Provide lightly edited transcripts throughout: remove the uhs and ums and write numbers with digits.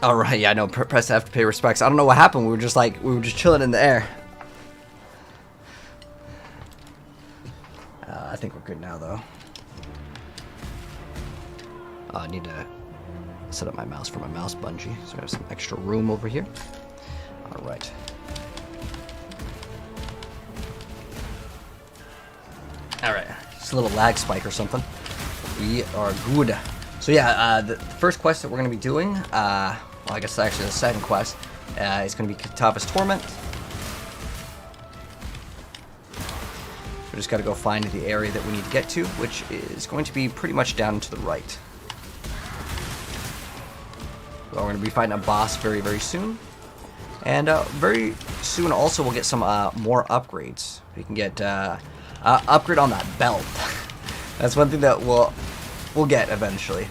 All right, yeah, no, press F to pay respects. I don't know what happened. We were just chilling in the air. I think we're good now, though. I need to set up my mouse for my mouse bungee, so I have some extra room over here. All right. All right, just a little lag spike or something. We are good. So yeah, the first quest that we're going to be doing, well, I guess actually the second quest, is going to be Katava's Torment. We just got to go find the area that we need to get to, which is going to be pretty much down to the right. Well, we're going to be fighting a boss very, very soon. And very soon also we'll get some more upgrades. We can get upgrade on that belt. That's one thing that we'll get eventually.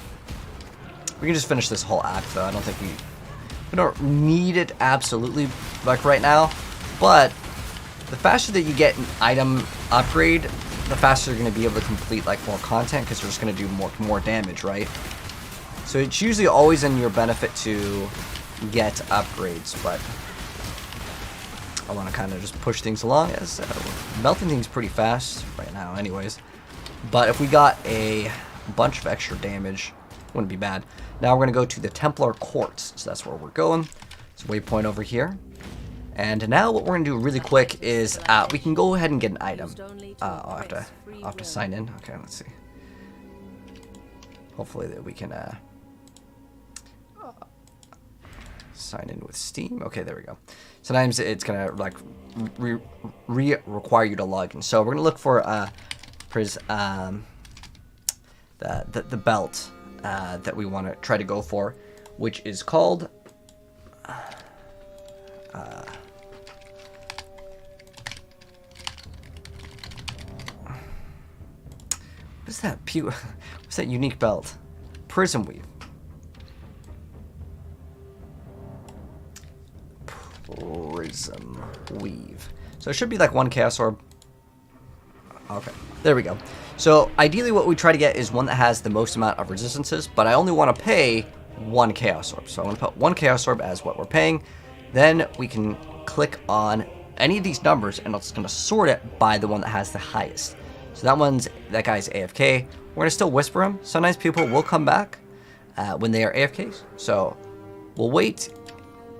We can just finish this whole act though. I don't think we don't need it absolutely like right now, but the faster that you get an item upgrade, the faster you're going to be able to complete like more content, because you're just going to do more damage, right? So it's usually always in your benefit to get upgrades, but I want to kind of just push things along, as we're melting things pretty fast right now anyways. But if we got a bunch of extra damage, wouldn't be bad. Now we're going to go to the Templar Courts, so that's where we're going. It's a waypoint over here. And now what we're going to do really quick is we can go ahead and get an item. I'll have to sign in. Okay, let's see. Hopefully that we can sign in with Steam. Okay, there we go. Sometimes it's going to like require you to log in. So we're going to look for the belt that we want to try to go for, which is called what's that what's that unique belt? Prism Weave. Prism Weave. So it should be like one Chaos Orb. Okay, there we go. So ideally what we try to get is one that has the most amount of resistances, but I only want to pay one Chaos Orb. So I'm going to put one Chaos Orb as what we're paying. Then we can click on any of these numbers and it's going to sort it by the one that has the highest. So that guy's AFK. We're going to still whisper him. Sometimes people will come back when they are AFKs. So we'll wait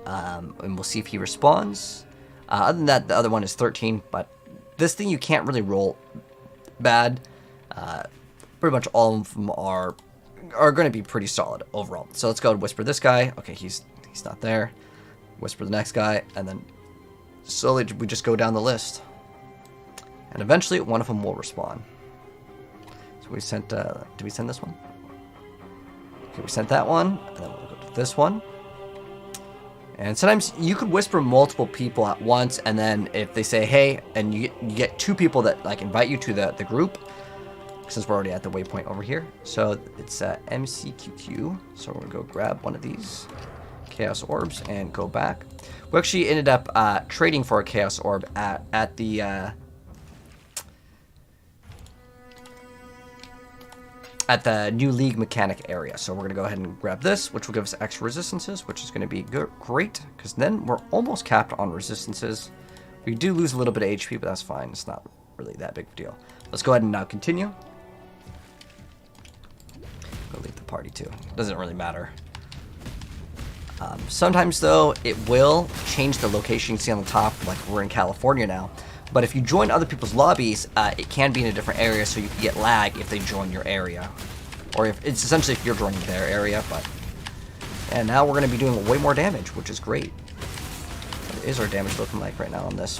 and we'll see if he responds. Other than that, the other one is 13, but this thing you can't really roll bad. Pretty much all of them are going to be pretty solid overall. So let's go and whisper this guy. Okay, he's not there. Whisper the next guy, and then slowly we just go down the list. And eventually one of them will respawn. So we sent, did we send this one? Okay, we sent that one, and then we'll go to this one. And sometimes you could whisper multiple people at once, and then if they say hey, and you get two people that like invite you to the group, since we're already at the waypoint over here. So it's MCQQ. So we're gonna go grab one of these Chaos Orbs and go back. We actually ended up trading for a Chaos Orb at the new League mechanic area. So we're gonna go ahead and grab this, which will give us extra resistances, which is gonna be great, because then we're almost capped on resistances. We do lose a little bit of HP, but that's fine. It's not really that big of a deal. Let's go ahead and now continue. Go leave the party too. Doesn't really matter. Sometimes though, it will change the location. You see on the top, like we're in California now. But if you join other people's lobbies, it can be in a different area, so you can get lag if they join your area. Or if it's essentially if you're joining their area, but... And now we're going to be doing way more damage, which is great. What is our damage looking like right now on this?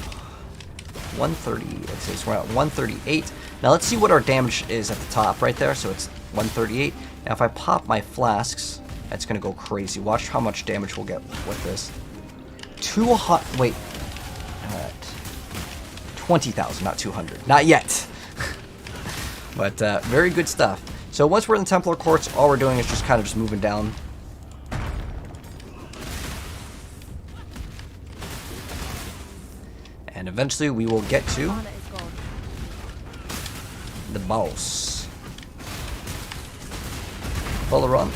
130, let's see, so we're at 138. Now let's see what our damage is at the top right there, so it's 138. Now if I pop my flasks, it's going to go crazy. Watch how much damage we'll get with this. 20,000, not 200. Not yet. But very good stuff. So once we're in the Templar Courts, all we're doing is just kind of just moving down. And eventually we will get to the boss. Follow run.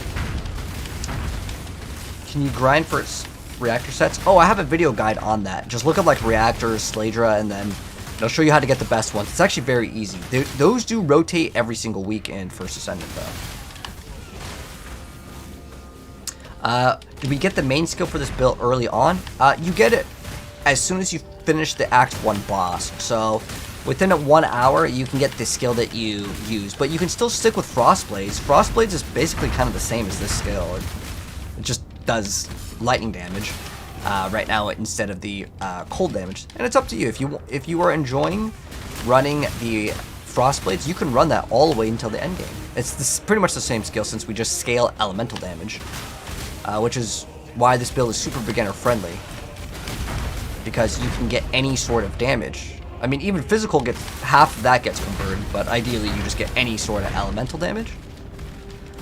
can you grind for reactor sets? Oh, I have a video guide on that. Just look up like reactors, Sladra, and then it'll show you how to get the best ones. It's actually very easy. Those do rotate every single week in First Ascendant, though. Do we get the main skill for this build early on? You get it as soon as you finish the Act 1 boss. So within 1 hour, you can get the skill that you use. But you can still stick with Frostblades. Frostblades is basically kind of the same as this skill. It just does lightning damage right now instead of the cold damage. And it's up to you. If you are enjoying running the Frostblades, you can run that all the way until the end game. It's pretty much the same skill since we just scale elemental damage. Which is why this build is super beginner friendly. Because you can get any sort of damage. I mean, even physical gets, half of that gets converted, but ideally you just get any sort of elemental damage.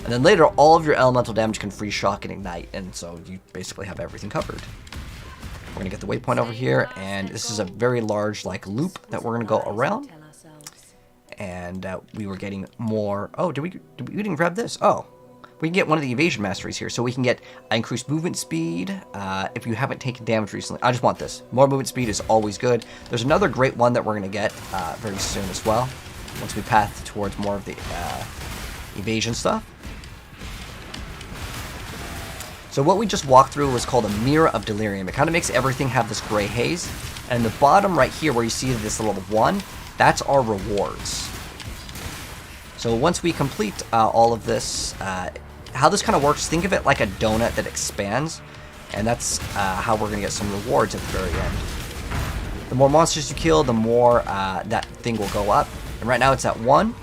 And then later, all of your elemental damage can freeze, shock, and ignite, and so you basically have everything covered. We're gonna get the waypoint over here, and this is a very large, like, loop that we're gonna go around. And we were getting more. Oh, we didn't grab this? Oh. We can get one of the evasion masteries here, so we can get increased movement speed if you haven't taken damage recently. I just want this. More movement speed is always good. There's another great one that we're going to get very soon as well, once we path towards more of the evasion stuff. So what we just walked through was called a Mirror of Delirium. It kind of makes everything have this gray haze. And the bottom right here where you see this little 1, that's our rewards. So once we complete all of this, how this kind of works, think of it like a donut that expands, and that's how we're going to get some rewards at the very end. The more monsters you kill, the more that thing will go up. And right now it's at 1,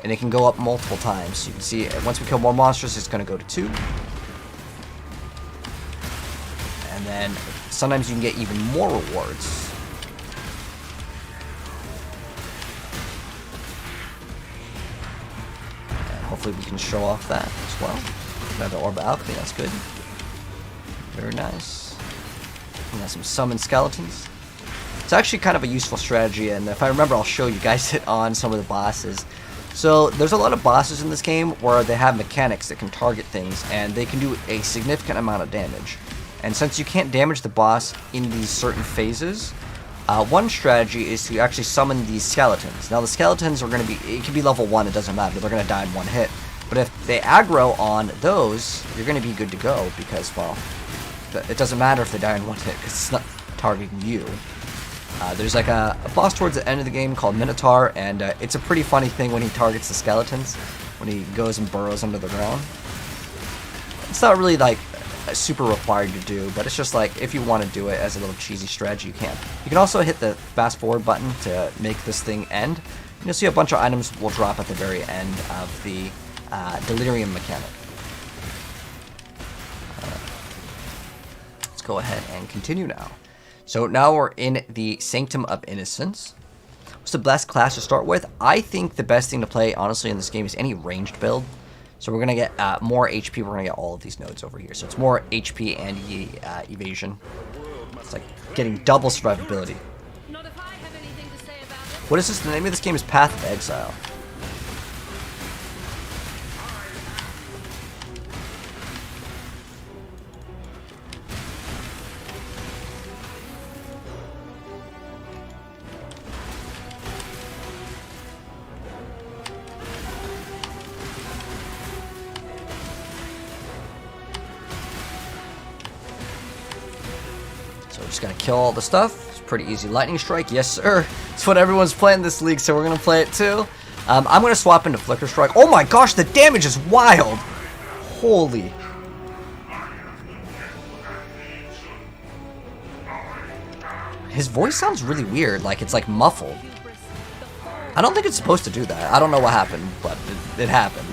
and it can go up multiple times. You can see once we kill more monsters, it's going to go to 2. And then sometimes you can get even more rewards. Hopefully we can show off that as well. Another Orb of Alchemy, that's good. Very nice. We got some summoned skeletons. It's actually kind of a useful strategy, and if I remember, I'll show you guys it on some of the bosses. So there's a lot of bosses in this game where they have mechanics that can target things, and they can do a significant amount of damage. And since you can't damage the boss in these certain phases, one strategy is to actually summon these skeletons. Now the skeletons are going to be, it can be level 1, it doesn't matter, they're going to die in 1 hit. But if they aggro on those, you're going to be good to go because, well, it doesn't matter if they die in 1 hit because it's not targeting you. There's like a boss towards the end of the game called Minotaur, and it's a pretty funny thing when he targets the skeletons, when he goes and burrows under the ground. It's not really like super required to do, but it's just like if you want to do it as a little cheesy strategy, you can. You can also hit the fast forward button to make this thing end. You'll see a bunch of items will drop at the very end of the delirium mechanic. Let's go ahead and continue now. So now we're in the Sanctum of Innocence. What's the best class to start with? I think the best thing to play, honestly, in this game is any ranged build. So we're going to get more HP. We're going to get all of these nodes over here. So it's more HP and evasion. It's like getting double survivability. What is this? The name of this game is Path of Exile. So we're just gonna kill all the stuff. It's pretty easy. Lightning Strike, yes sir. It's what everyone's playing this league, so we're gonna play it too. I'm gonna swap into Flicker Strike. Oh my gosh, the damage is wild! Holy. His voice sounds really weird, like it's like muffled. I don't think it's supposed to do that. I don't know what happened, but it happened.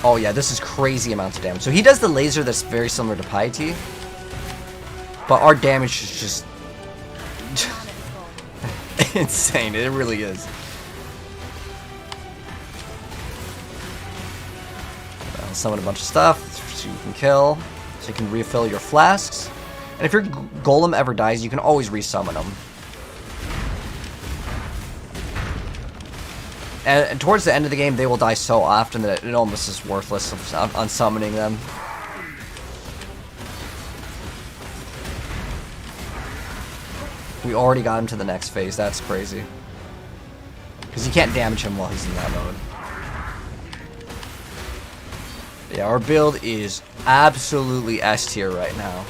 Oh yeah, this is crazy amounts of damage. So he does the laser that's very similar to Piety. But our damage is just insane. It really is. I'll summon a bunch of stuff so you can kill. So you can refill your flasks. And if your golem ever dies, you can always resummon them. And towards the end of the game, they will die so often that it almost is worthless on summoning them. We already got him to the next phase. That's crazy. Because you can't damage him while he's in that mode. Yeah, our build is absolutely S tier right now.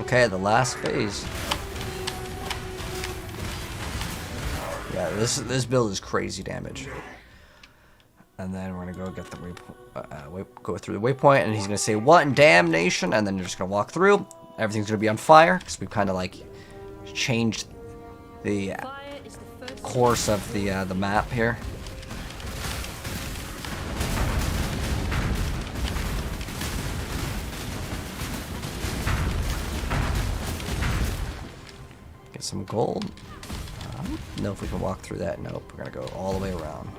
Okay, the last phase. Yeah, this build is crazy damage. And then we're gonna go get the go through the waypoint, and he's gonna say, "What in damnation?" And then you're just gonna walk through. Everything's gonna be on fire because we've kind of like changed the course of the map here. Get some gold. I don't know if we can walk through that. Nope, we're gonna go all the way around.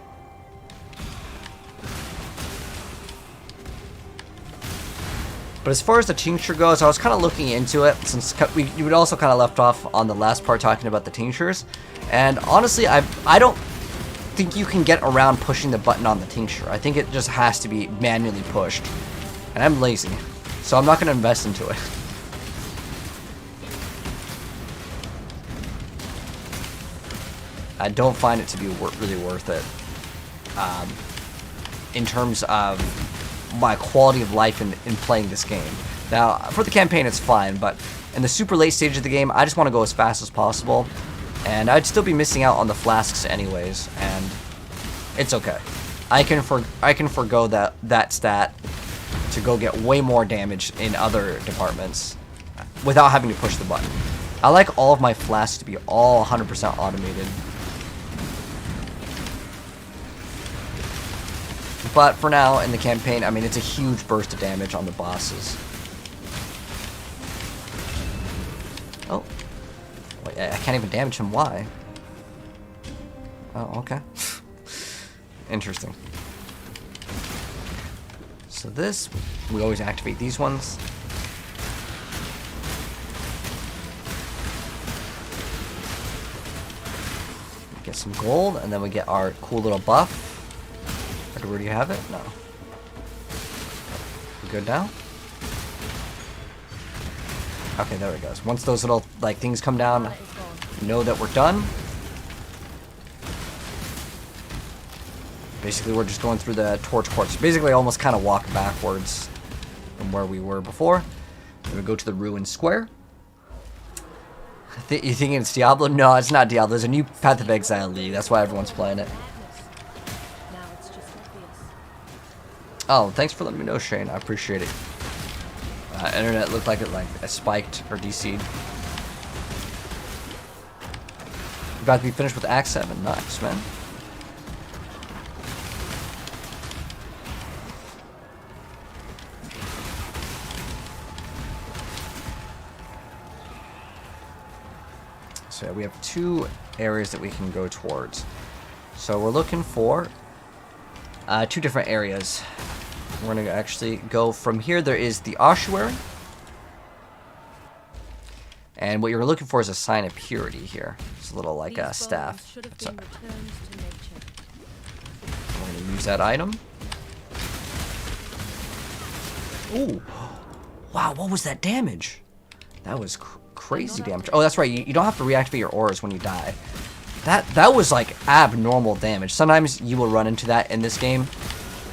But as far as the tincture goes, I was kind of looking into it since you would also kind of left off on the last part talking about the tinctures. And honestly, I don't think you can get around pushing the button on the tincture. I think it just has to be manually pushed. And I'm lazy, so I'm not going to invest into it. I don't find it to be really worth it in terms of my quality of life in playing this game. Now, for the campaign, it's fine, but in the super late stage of the game, I just want to go as fast as possible, and I'd still be missing out on the flasks anyways, and it's okay. I can forgo that stat to go get way more damage in other departments without having to push the button. I like all of my flasks to be all 100% automated. But for now, in the campaign, I mean, it's a huge burst of damage on the bosses. Oh. Wait, I can't even damage him. Why? Oh, okay. Interesting. So this, we always activate these ones. Get some gold, and then we get our cool little buff. Where do you have it? No. We good now? Okay, there it goes. Once those little like things come down, know that we're done. Basically, we're just going through the torch courts. Basically, I almost kind of walk backwards from where we were before. Then we go to the ruined square. You thinking it's Diablo? No, it's not Diablo. There's a new Path of Exile League. That's why everyone's playing it. Oh, thanks for letting me know, Shane. I appreciate it. Internet looked like it spiked or DC'd. About to be finished with Act 7. Nice, man. So yeah, we have 2 areas that we can go towards. So we're looking for 2 different areas. We're going to actually go from here. There is the ossuary. And what you're looking for is a sign of purity here. It's a little like a staff. We're going to use that item. Ooh. Wow, what was that damage? That was crazy damage. Oh, that's right. You don't have to reactivate your auras when you die. That was like abnormal damage. Sometimes you will run into that in this game,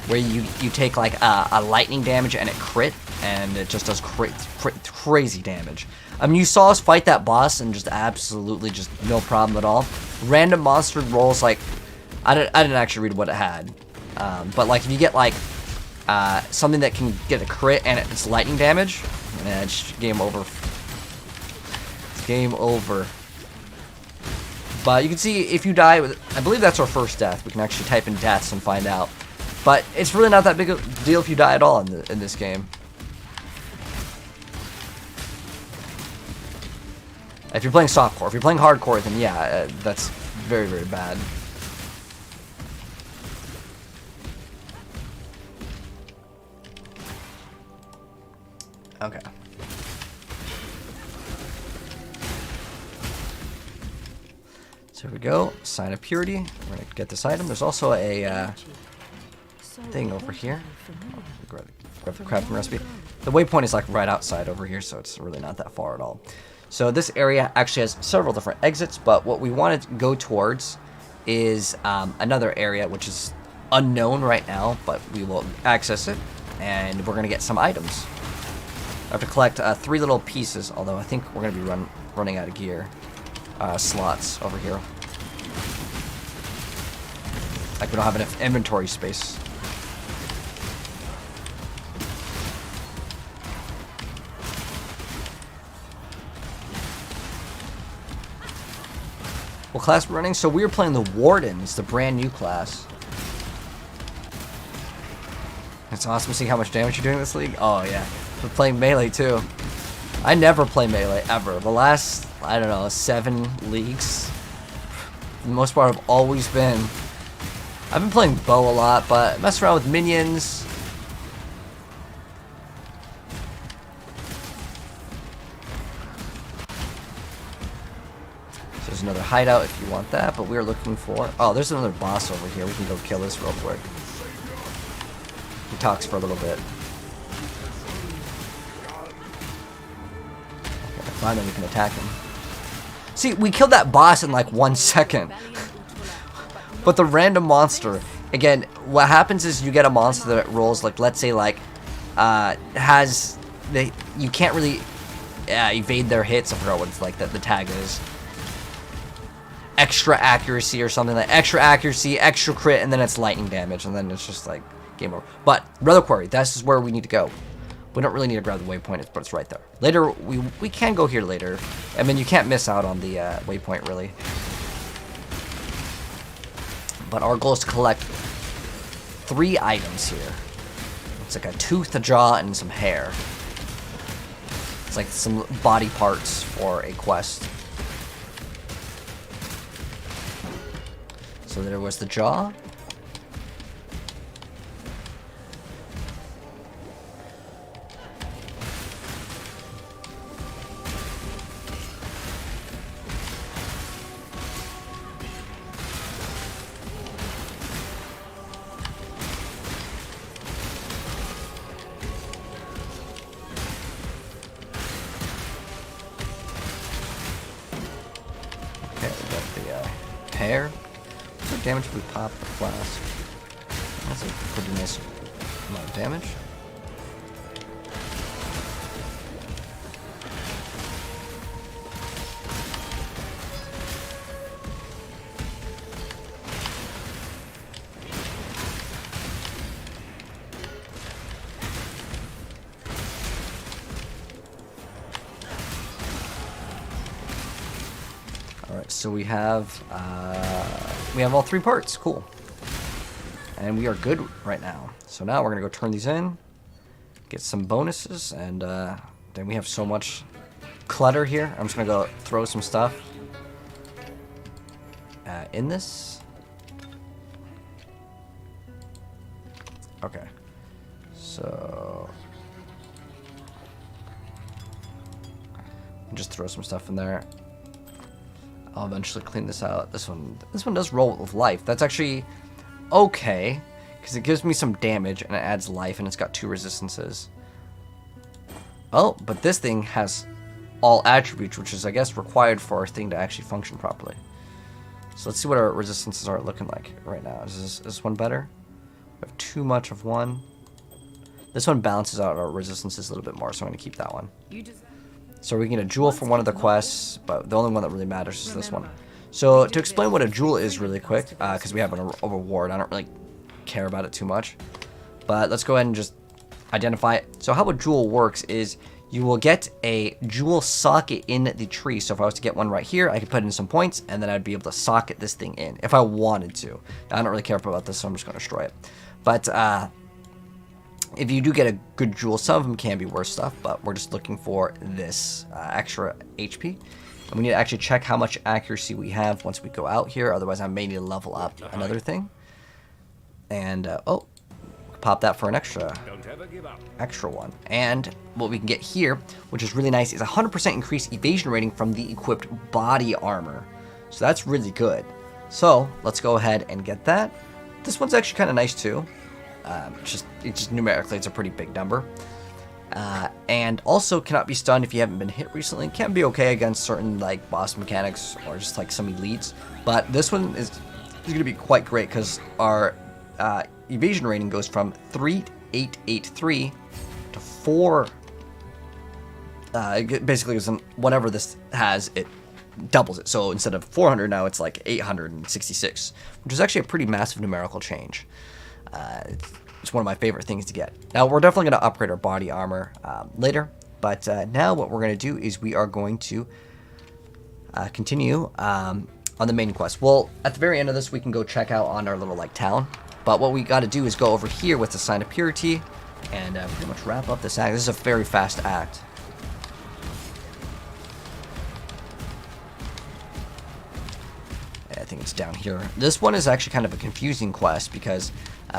where you take like a lightning damage and it crit, and it just does crazy damage. I mean, you saw us fight that boss and just absolutely just no problem at all. Random monster rolls, like I didn't actually read what it had, but like if you get like something that can get a crit and it's lightning damage, it's game over. It's game over. But you can see if you die with, I believe that's our first death. We can actually type in deaths and find out. But it's really not that big a deal if you die at all in this game. If you're playing softcore, if you're playing hardcore, then yeah, that's very, very bad. Okay. So here we go. Sign of Purity. We're going to get this item. There's also a thing over here. Grab the crafting recipe. The waypoint is like right outside over here, so it's really not that far at all. So this area actually has several different exits, but what we want to go towards is another area which is unknown right now, but we will access it, and we're going to get some items. I have to collect 3 little pieces, although I think we're going to be running out of gear slots over here. Like we don't have enough inventory space. What class we're running? So we are playing the Wardens, the brand new class. It's awesome to see how much damage you're doing in this league. Oh yeah, we're playing melee too. I never play melee ever. The last, I don't know, 7 leagues, for the most part, I've always been. I've been playing bow a lot, but mess around with minions. There's another hideout if you want that, but we're looking for... Oh, there's another boss over here. We can go kill this real quick. He talks for a little bit. Okay, fine, then we can attack him. See, we killed that boss in like 1 second. But the random monster... Again, what happens is you get a monster that rolls, like, let's say, like, has... You can't really evade their hits. I forgot what it's like, the tag is. Extra accuracy or something, like extra accuracy, extra crit, and then it's lightning damage, and then it's just like game over. But Reliquary, this is where we need to go. We don't really need to grab the waypoint, but it's right there. Later, we can go here later. I mean, you can't miss out on the waypoint, really. But our goal is to collect 3 items here. It's like a tooth, a jaw, and some hair. It's like some body parts for a quest. So there was the jaw. Okay, we got the hair. What damage if we pop the flask? That's a pretty nice amount of damage. Alright, so we have all 3 parts. Cool. And we are good right now. So now we're going to go turn these in, get some bonuses, and then we have so much clutter here. I'm just going to go throw some stuff in this. Okay. So just throw some stuff in there. I'll eventually clean this out. This one does roll with life. That's actually okay, because it gives me some damage and it adds life, and it's got 2 resistances. Oh, but this thing has all attributes, which is, I guess, required for our thing to actually function properly. So let's see what our resistances are looking like right now. Is this one better? We have too much of one. This one balances out our resistances a little bit more, so I'm going to keep that one. So we can get a jewel for one of the quests, but the only one that really matters is this one. So to explain what a jewel is really quick, because we have a reward, I don't really care about it too much. But let's go ahead and just identify it. So how a jewel works is you will get a jewel socket in the tree. So if I was to get one right here, I could put in some points, and then I'd be able to socket this thing in if I wanted to. I don't really care about this, so I'm just going to destroy it. But if you do get a good jewel, some of them can be worth stuff, but we're just looking for this extra HP. And we need to actually check how much accuracy we have once we go out here, otherwise I may need to level up another thing. And, oh, pop that for an Don't ever give up. extra one. And what we can get here, which is really nice, is 100% increased evasion rating from the equipped body armor. So that's really good. So let's go ahead and get that. This one's actually kind of nice too. It's just numerically, it's a pretty big number. And also cannot be stunned if you haven't been hit recently. Can be okay against certain like boss mechanics or just like some elites. But this one is going to be quite great because our evasion rating goes from 3,883 to 4. Basically, whatever this has, it doubles it. So instead of 400 now, it's like 866, which is actually a pretty massive numerical change. It's one of my favorite things to get. Now, we're definitely going to upgrade our body armor later, but now what we're going to do is we are going to continue on the main quest. Well, at the very end of this, we can go check out on our little like town, but what we got to do is go over here with the sign of purity and pretty much wrap up this act. This is a very fast act. I think it's down here. This one is actually kind of a confusing quest because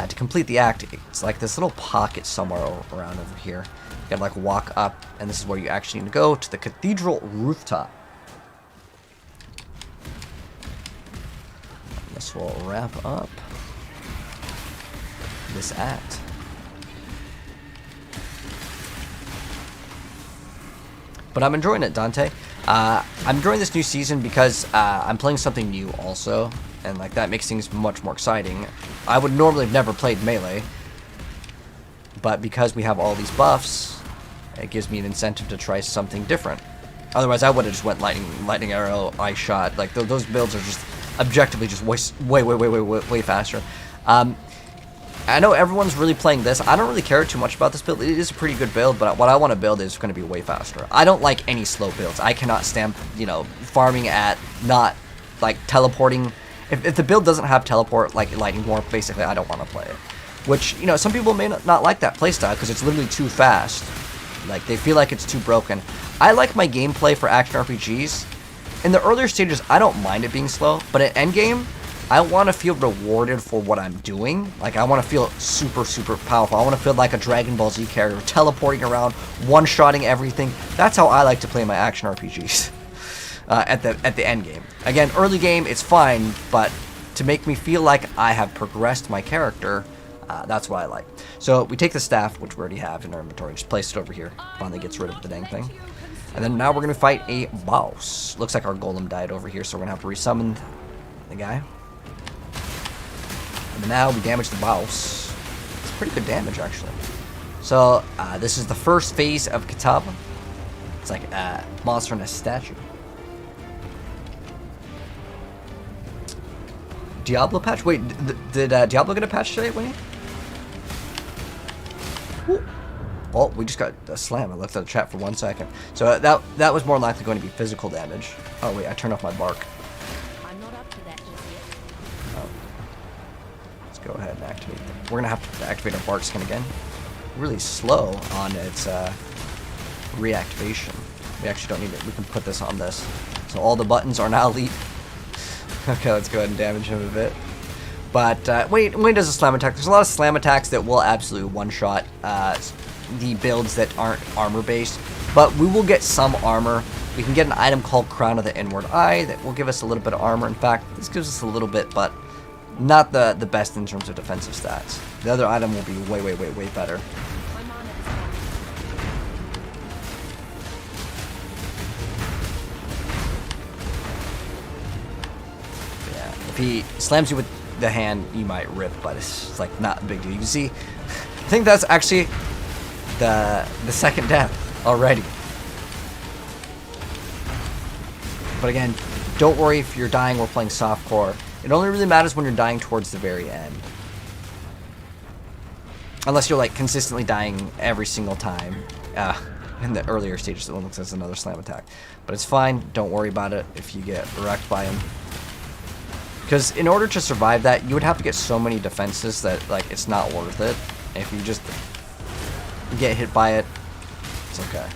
to complete the act, it's like this little pocket somewhere around over here. You gotta like walk up, and this is where you actually need to go to the Cathedral rooftop. This will wrap up this act. But I'm enjoying it, Dante. I'm enjoying this new season because I'm playing something new also, and like that makes things much more exciting. I would normally have never played Melee, but because we have all these buffs, it gives me an incentive to try something different. Otherwise, I would have just went lightning arrow, ice shot. Like those builds are just objectively just way faster. I know everyone's really playing this. I don't really care too much about this build. It is a pretty good build, but what I want to build is going to be way faster. I don't like any slow builds. I cannot stand, farming at not, like, teleporting. If the build doesn't have teleport, like lightning warp, basically, I don't want to play it. Which, some people may not like that playstyle because it's literally too fast. Like, they feel like it's too broken. I like my gameplay for action RPGs. In the earlier stages, I don't mind it being slow, but at endgame, I want to feel rewarded for what I'm doing. Like, I want to feel super, super powerful. I want to feel like a Dragon Ball Z character, teleporting around, one-shotting everything. That's how I like to play my action RPGs at the end game. Again, early game, it's fine, but to make me feel like I have progressed my character, that's what I like. So we take the staff, which we already have in our inventory, just place it over here. Finally gets rid of the dang thing. And then now we're going to fight a boss. Looks like our golem died over here, so we're going to have to resummon the guy. And now we damage the boss. It's pretty good damage, actually. So, this is the first phase of Cathedral. It's like a monster in a statue. Diablo patch? Wait, did Diablo get a patch today, Winnie? Oh, we just got a slam. I looked at the chat for 1 second. So that was more likely going to be physical damage. Oh, wait, I turned off my bark. Go ahead and activate them. We're gonna have to activate our bark skin again. Really slow on its reactivation. We actually don't need it. We can put this on this. So all the buttons are now elite. Okay, let's go ahead and damage him a bit. But when he does a slam attack, there's a lot of slam attacks that will absolutely one-shot the builds that aren't armor-based. But we will get some armor. We can get an item called Crown of the Inward Eye that will give us a little bit of armor. In fact, this gives us a little bit, but not the best in terms of defensive stats. The other item will be way better. Yeah, if he slams you with the hand, you might rip, but it's like not a big deal. You can see, I think that's actually the second death already. But again, don't worry if you're dying while playing softcore. It only really matters when you're dying towards the very end. Unless you're like consistently dying every single time. In the earlier stages, it looks like another slam attack. But it's fine, don't worry about it if you get wrecked by him. Because in order to survive that, you would have to get so many defenses that like it's not worth it. If you just get hit by it, it's okay.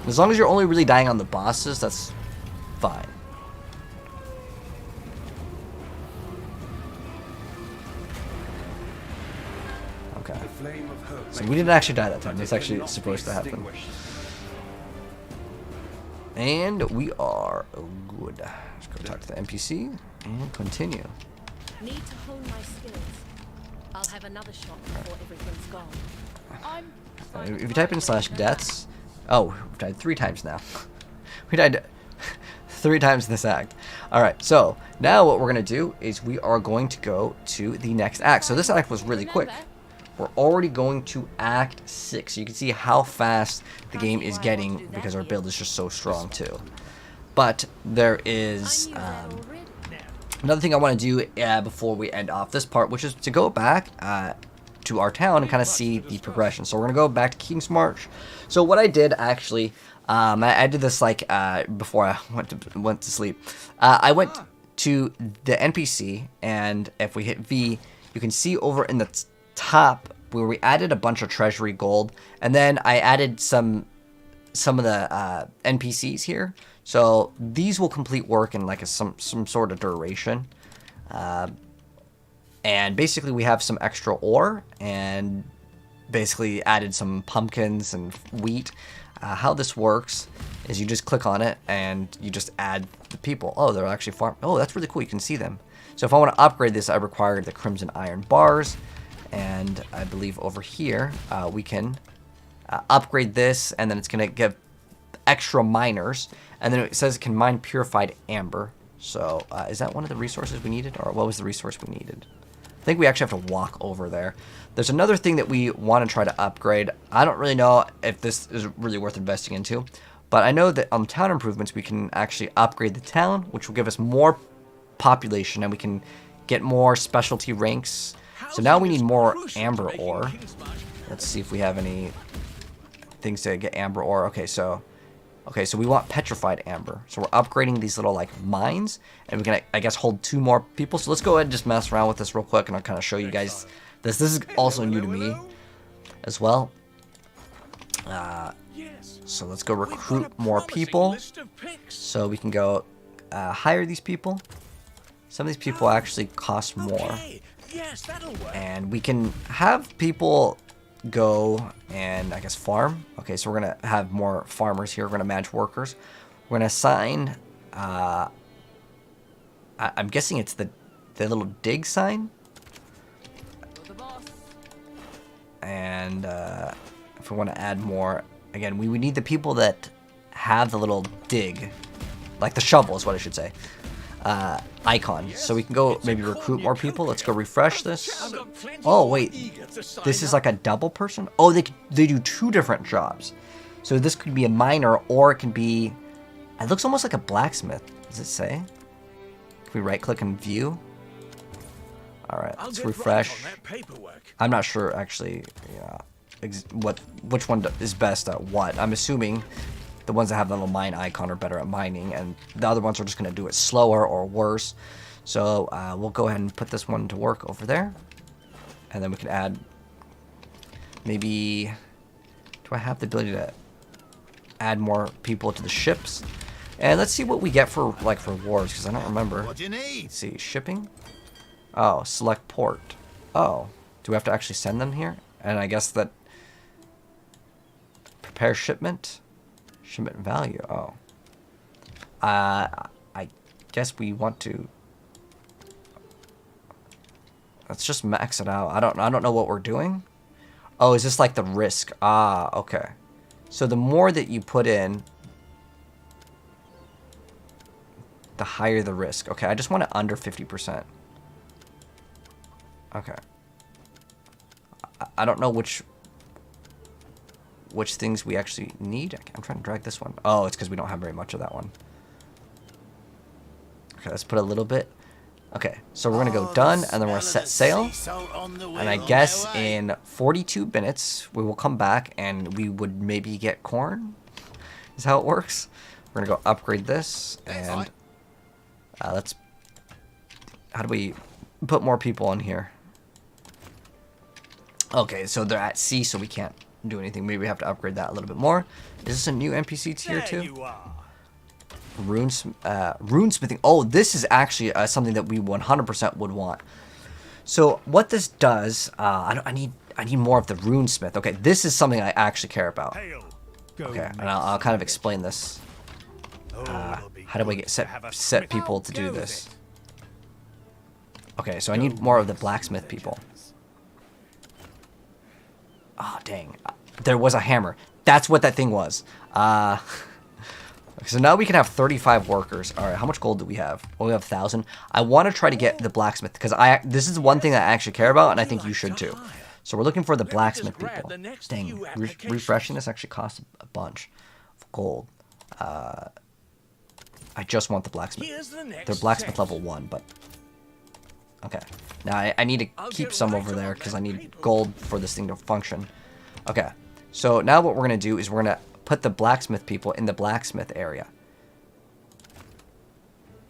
As long as you're only really dying on the bosses, that's fine. Okay. So we didn't actually die that time. That's actually supposed to happen. And we are good. Let's go talk to the NPC and continue. Need to hone my skills. I'll have another shot before everything's gone. If you type in /deaths, oh, we've died 3 times now. We died 3 times in this act. Alright, so now what we're going to do is we are going to go to the next act. So this act was really quick. We're already going to Act 6. So you can see how fast the game is getting because our build is just so strong too. But there is another thing I want to do before we end off this part, which is to go back to our town and kind of see the progression. So we're going to go back to King's March. So what I did actually, I did this like before I went to sleep. I went to the NPC, and if we hit V, you can see over in the top where we added a bunch of treasury gold, and then I added some of the NPCs here. So these will complete work in like some sort of duration. And basically we have some extra ore and basically added some pumpkins and wheat. How this works is you just click on it and you just add the people. Oh, they're actually farm. Oh, that's really cool. You can see them. So if I want to upgrade this, I require the crimson iron bars. And I believe over here we can upgrade this, and then it's going to give extra miners. And then it says it can mine purified amber. So is that one of the resources we needed? Or what was the resource we needed? I think we actually have to walk over there. There's another thing that we want to try to upgrade. I don't really know if this is really worth investing into. But I know that on town improvements, we can actually upgrade the town, which will give us more population, and we can get more specialty ranks. So now we need more amber ore. Let's see if we have any things to get amber ore. Okay, so we want petrified amber. So we're upgrading these little like mines, and we can, I guess, hold 2 more people. So let's go ahead and just mess around with this real quick, and I'll kind of show you guys this. This is also new to me as well. So let's go recruit more people so we can go hire these people. Some of these people actually cost more. And we can have people go and, I guess, farm. Okay, so we're going to have more farmers here. We're going to manage workers. We're going to assign, I'm guessing it's the little dig sign. And if we want to add more, again, we would need the people that have the little dig, like the shovel is what I should say, icon. So we can go maybe recruit more people. Let's go refresh this. Oh, wait. This is like a double person? Oh, they do 2 different jobs. So this could be a miner, or it can be, it looks almost like a blacksmith. Does it say? Can we right click and view? All right, let's refresh. I'm not sure actually, which one is best at what. I'm assuming the ones that have the little mine icon are better at mining, and the other ones are just going to do it slower or worse. So we'll go ahead and put this one to work over there, and then we can add maybe. Do I have the ability to add more people to the ships? And let's see what we get for like rewards, because I don't remember. What do you need? Let's see, shipping. Oh, select port. Oh, do we have to actually send them here? And I guess that prepare shipment. Shipment value. Oh. I guess we want to. Let's just max it out. I don't know what we're doing. Oh, is this like the risk? Ah, okay. So the more that you put in, the higher the risk. Okay, I just want it under 50%. Okay. I don't know which things we actually need. I'm trying to drag this one. Oh, it's because we don't have very much of that one. Okay, let's put a little bit. Okay, so we're going to go done, and then we're going to set sail. And I guess in 42 minutes, we will come back, and we would maybe get corn. Is how it works. We're going to go upgrade this, and let's... How do we put more people in here? Okay, so they're at sea, so we can't do anything. Maybe we have to upgrade that a little bit more. Is this a new NPC tier There too? you are. Runesmithing. Oh, this is actually something that we 100% would want. So what this does, I need more of the runesmith. Okay, this is something I actually care about. Hail. Okay, and I'll kind of explain this. How do I get set people to do this? Okay, so I need more of the blacksmith people. Oh, dang. There was a hammer. That's what that thing was. So now we can have 35 workers. All right, how much gold do we have? Well, we have 1,000. I want to try to get the blacksmith because this is one thing that I actually care about, and I think you should too. So we're looking for the blacksmith people. Dang, refreshing this actually costs a bunch of gold. I just want the blacksmith. They're blacksmith level 1, but... Okay. Now I need to keep some over there because I need gold for this thing to function. Okay. So now what we're going to do is we're going to put the blacksmith people in the blacksmith area.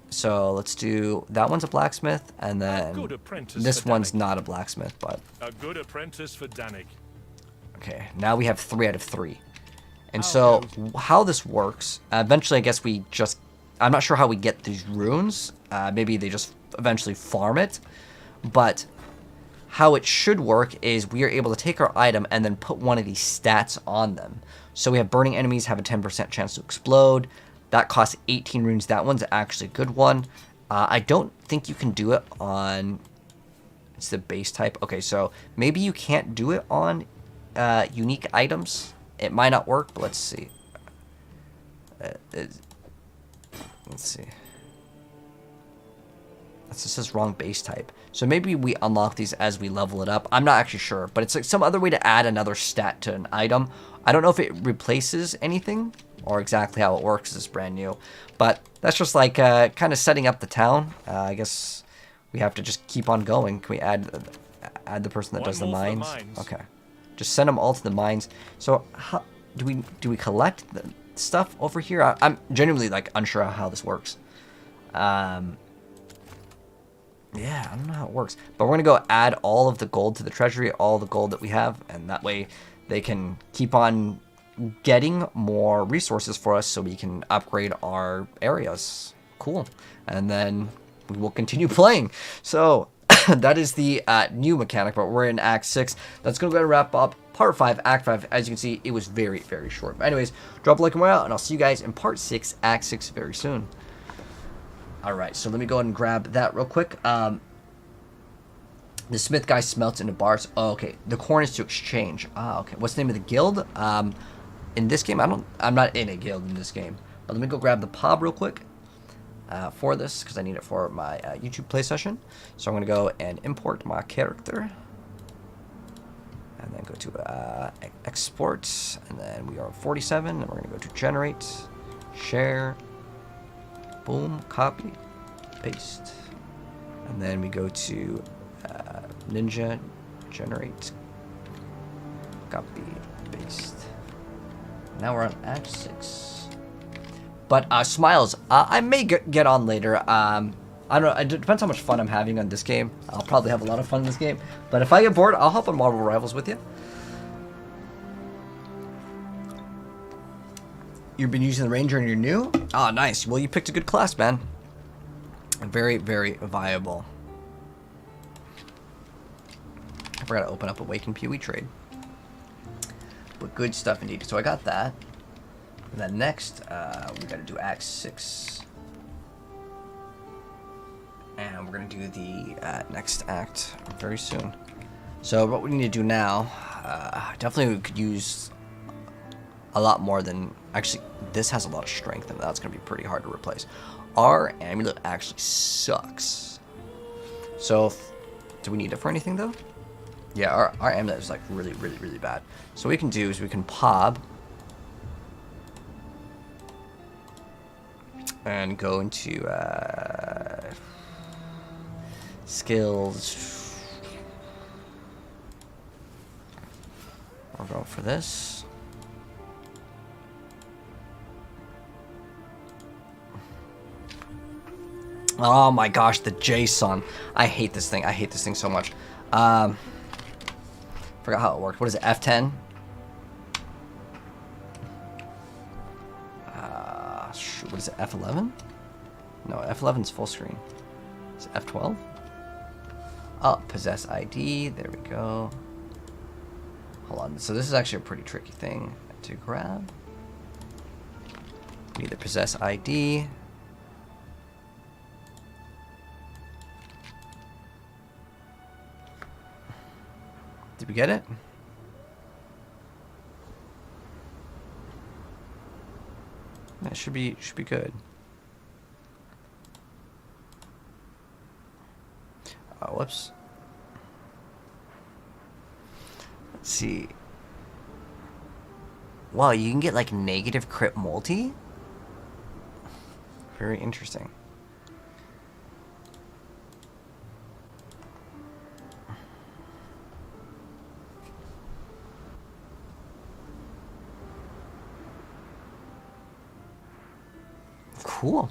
So let's do... That one's a blacksmith, and then this one's not a blacksmith, but... A good apprentice for Danik. Okay, now we have 3 out of 3. And so how this works, eventually I guess we just... I'm not sure how we get these runes. Maybe they just eventually farm it. But how it should work is we are able to take our item and then put one of these stats on them. So we have burning enemies have a 10% chance to explode. That costs 18 runes. That one's actually a good one. I don't think you can do it on... It's the base type. Okay, so maybe you can't do it on unique items. It might not work, but let's see. Let's see. It says wrong base type. So maybe we unlock these as we level it up. I'm not actually sure, but it's like some other way to add another stat to an item. I don't know if it replaces anything or exactly how it works. It's brand new, but that's just like kind of setting up the town. I guess we have to just keep on going. Can we add the person that does the mines? Okay, just send them all to the mines. So how do we collect the stuff over here? I'm genuinely like unsure how this works. Yeah, I don't know how it works. But we're going to go add all of the gold to the treasury, all the gold that we have, and that way they can keep on getting more resources for us so we can upgrade our areas. Cool. And then we will continue playing. So that is the new mechanic, but we're in Act 6. That's going to go ahead and wrap up Part 5, Act 5. As you can see, it was very, very short. But anyways, drop a like and we're out, and I'll see you guys in Part 6, Act 6 very soon. Alright, so let me go ahead and grab that real quick. The smith guy smelts into bars. Oh, okay. The corn is to exchange. Ah, okay. What's the name of the guild? In this game, I'm not in a guild in this game. But let me go grab the pub real quick for this, because I need it for my YouTube play session. So I'm going to go and import my character. And then go to export. And then we are 47. And we're going to go to generate, share. Boom, copy, paste. And then we go to Ninja, generate, copy, paste. Now we're on Act 6. But Smiles, I may get on later. I don't know, it depends how much fun I'm having on this game. I'll probably have a lot of fun in this game. But if I get bored, I'll hop on Marvel Rivals with you. You've been using the Ranger and you're new? Oh, nice. Well, you picked a good class, man. Very, very viable. I forgot to open up Awaken PoE trade. But good stuff indeed. So I got that. And then next, we got to do Act 6. And we're going to do the next act very soon. So what we need to do now, definitely we could use a lot more than... Actually, this has a lot of strength, and that's going to be pretty hard to replace. Our amulet actually sucks. So, do we need it for anything, though? Yeah, our amulet is, like, really, really, really bad. So what we can do is we can pop and go into skills. We're going for this. Oh my gosh, the JSON. I hate this thing. I hate this thing so much. Forgot how it worked. What is it? F10? Shoot, what is it, F11? No, F11's full screen. Is it F12? Oh, possess ID. There we go. Hold on. So this is actually a pretty tricky thing to grab. We need the possess ID. Did we get it? That should be good. Oh, whoops. Let's see. Wow, you can get like negative crit multi? Very interesting. Cool.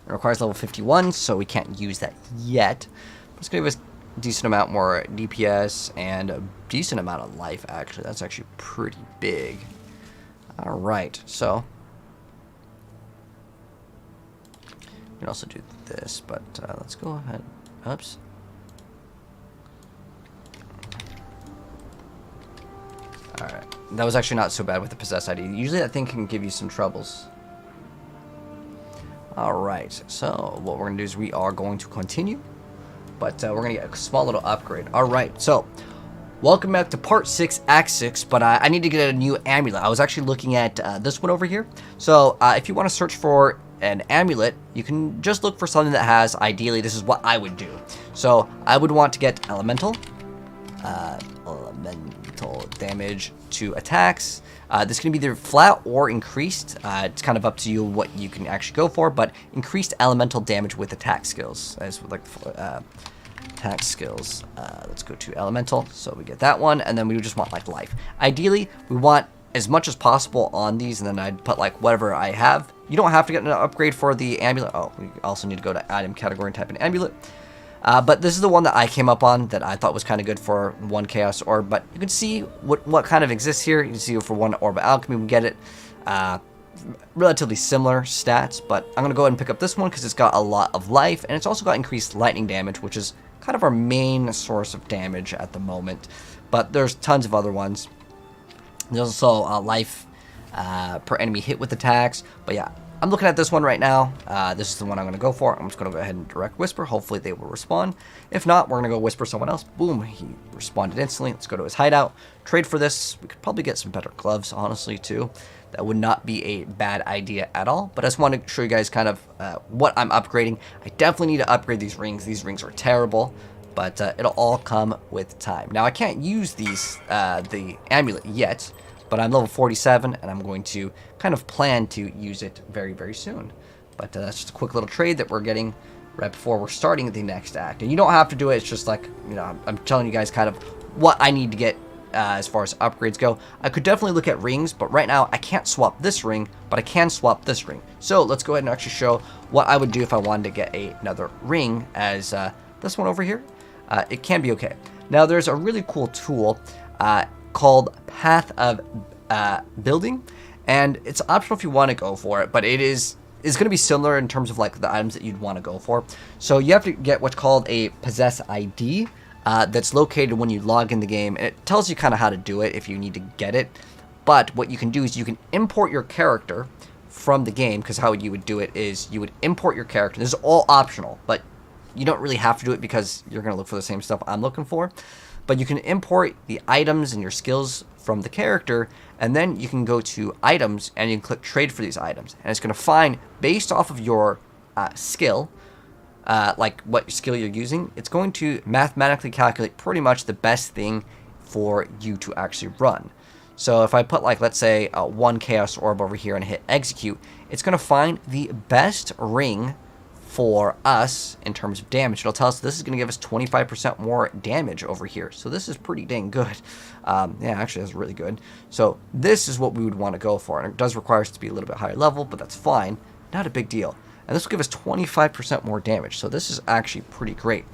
It requires level 51, so we can't use that yet. But it's going to give us a decent amount more DPS and a decent amount of life, actually. That's actually pretty big. Alright, so we can also do this, but let's go ahead. Oops. Alright. That was actually not so bad with the possess ID. Usually that thing can give you some troubles. Alright, so what we're going to do is we are going to continue, but we're going to get a small little upgrade. Alright, so welcome back to part 6, act 6, but I need to get a new amulet. I was actually looking at this one over here. So if you want to search for an amulet, you can just look for something that has, ideally, this is what I would do. So I would want to get elemental damage to attacks. This can be either flat or increased. It's kind of up to you what you can actually go for, but increased elemental damage with attack skills. As with like attack skills, let's go to elemental. So we get that one, and then we just want like life. Ideally, we want as much as possible on these, and then I'd put like whatever I have. You don't have to get an upgrade for the amulet. Oh, we also need to go to item category and type in amulet. But this is the one that I came up on that I thought was kind of good for one Chaos Orb. But you can see what kind of exists here. You can see for one Orb of Alchemy, we get it. Relatively similar stats, but I'm going to go ahead and pick up this one because it's got a lot of life, and it's also got increased lightning damage, which is kind of our main source of damage at the moment. But there's tons of other ones. There's also life per enemy hit with attacks. But yeah, I'm looking at this one right now. This is the one I'm going to go for. I'm just going to go ahead and direct whisper. Hopefully they will respond. If not, we're going to go whisper someone else. Boom, he responded instantly. Let's go to his hideout. Trade for this. We could probably get some better gloves, honestly, too. That would not be a bad idea at all. But I just want to show you guys kind of what I'm upgrading. I definitely need to upgrade these rings. These rings are terrible, but it'll all come with time. Now, I can't use these the amulet yet, but I'm level 47, and I'm going to kind of plan to use it very, very soon. But that's just a quick little trade that we're getting right before we're starting the next act. And you don't have to do it. It's just like, you know, I'm telling you guys kind of what I need to get as far as upgrades go. I could definitely look at rings, but right now I can't swap this ring, but I can swap this ring. So let's go ahead and actually show what I would do if I wanted to get another ring as this one over here. It can be okay. Now there's a really cool tool called Path of Building, and it's optional if you want to go for it, but it's going to be similar in terms of like the items that you'd want to go for. So you have to get what's called a possess ID that's located when you log in the game, and it tells you kind of how to do it if you need to get it. But what you can do is you can import your character from the game, because how you would do it is you would import your character. This is all optional, but you don't really have to do it because you're going to look for the same stuff I'm looking for. But you can import the items and your skills from the character, and then you can go to items and you can click trade for these items. And it's going to find, based off of your skill, like what skill you're using, it's going to mathematically calculate pretty much the best thing for you to actually run. So if I put, like, let's say one Chaos Orb over here and hit execute, it's going to find the best ring for us in terms of damage. It'll tell us this is going to give us 25% more damage over here. So this is pretty dang good. Yeah, actually that's really good. So this is what we would want to go for. And it does require us to be a little bit higher level, but that's fine. Not a big deal. And this will give us 25% more damage. So this is actually pretty great.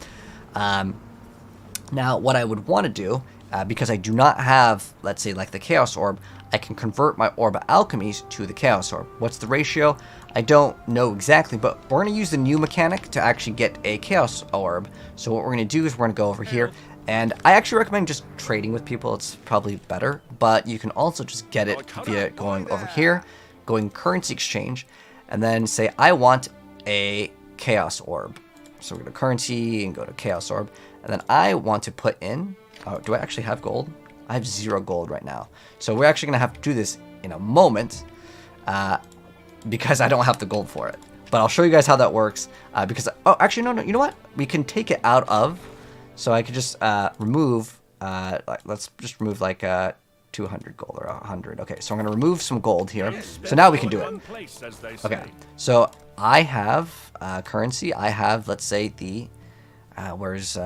Now what I would want to do because I do not have, let's say, like the Chaos Orb, I can convert my Orb of Alchemies to the Chaos Orb. What's the ratio? I don't know exactly, but we're going to use the new mechanic to actually get a Chaos Orb. So what we're going to do is we're going to go over here, and I actually recommend just trading with people. It's probably better, but you can also just get it via going over here, going currency exchange, and then say, I want a Chaos Orb. So we go to currency and go to Chaos Orb, and then I want to put in, oh, do I actually have gold? I have 0 gold right now. So we're actually going to have to do this in a moment because I don't have the gold for it. But I'll show you guys how that works because, oh, actually, no, you know what? We can take it out of, so I could just remove, let's just remove like 200 gold or 100. Okay, so I'm going to remove some gold here. So now we can do it. Okay, so I have currency. I have, let's say, the, where's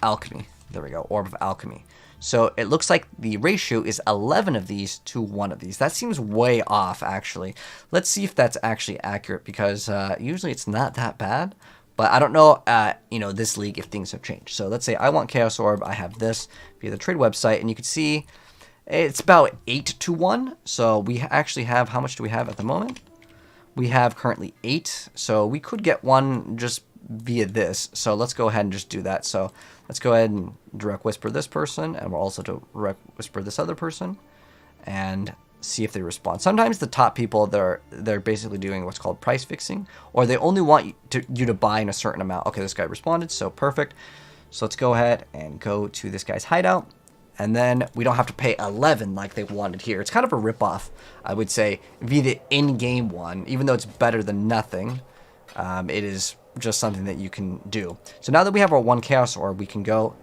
alchemy? There we go, Orb of Alchemy. So it looks like the ratio is 11 of these to 1 of these. That seems way off, actually. Let's see if that's actually accurate, because usually it's not that bad. But I don't know, you know, this league if things have changed. So let's say I want Chaos Orb. I have this via the trade website, and you can see it's about 8 to 1. So we actually have, how much do we have at the moment? We have currently 8. So we could get one just via this. So let's go ahead and just do that. So let's go ahead and direct whisper this person, and we'll also direct whisper this other person and see if they respond. Sometimes the top people, they're basically doing what's called price fixing, or they only want you to buy in a certain amount. Okay, this guy responded, so perfect. So let's go ahead and go to this guy's hideout, and then we don't have to pay 11 like they wanted here. It's kind of a ripoff, I would say, via the in-game one. Even though it's better than nothing, it is just something that you can do. So now that we have our 1 Chaos Orb, we can go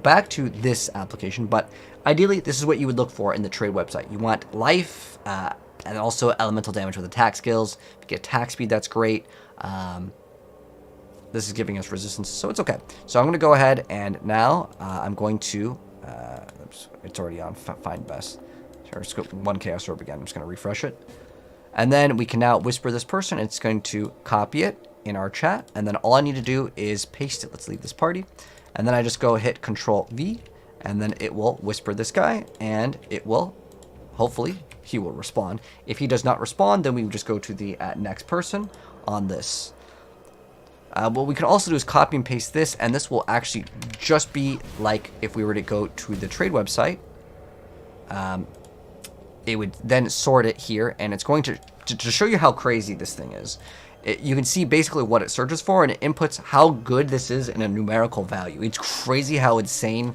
back to this application, but ideally this is what you would look for in the trade website. You want life and also elemental damage with attack skills. If you get attack speed, that's great. This is giving us resistance, so it's okay. So I'm going to go ahead, and now I'm going to oops, it's already on find best. So let's go 1 Chaos Orb again. I'm just going to refresh it, and then we can now whisper this person. It's going to copy it in our chat, and then all I need to do is paste it. Let's leave this party, and then I just go hit Control V, and then it will whisper this guy, and it will, hopefully, he will respond. If he does not respond, then we just go to the next person on this. What we can also do is copy and paste this, and this will actually just be like if we were to go to the trade website. It would then sort it here, and it's going to show you how crazy this thing is. You can see basically what it searches for, and it inputs how good this is in a numerical value. It's crazy how insane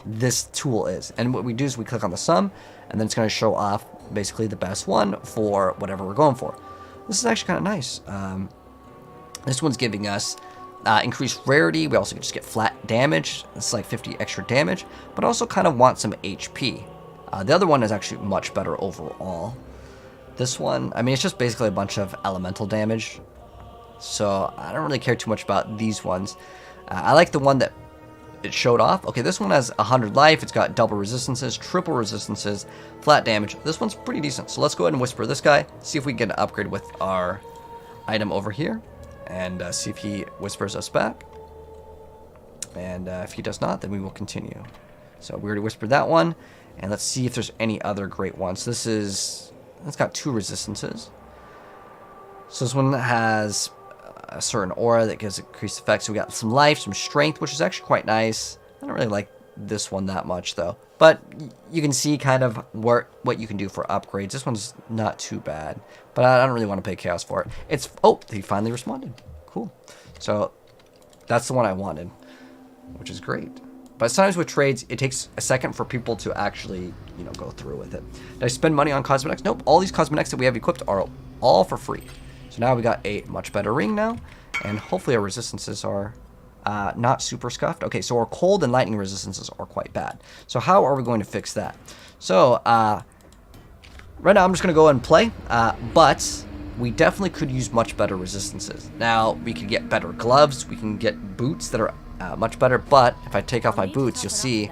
this tool is. And what we do is we click on the sum, and then it's going to show off basically the best one for whatever we're going for. This is actually kind of nice. This one's giving us increased rarity. We also just get flat damage. It's like 50 extra damage, but also kind of want some HP. The other one is actually much better overall. This one, I mean, it's just basically a bunch of elemental damage, so I don't really care too much about these ones. I like the one that it showed off. Okay, this one has 100 life. It's got double resistances, triple resistances, flat damage. This one's pretty decent. So let's go ahead and whisper this guy, see if we can get an upgrade with our item over here, and see if he whispers us back. And if he does not, then we will continue. So we already whispered that one, and let's see if there's any other great ones. This is... It's got 2 resistances. So this one has a certain aura that gives increased effects. So we got some life, some strength, which is actually quite nice. I don't really like this one that much, though. But you can see kind of what you can do for upgrades. This one's not too bad. But I don't really want to pay chaos for it. It's... Oh, he finally responded. Cool. So that's the one I wanted, which is great. But sometimes with trades, it takes a second for people to actually, you know, go through with it. Did I spend money on cosmetics? Nope. All these cosmetics that we have equipped are all for free. So now we got a much better ring now, and hopefully our resistances are not super scuffed. Okay, so our cold and lightning resistances are quite bad. So how are we going to fix that? So right now I'm just going to go ahead and play, but we definitely could use much better resistances. Now we can get better gloves. We can get boots that are much better, but if I take off my boots, you'll see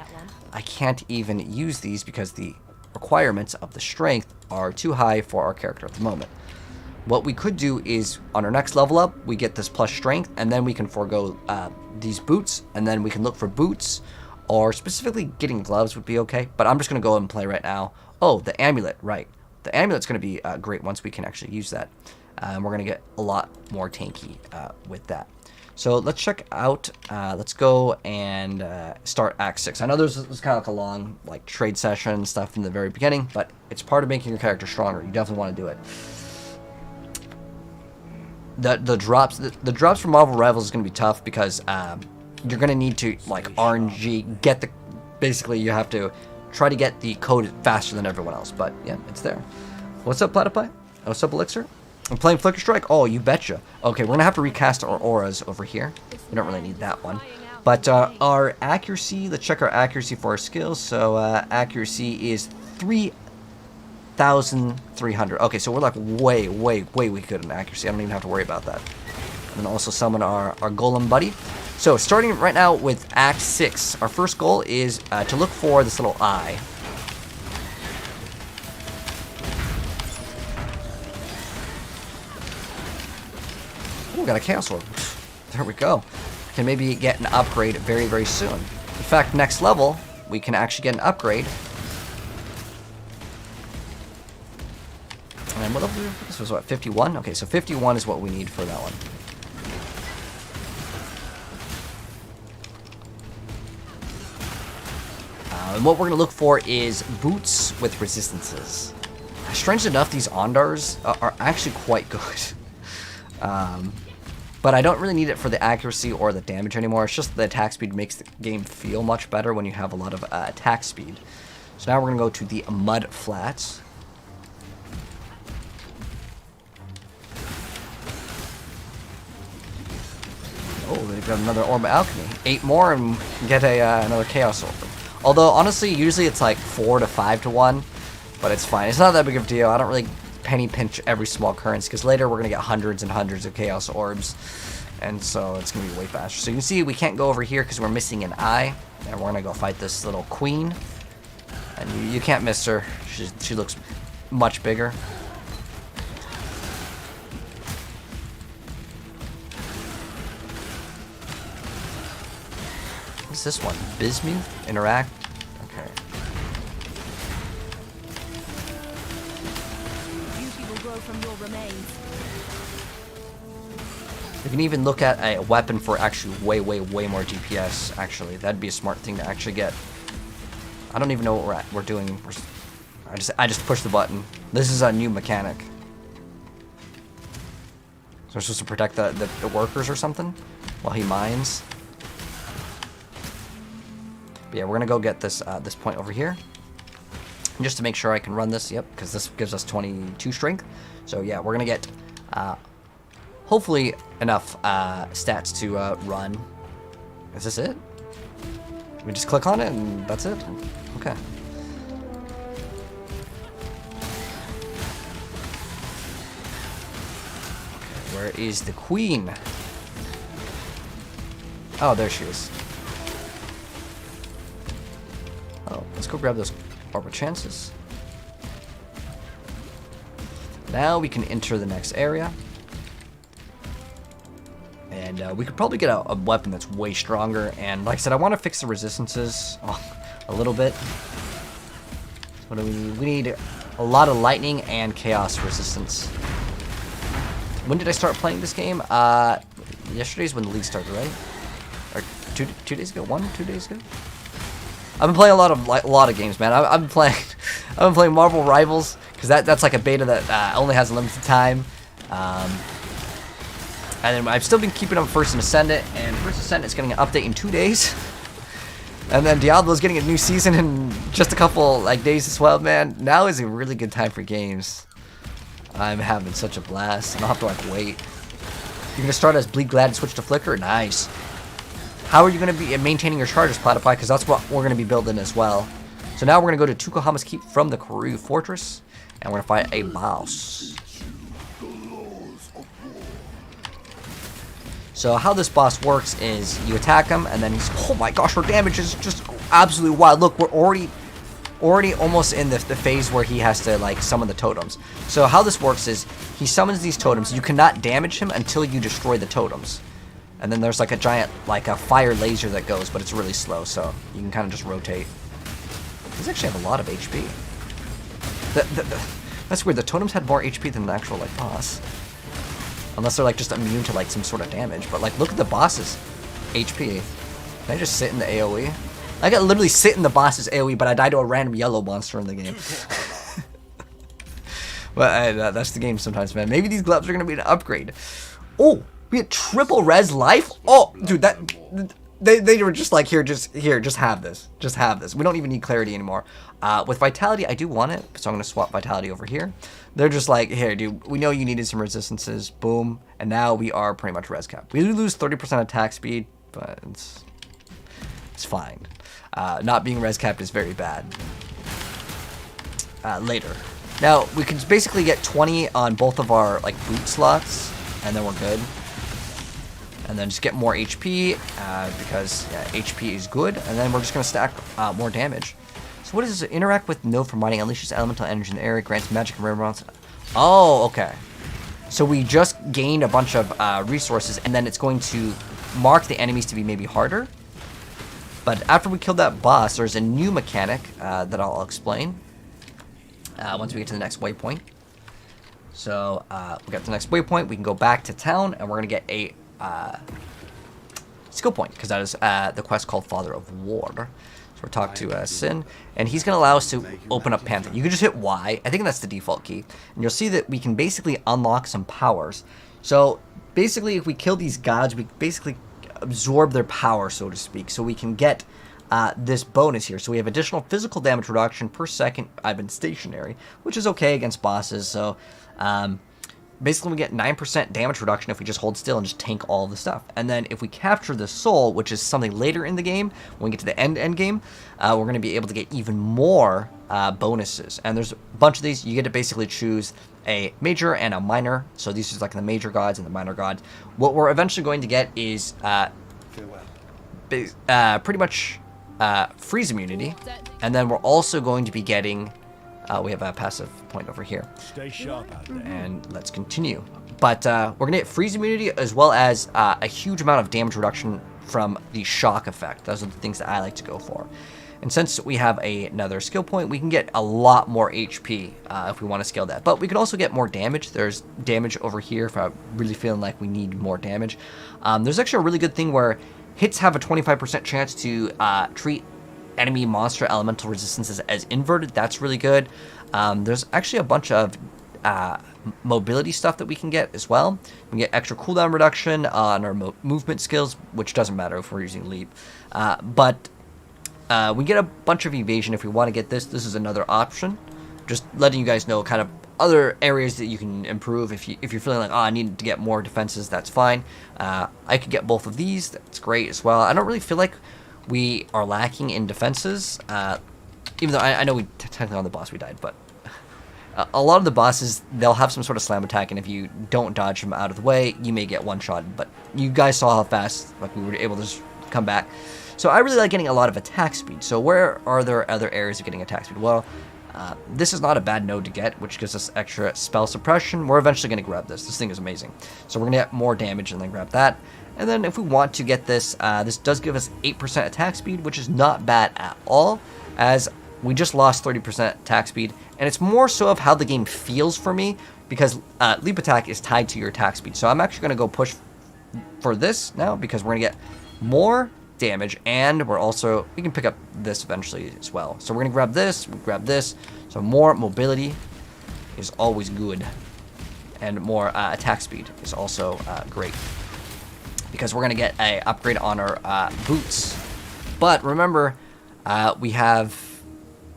I can't even use these because the requirements of the strength are too high for our character at the moment. What we could do is on our next level up, we get this plus strength, and then we can forego these boots, and then we can look for boots or specifically getting gloves would be okay, but I'm just going to go and play right now. Oh, the amulet, right. The amulet's going to be great once we can actually use that. We're going to get a lot more tanky with that. So let's check out, let's go and start Act 6. I know this was kind of like a long like trade session stuff in the very beginning, but it's part of making your character stronger. You definitely want to do it. The drops from Marvel Rivals is going to be tough because you're going to need to like RNG get the, basically you have to try to get the code faster than everyone else, but yeah, it's there. What's up, Platypi? What's up, Elixir? I'm playing Flicker Strike? Oh, you betcha. Okay, we're going to have to recast our auras over here. We don't really need that one. But our accuracy, let's check our accuracy for our skills. So accuracy is 3,300. Okay, so we're like way good in accuracy. I don't even have to worry about that. And also summon our golem buddy. So starting right now with Act 6, our first goal is to look for this little eye. Ooh, got a Chaos Orb. There we go. Can maybe get an upgrade very soon. In fact, next level, we can actually get an upgrade. And what level? This was what, 51? Okay, so 51 is what we need for that one. And what we're going to look for is boots with resistances. Strange enough, these Ondars are actually quite good. But I don't really need it for the accuracy or the damage anymore. It's just the attack speed makes the game feel much better when you have a lot of attack speed. So now we're going to go to the Mud Flats. Oh, they've got another Orb of Alchemy. 8 more and get another Chaos Orb. Although, honestly, usually it's like 4 to 5 to 1. But it's fine. It's not that big of a deal. I don't really penny pinch every small currency, because later we're going to get hundreds and hundreds of Chaos Orbs, and so it's going to be way faster. So you can see we can't go over here because we're missing an eye, and we're going to go fight this little queen, and you can't miss her. She looks much bigger. What's this one? Bismuth? Interact? Okay. From your remains. You can even look at a weapon for actually way more DPS. Actually, that'd be a smart thing to actually get. I don't even know what we're doing. I just pushed the button. This is a new mechanic. So we're supposed to protect the workers or something while he mines. But yeah, we're gonna go get this this point over here. Just to make sure I can run this, yep, because this gives us 22 strength. So yeah, we're gonna get hopefully enough stats to run. Is this it? We just click on it and that's it? Okay. Where is the queen? Oh, there she is. Oh, let's go grab those Orb of Chances. Now we can enter the next area. And we could probably get a weapon that's way stronger. And like I said, I want to fix the resistances a little bit. What do we need? We need a lot of lightning and chaos resistance. When did I start playing this game? Yesterday's when the league started, right? Or two days ago? 2 days ago? I've been playing a lot of games, man. I've been playing Marvel Rivals because that's like a beta that only has a limited time. And then I've still been keeping up First and Ascendant, and First Ascendant is getting an update in 2 days. And then Diablo's getting a new season in just a couple days as well, man. Now is a really good time for games. I'm having such a blast. I don't have to wait. You're gonna start as Bleed Glad and switch to Flicker? Nice. How are you going to be maintaining your charges, Platypi? Because that's what we're going to be building as well. So now we're going to go to Tukohama's Keep from the Karoo Fortress. And we're going to fight a boss. So how this boss works is you attack him, and then he's... Oh my gosh, our damage is just absolutely wild. Look, we're already almost in the phase where he has to, summon the totems. So how this works is he summons these totems. You cannot damage him until you destroy the totems. And then there's like a giant, like a fire laser that goes, but it's really slow, so you can kind of just rotate. These actually have a lot of HP. That's weird. The totems had more HP than the actual like boss. Unless they're like just immune to like some sort of damage. But like, look at the boss's HP. Can I just sit in the AoE? I could literally sit in the boss's AoE, but I died to a random yellow monster in the game. But that's the game sometimes, man. Maybe these gloves are gonna be an upgrade. Oh, we had triple res life. Oh, dude, that they were just like, here, just have this, just have this. We don't even need clarity anymore. With vitality, I do want it, so I'm gonna swap vitality over here. They're just like, here, dude, we know you needed some resistances, boom, and now we are pretty much res capped. We lose 30% attack speed, but it's fine. Not being res capped is very bad. Later. Now, we can basically get 20 on both of our like boot slots, and then we're good. And then just get more HP, because yeah, HP is good, and then we're just going to stack more damage. So what is this? Interact with node for mining, unleashes elemental energy in the area, grants magic and rare rounds. Oh, okay. So we just gained a bunch of resources, and then it's going to mark the enemies to be maybe harder. But after we killed that boss, there's a new mechanic that I'll explain once we get to the next waypoint. So we got to the next waypoint, we can go back to town, and we're going to get a skill point, because that is the quest called Father of War. So we'll talk to Sin, and he's going to allow us to open up Panther. You can just hit Y, I think that's the default key, and you'll see that we can basically unlock some powers. So basically, if we kill these gods, we basically absorb their power, so to speak, so we can get this bonus here. So we have additional physical damage reduction per second I've been stationary, which is okay against bosses. So basically we get 9% damage reduction if we just hold still and just tank all of the stuff. And then if we capture the soul, which is something later in the game, when we get to the end game, we're going to be able to get even more bonuses. And there's a bunch of these. You get to basically choose a major and a minor. So these are like the major gods and the minor gods. What we're eventually going to get is pretty much freeze immunity. And then we're also going to be getting... we have a passive point over here. Stay sharp out there. And let's continue. But we're going to get freeze immunity as well as a huge amount of damage reduction from the shock effect. Those are the things that I like to go for. And since we have another skill point, we can get a lot more HP if we want to scale that. But we could also get more damage. There's damage over here if I'm really feeling like we need more damage. There's actually a really good thing where hits have a 25% chance to treat enemy monster elemental resistances as inverted. That's really good. There's actually a bunch of mobility stuff that we can get as well. We can get extra cooldown reduction on our movement skills, which doesn't matter if we're using leap. But we get a bunch of evasion if we want to get this. This is another option. Just letting you guys know kind of other areas that you can improve. If you're feeling like, oh, I need to get more defenses, that's fine. I could get both of these. That's great as well. I don't really feel like we are lacking in defenses, even though I know we technically on the boss we died, but a lot of the bosses, they'll have some sort of slam attack, and if you don't dodge them out of the way, you may get one shot. But you guys saw how fast like we were able to just come back. So I really like getting a lot of attack speed. So where are there other areas of getting attack speed? Well, this is not a bad node to get, which gives us extra spell suppression. We're eventually going to grab this. This thing is amazing. So we're going to get more damage and then grab that. And then if we want to get this, this does give us 8% attack speed, which is not bad at all, as we just lost 30% attack speed. And it's more so of how the game feels for me, because leap attack is tied to your attack speed. So I'm actually going to go push for this now, because we're going to get more damage, and we can pick up this eventually as well. So we're going to grab this. So more mobility is always good. And more attack speed is also great, because we're going to get an upgrade on our boots. But remember, we have...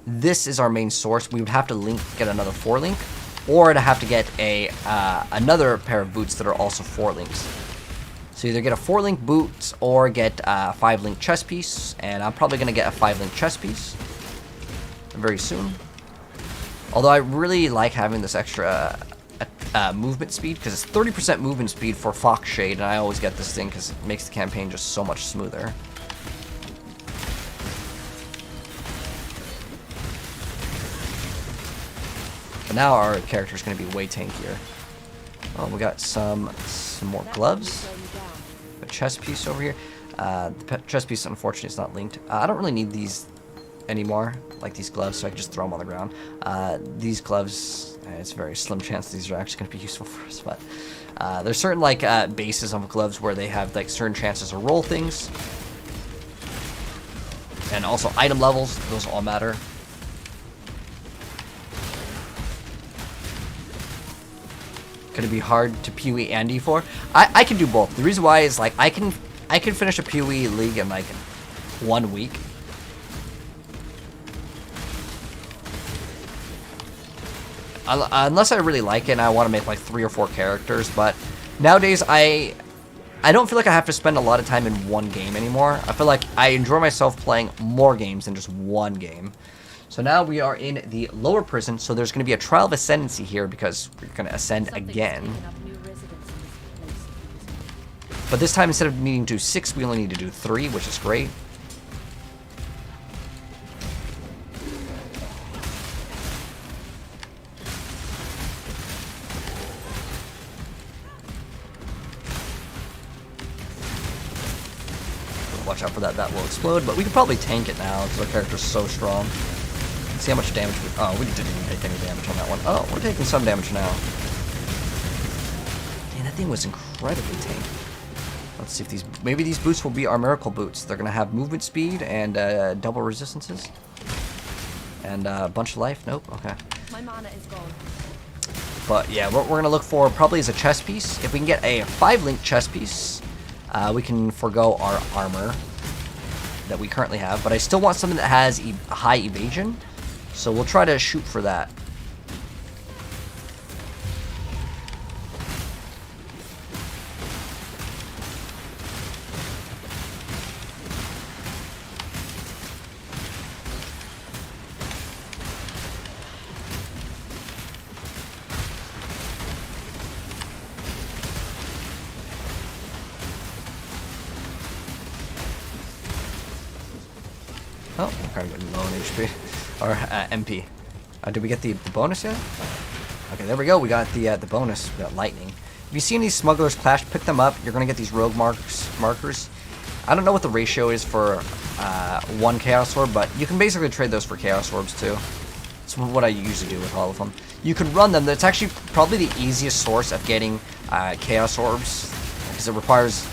This is our main source. We would have to get another 4-link, or to have to get another pair of boots that are also 4 links. So either get a 4-link boot or get a 5-link chest piece, and I'm probably going to get a 5-link chest piece very soon. Although I really like having this extra movement speed, because it's 30% movement speed for Fox Shade, and I always get this thing because it makes the campaign just so much smoother. But now our character is going to be way tankier. Oh, we got some more gloves, which chest piece over here. The chest piece, unfortunately, is not linked. I don't really need these anymore, like these gloves, so I can just throw them on the ground. These gloves, it's a very slim chance these are actually going to be useful for us, but there's certain like bases of gloves where they have like certain chances to roll things, and also item levels. Those all matter. Could it be hard to PoE and D4? I can do both. The reason why is like I can finish a PoE league in like 1 week. Unless I really like it and I want to make like 3 or 4 characters, but nowadays I don't feel like I have to spend a lot of time in one game anymore. I feel like I enjoy myself playing more games than just one game. So now we are in the lower prison, so there's going to be a trial of ascendancy here because we're going to ascend again. But this time, instead of needing to do 6, we only need to do 3, which is great. Watch out for that, that will explode, but we can probably tank it now because our character's so strong. Let's see how much damage we... Oh, we didn't even take any damage on that one. Oh, we're taking some damage now. Man, that thing was incredibly tanky. Let's see if these... Maybe these boots will be our miracle boots. They're going to have movement speed and double resistances. And a bunch of life. Nope, okay. My mana is gone. But yeah, what we're going to look for probably is a chest piece. If we can get a 5-link chest piece... we can forego our armor that we currently have, but I still want something that has high evasion, so we'll try to shoot for that. Oh, I'm kind of getting low on HP. Or MP. Did we get the bonus yet? Okay, there we go. We got the bonus. We got lightning. If you see any smugglers clash, pick them up. You're going to get these rogue markers. I don't know what the ratio is for 1 chaos orb, but you can basically trade those for chaos orbs too. That's what I usually do with all of them. You can run them. That's actually probably the easiest source of getting chaos orbs, because it requires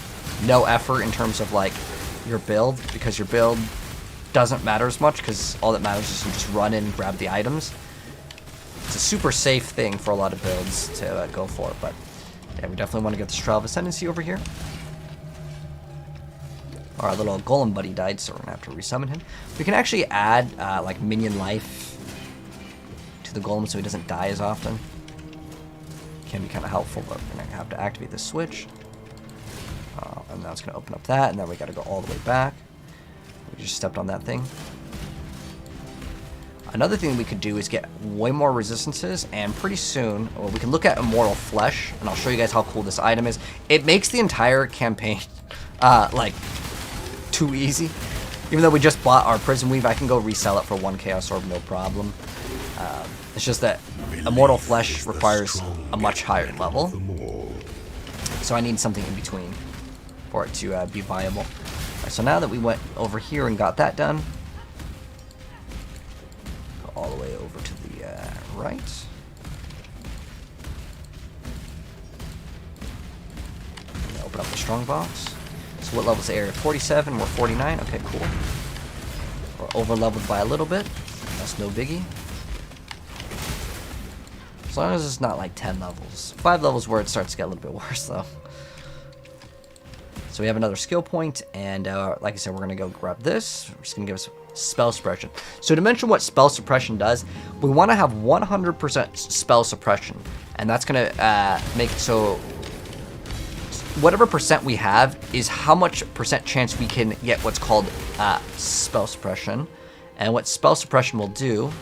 no effort in terms of like your build, because your build doesn't matter as much, because all that matters is you just run in and grab the items. It's a super safe thing for a lot of builds to go for, but yeah, we definitely want to get this Trial of Ascendancy over here. Our little golem buddy died, so we're gonna have to resummon him. We can actually add like minion life to the golem so he doesn't die as often. Can be kind of helpful, but we're gonna have to activate this switch. And now it's gonna open up that, and then we gotta go all the way back. We just stepped on that thing. Another thing we could do is get way more resistances, and pretty soon, well, we can look at Immortal Flesh, and I'll show you guys how cool this item is. It makes the entire campaign, like, too easy. Even though we just bought our Prison Weave, I can go resell it for 1 Chaos Orb, no problem. It's just that Immortal Flesh requires a much higher level. So I need something in between for it to be viable. Right, so now that we went over here and got that done, go all the way over to the right. Open up the strongbox. So what level is the area? 47, we're 49, okay, cool. We're over leveled by a little bit, that's no biggie. As long as it's not like 10 levels. 5 levels where it starts to get a little bit worse though. So we have another skill point, and like I said, we're going to go grab this. We're just going to give us spell suppression. So to mention what spell suppression does, we want to have 100% spell suppression, and that's going to make it so whatever percent we have is how much percent chance we can get what's called spell suppression. And what spell suppression will do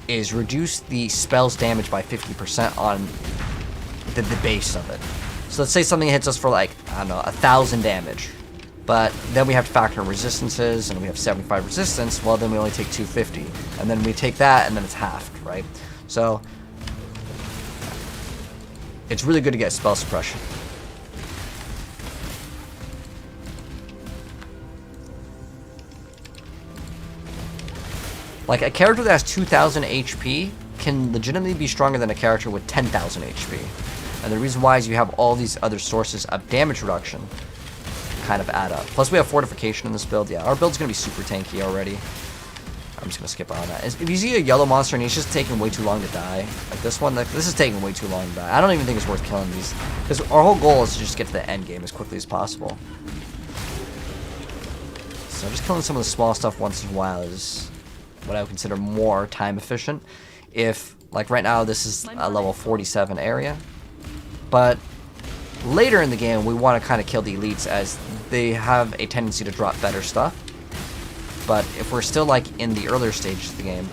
is reduce the spell's damage by 50% on the base of it. So let's say something hits us for like, I don't know, 1,000 damage. But then we have to factor in resistances, and we have 75 resistance, well then we only take 250. And then we take that, and then it's halved, right? So, it's really good to get spell suppression. Like, a character that has 2,000 HP can legitimately be stronger than a character with 10,000 HP. And the reason why is you have all these other sources of damage reduction kind of add up. Plus, we have fortification in this build. Yeah, our build's going to be super tanky already. I'm just going to skip on that. If you see a yellow monster and he's just taking way too long to die, like this one, like, this is taking way too long to die. I don't even think it's worth killing these. Because our whole goal is to just get to the end game as quickly as possible. So just killing some of the small stuff once in a while is what I would consider more time efficient. If, like right now, this is a level 47 area. But later in the game, we want to kind of kill the elites as they have a tendency to drop better stuff. But if we're still like in the earlier stages of the game,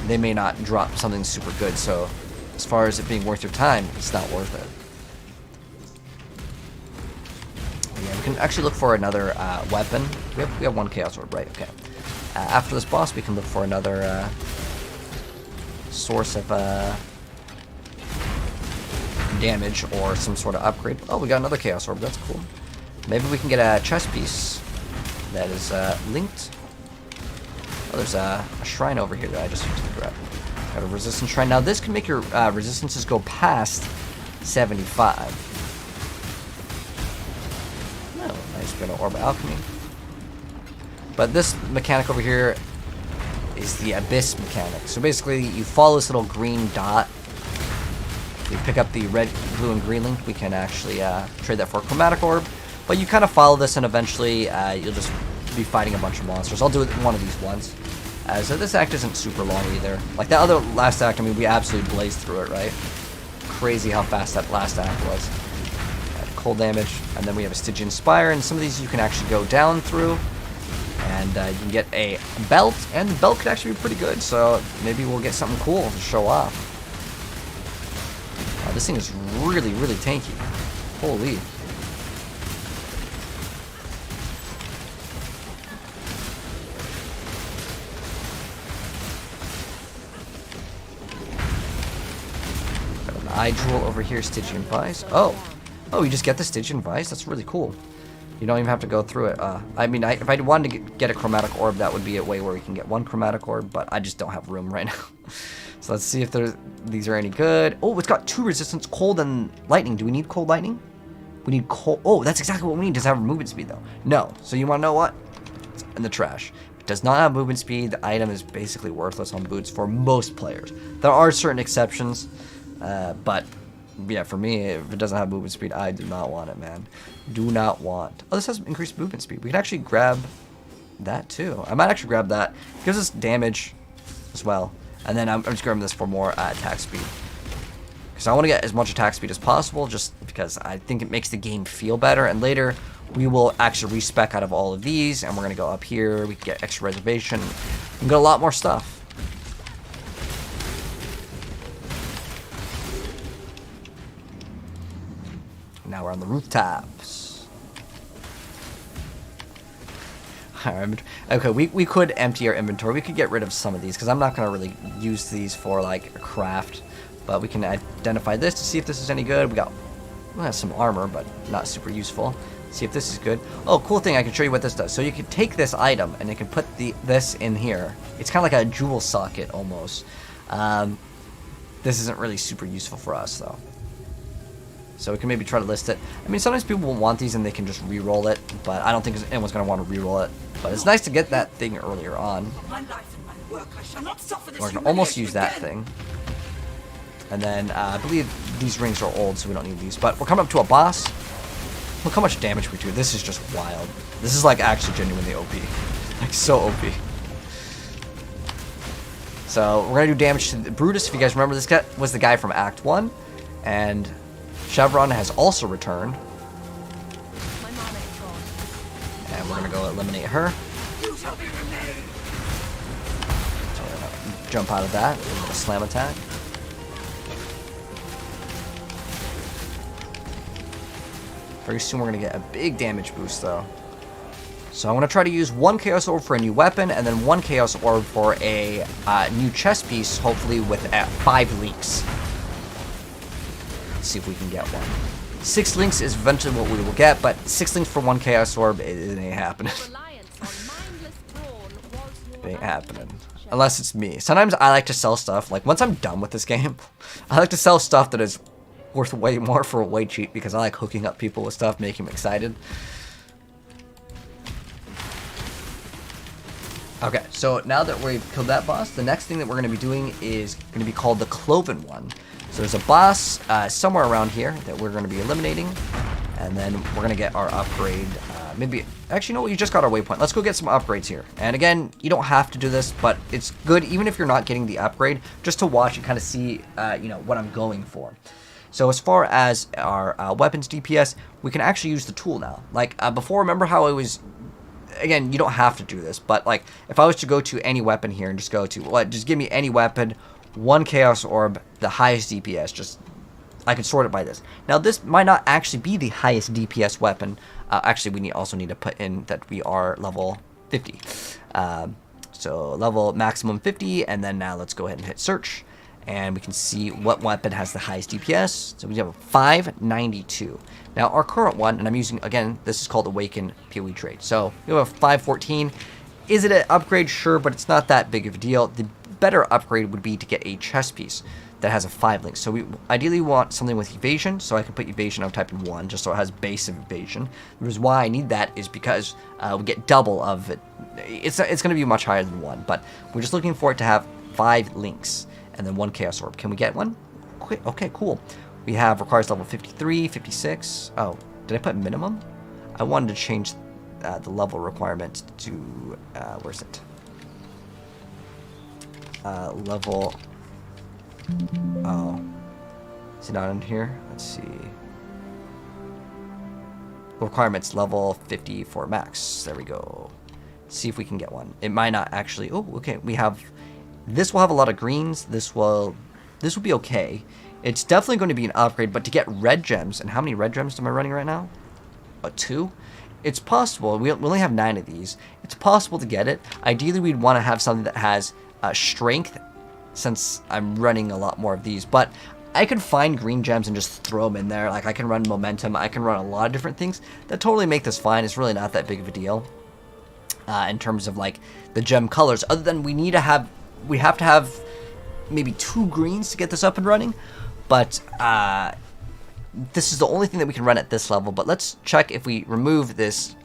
they may not drop something super good. So as far as it being worth your time, it's not worth it. Yeah, we can actually look for another weapon. We have one Chaos Orb, right? Okay. After this boss, we can look for another source of damage or some sort of upgrade. Oh, we got another Chaos Orb. That's cool. Maybe we can get a chest piece that is linked. Oh, there's a shrine over here that I just used to grab. Got a resistance shrine. Now, this can make your resistances go past 75. Oh, nice bit of Orb Alchemy. But this mechanic over here is the Abyss mechanic. So basically, you follow this little green dot. If we pick up the red, blue, and green link, we can actually trade that for a chromatic orb. But you kind of follow this, and eventually you'll just be fighting a bunch of monsters. I'll do it in one of these ones. So this act isn't super long either. Like that other last act, I mean, we absolutely blazed through it, right? Crazy how fast that last act was. Cold damage, and then we have a Stygian Spire, and some of these you can actually go down through. And you can get a belt, and the belt could actually be pretty good, so maybe we'll get something cool to show off. This thing is really, really tanky. Holy. Got an eye jewel over here, Stygian Vice. Oh, you just get the Stygian Vice? That's really cool. You don't even have to go through it. I mean, if I wanted to get a chromatic orb, that would be a way where we can get one chromatic orb, but I just don't have room right now. So let's see if these are any good. Oh, it's got 2 resistance, cold and lightning. Do we need cold lightning? We need cold. Oh, that's exactly what we need. Does it have movement speed, though? No. So you want to know what? It's in the trash. If it does not have movement speed, the item is basically worthless on boots for most players. There are certain exceptions, but yeah, for me, if it doesn't have movement speed, I do not want it, man. Do not want. Oh, this has increased movement speed. We can actually grab that too. I might actually grab that. It gives us damage as well. And then I'm just grabbing this for more attack speed. Because I want to get as much attack speed as possible, just because I think it makes the game feel better. And later, we will actually respec out of all of these, and we're going to go up here. We can get extra reservation. We can get a lot more stuff. Now we're on the rooftops. Okay, we could empty our inventory. We could get rid of some of these because I'm not going to really use these for like a craft. But we can identify this to see if this is any good. We have some armor, but not super useful. See if this is good. Oh, cool thing, I can show you what this does. So you can take this item and you can put this in here. It's kind of like a jewel socket almost. This isn't really super useful for us though. So we can maybe try to list it. I mean, sometimes people will want these and they can just re-roll it, but I don't think anyone's going to want to re-roll it. But it's nice to get that thing earlier on. We're going to almost use that thing. And then I believe these rings are old, so we don't need these. But we're coming up to a boss. Look how much damage we do. This is just wild. This is like actually genuinely OP. Like so OP. So we're going to do damage to the Brutus. If you guys remember, this guy was the guy from Act 1. And Chevron has also returned. And we're going to go eliminate her. So we're going to jump out of that with a slam attack. Very soon we're going to get a big damage boost though. So I'm going to try to use one Chaos Orb for a new weapon and then one Chaos Orb for a new chest piece, hopefully with 5 leaks. Let's see if we can get one. 6 links is eventually what we will get, but 6 links for 1 Chaos Orb, it ain't happening. It ain't happening. Unless it's me. Sometimes I like to sell stuff. Like, once I'm done with this game, I like to sell stuff that is worth way more for way cheap because I like hooking up people with stuff, making them excited. Okay, so now that we've killed that boss, the next thing that we're going to be doing is going to be called the Cloven One. So there's a boss somewhere around here that we're going to be eliminating, and then we're going to get our upgrade. Actually, no, we just got our waypoint. Let's go get some upgrades here. And again, you don't have to do this, but it's good, even if you're not getting the upgrade, just to watch and kind of see, what I'm going for. So as far as our weapons DPS, we can actually use the tool now. Like before, remember how it was, again, you don't have to do this, but like if I was to go to any weapon here and just go to, just give me any weapon, 1 Chaos Orb, the highest DPS, I can sort it by this. Now this might not actually be the highest DPS weapon. Actually, we also need to put in that we are level 50. So level maximum 50, and then now let's go ahead and hit search. And we can see what weapon has the highest DPS. So we have a 592. Now our current one, and I'm using, again, this is called Awaken PoE Trade. So we have a 514. Is it an upgrade? Sure, but it's not that big of a deal. The better upgrade would be to get a chest piece that has a 5 link. So we ideally want something with evasion, so I can put evasion, I'll type in 1, just so it has base of evasion. The reason why I need that is because we get double of it. It's going to be much higher than 1, but we're just looking for it to have 5 links. And then 1 Chaos Orb. Can we get one? Okay, cool. We have requires level 53, 56. Oh, did I put minimum? I wanted to change the level requirement to, where's it? Level, oh, is it not in here? Let's see. Requirements level 50 for max. There we go. Let's see if we can get one. It might not actually, oh, okay, we have, this will have a lot of greens. This will be okay. It's definitely going to be an upgrade, but to get red gems, and how many red gems am I running right now? 2? It's possible. We only have 9 of these. It's possible to get it. Ideally, we'd want to have something that has strength, since I'm running a lot more of these. But I can find green gems and just throw them in there. Like, I can run momentum. I can run a lot of different things that totally make this fine. It's really not that big of a deal in terms of, like, the gem colors. Other than we have to have maybe 2 greens to get this up and running, but this is the only thing that we can run at this level. But let's check if we remove this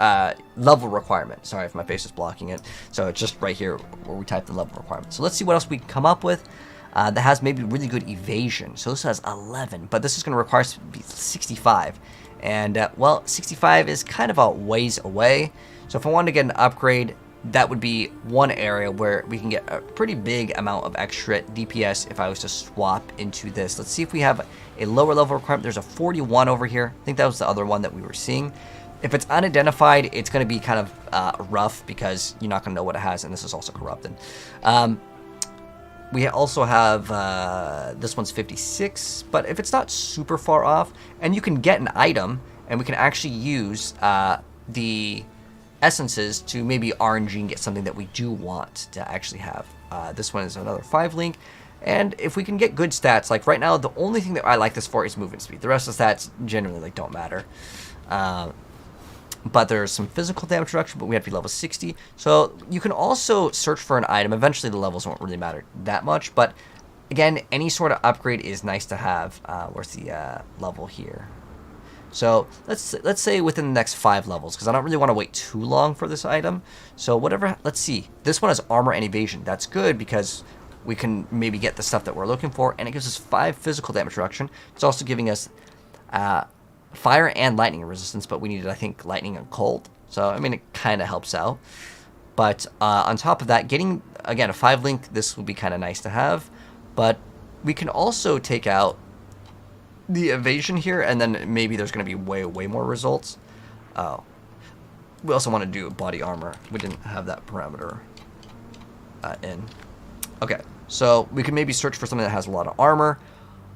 level requirement. Sorry if my face is blocking it. So it's just right here where we type the level requirement. So let's see what else we can come up with that has maybe really good evasion. So this has 11, but this is going to require 65. And, well, 65 is kind of a ways away. So if I wanted to get an upgrade, that would be one area where we can get a pretty big amount of extra DPS if I was to swap into this. Let's see if we have a lower level requirement. There's a 41 over here. I think that was the other one that we were seeing. If it's unidentified, it's going to be kind of rough because you're not going to know what it has, and this is also corrupted. We also have, this one's 56, but if it's not super far off, and you can get an item, and we can actually use the essences to maybe RNG and get something that we do want to actually have. This one is another 5 link, and if we can get good stats, like right now, the only thing that I like this for is movement speed. The rest of the stats generally like don't matter. But there's some physical damage reduction, but we have to be level 60. So you can also search for an item. Eventually the levels won't really matter that much, but again, any sort of upgrade is nice to have. Where's the level here? So let's say within the next 5 levels, because I don't really want to wait too long for this item. So whatever, let's see. This one has armor and evasion. That's good because we can maybe get the stuff that we're looking for, and it gives us 5 physical damage reduction. It's also giving us fire and lightning resistance, but we needed, I think, lightning and cold. So, I mean, it kind of helps out. But on top of that, getting, again, a 5 link, this would be kind of nice to have. But we can also take out the evasion here, and then maybe there's going to be way more results. Oh, we also want to do body armor. We didn't have that parameter in. Okay, so we can maybe search for something that has a lot of armor,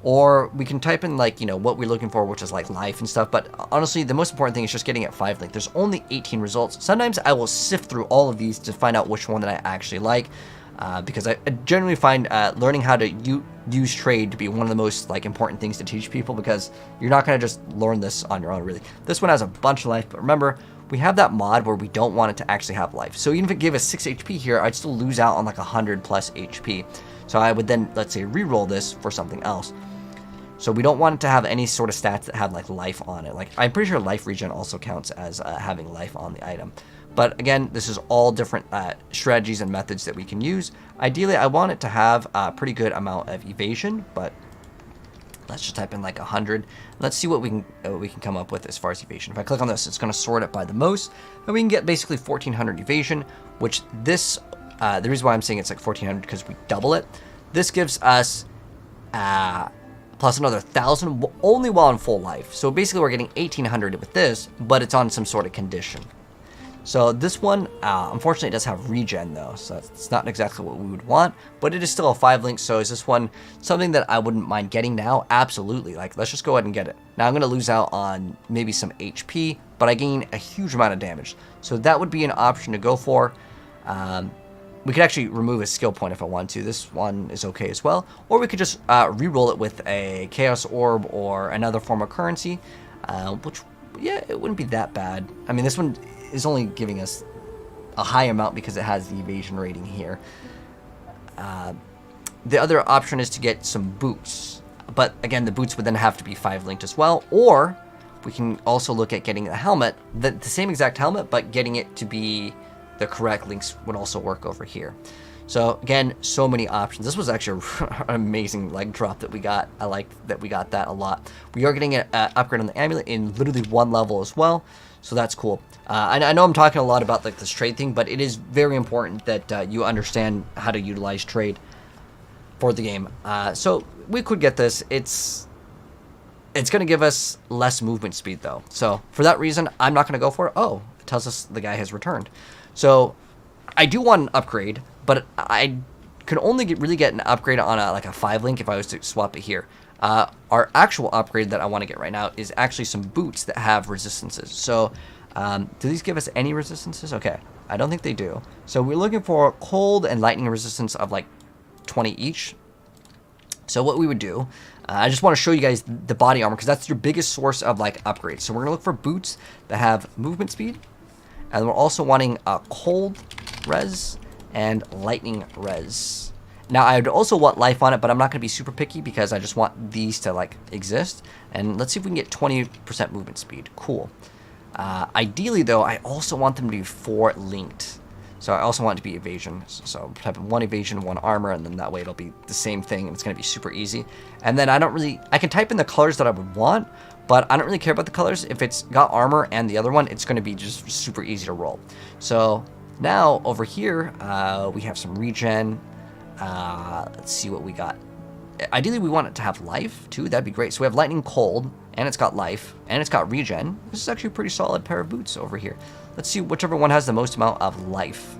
or we can type in, like, what we're looking for, which is like life and stuff. But honestly, the most important thing is just getting at 5 link. There's only 18 results. Sometimes I will sift through all of these to find out which one that I actually like. Because I generally find learning how to use trade to be one of the most important things to teach people, because you're not going to just learn this on your own, really. This one has a bunch of life, but remember, we have that mod where we don't want it to actually have life. So even if it gave us 6 HP here, I'd still lose out on like 100 plus HP. So I would then, let's say, re-roll this for something else. So we don't want it to have any sort of stats that have like life on it. Like I'm pretty sure life regen also counts as having life on the item. But again, this is all different strategies and methods that we can use. Ideally, I want it to have a pretty good amount of evasion, but let's just type in like 100. Let's see what we can come up with as far as evasion. If I click on this, it's going to sort it by the most, and we can get basically 1400 evasion, which this, the reason why I'm saying it's like 1400 because we double it. This gives us plus another 1000 only while in full life. So basically we're getting 1800 with this, but it's on some sort of condition. So this one, unfortunately, it does have regen though, so it's not exactly what we would want, but it is still a 5 link. So is this one something that I wouldn't mind getting now? Absolutely. Like, let's just go ahead and get it. Now I'm going to lose out on maybe some HP, but I gain a huge amount of damage. So that would be an option to go for. We could actually remove a skill point if I want to. This one is okay as well. Or we could just re-roll it with a Chaos Orb or another form of currency, which, yeah, it wouldn't be that bad. I mean, this one is only giving us a high amount because it has the evasion rating here. The other option is to get some boots. But again, the boots would then have to be 5 linked as well. Or we can also look at getting a helmet, the same exact helmet, but getting it to be the correct links would also work over here. So again, so many options. This was actually an amazing leg drop that we got. I like that we got that a lot. We are getting an upgrade on the amulet in literally 1 level as well. So that's cool. I know I'm talking a lot about like this trade thing, but it is very important that you understand how to utilize trade for the game. So we could get this. It's going to give us less movement speed though. So for that reason, I'm not going to go for it. Oh, it tells us the guy has returned. So I do want an upgrade, but I could only really get an upgrade on like a 5 link if I was to swap it here. Our actual upgrade that I want to get right now is actually some boots that have resistances. So do these give us any resistances? Okay, I don't think they do. So we're looking for cold and lightning resistance of like 20 each. So what we would do, I just want to show you guys the body armor because that's your biggest source of like upgrades. So we're going to look for boots that have movement speed. And we're also wanting cold res and lightning res. Now I would also want life on it, but I'm not going to be super picky because I just want these to like exist. And let's see if we can get 20% movement speed. Cool. Ideally though, I also want them to be 4 linked. So I also want it to be evasion. So type in 1 evasion, 1 armor, and then that way it'll be the same thing and it's going to be super easy. And then I can type in the colors that I would want, but I don't really care about the colors. If it's got armor and the other one, it's going to be just super easy to roll. So now over here, we have some regen. Let's see what we got. Ideally, we want it to have life too. That'd be great. So we have lightning, cold, and it's got life, and it's got regen. This is actually a pretty solid pair of boots over here. Let's see whichever one has the most amount of life.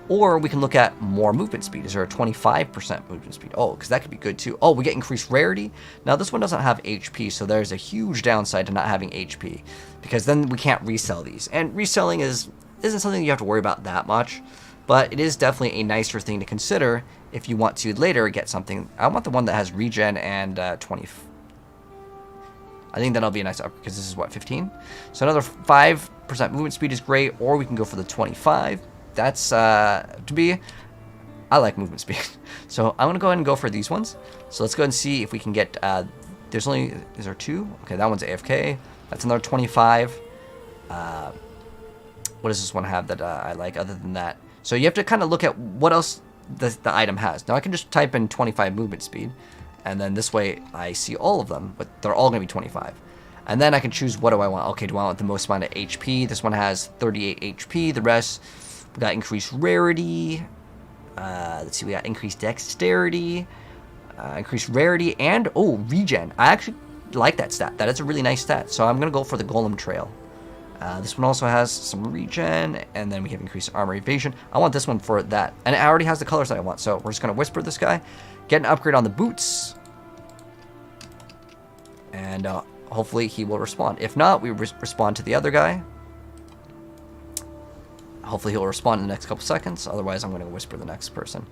Or we can look at more movement speed. Is there a 25% movement speed? Oh, because that could be good too. Oh, we get increased rarity. Now this one doesn't have HP, so there's a huge downside to not having HP, because then we can't resell these. And reselling isn't something you have to worry about that much, but it is definitely a nicer thing to consider if you want to later get something. I want the one that has regen and 20. I think that'll be a nice upgrade because this is what, 15? So another 5% movement speed is great, or we can go for the 25. That's I like movement speed. So I'm gonna go ahead and go for these ones. So let's go ahead and see if we can get, is there 2? Okay, that one's AFK. That's another 25. What does this one have that I like other than that? So you have to kind of look at what else the item has. Now I can just type in 25 movement speed, and then this way I see all of them, but they're all gonna be 25. And then I can choose, what do I want? Okay, do I want the most amount of HP? This one has 38 HP. The rest, we got increased rarity. Let's see, we got increased dexterity, increased rarity, and regen. I actually like that stat. That is a really nice stat. So I'm gonna go for the Golem Trail. This one also has some regen, and then we have increased armor evasion. I want this one for that, and it already has the colors that I want. So we're just gonna whisper this guy, get an upgrade on the boots, and hopefully he will respond. If not, we respond to the other guy. Hopefully he'll respond in the next couple seconds. Otherwise, I'm going to whisper the next person,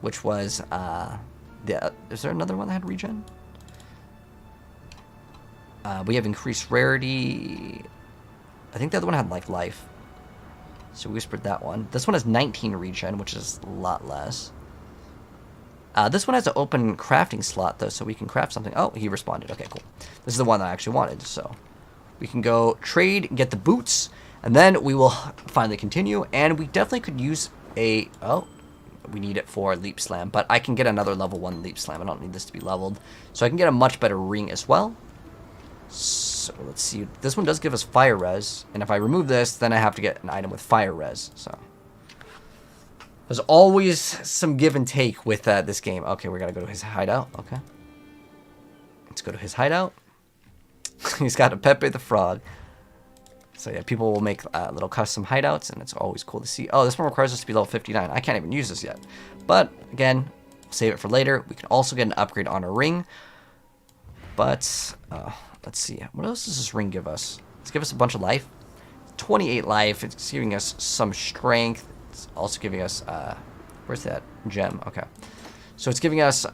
which was is there another one that had regen? We have increased rarity. I think the other one had like life. So we whispered that one. This one has 19 regen, which is a lot less. This one has an open crafting slot, though, so we can craft something. Oh, he responded. Okay, cool. This is the one that I actually wanted, so we can go trade, get the boots, and then we will finally continue. And we definitely could use a... Oh, we need it for leap slam, but I can get another level 1 leap slam. I don't need this to be leveled. So I can get a much better ring as well. So let's see. This one does give us fire res, and if I remove this, then I have to get an item with fire res, so... There's always some give and take with this game. Okay, we gotta go to his hideout. Okay. Let's go to his hideout. He's got a Pepe the Frog. So yeah, people will make little custom hideouts, and it's always cool to see. Oh, this one requires us to be level 59. I can't even use this yet. But, again, save it for later. We can also get an upgrade on our ring. But, let's see. What else does this ring give us? It's give us a bunch of life. 28 life. It's giving us some strength. It's also giving us, where's that gem? Okay. So it's giving us,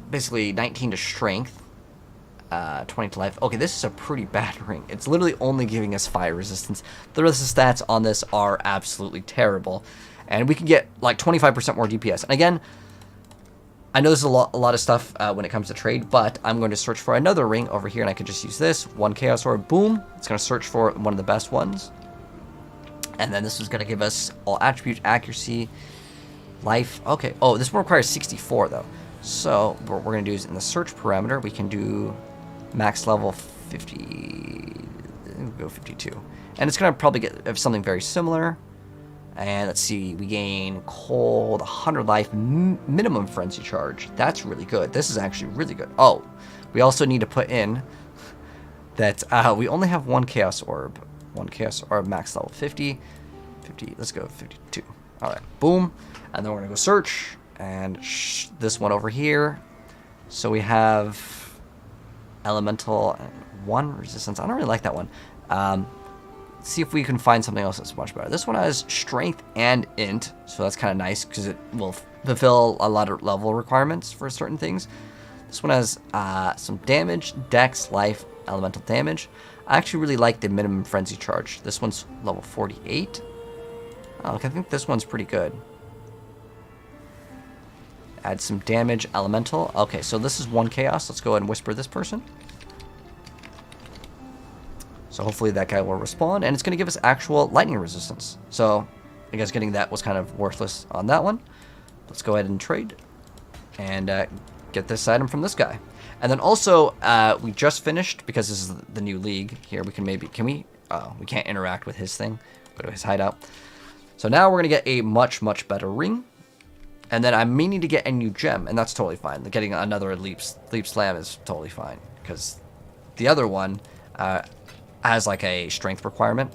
basically 19 to strength, 20 to life. Okay, this is a pretty bad ring. It's literally only giving us fire resistance. The rest of the stats on this are absolutely terrible. And we can get, like, 25% more DPS. And again, I know there's a lot of stuff when it comes to trade, but I'm going to search for another ring over here, and I can just use this. 1 Chaos Orb, boom. It's going to search for one of the best ones. And then this is going to give us all attribute, accuracy, life. Okay. Oh, this one requires 64, though. So what we're going to do is in the search parameter, we can do max level 50. We'll go 52. And it's going to probably get something very similar. And let's see. We gain cold, 100 life, minimum frenzy charge. That's really good. This is actually really good. Oh, we also need to put in that we only have 1 Chaos Orb. 1 Chaos Orb, max level 50. 50, let's go 52. Alright, boom. And then we're going to go search. And this one over here. So we have elemental and 1 resistance. I don't really like that one. Let's see if we can find something else that's much better. This one has strength and int. So that's kind of nice because it will fulfill a lot of level requirements for certain things. This one has some damage, dex, life, elemental damage. I actually really like the minimum frenzy charge. This one's level 48. Oh, okay, I think this one's pretty good. Add some damage, elemental. Okay, so this is 1 chaos. Let's go ahead and whisper this person. So hopefully that guy will respawn, and it's going to give us actual lightning resistance. So I guess getting that was kind of worthless on that one. Let's go ahead and trade and get this item from this guy. And then also, we just finished, because this is the new league here, we can maybe, oh, we can't interact with his thing. Go to his hideout. So now we're going to get a much, much better ring. And then I may need to get a new gem, and that's totally fine. Getting another leap slam is totally fine, because the other one has like a strength requirement.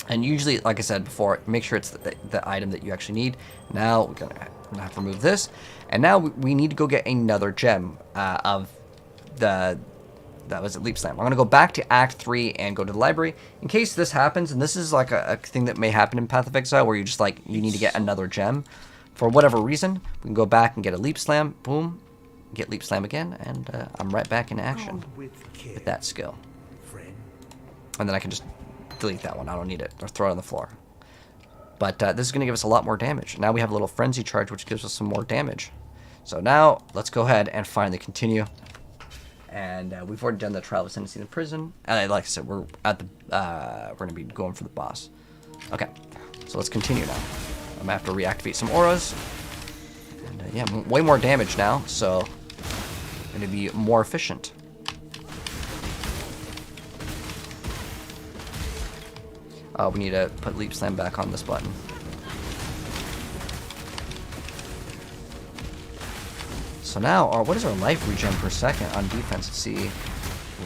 And usually, like I said before, make sure it's the item that you actually need. Now we're gonna have to remove this, and now we need to go get another gem of that was a leap slam. I'm gonna go back to Act 3 and go to the library in case this happens. And this is like a thing that may happen in Path of Exile, where you just like you need to get another gem for whatever reason. We can go back and get a leap slam. Boom, get leap slam again, and I'm right back in action with that skill. And then I can just delete that one. I don't need it, or throw it on the floor. But this is going to give us a lot more damage. Now we have a little frenzy charge, which gives us some more damage. So now let's go ahead and finally continue. And we've already done the trial of ascendancy in the prison. And like I said, we're at the we're going to be going for the boss. Okay, so let's continue now. I'm going to have to reactivate some auras. And yeah, way more damage now, so going to be more efficient. We need to put leap slam back on this button. So now, what is our life regen per second on defense? Let's see.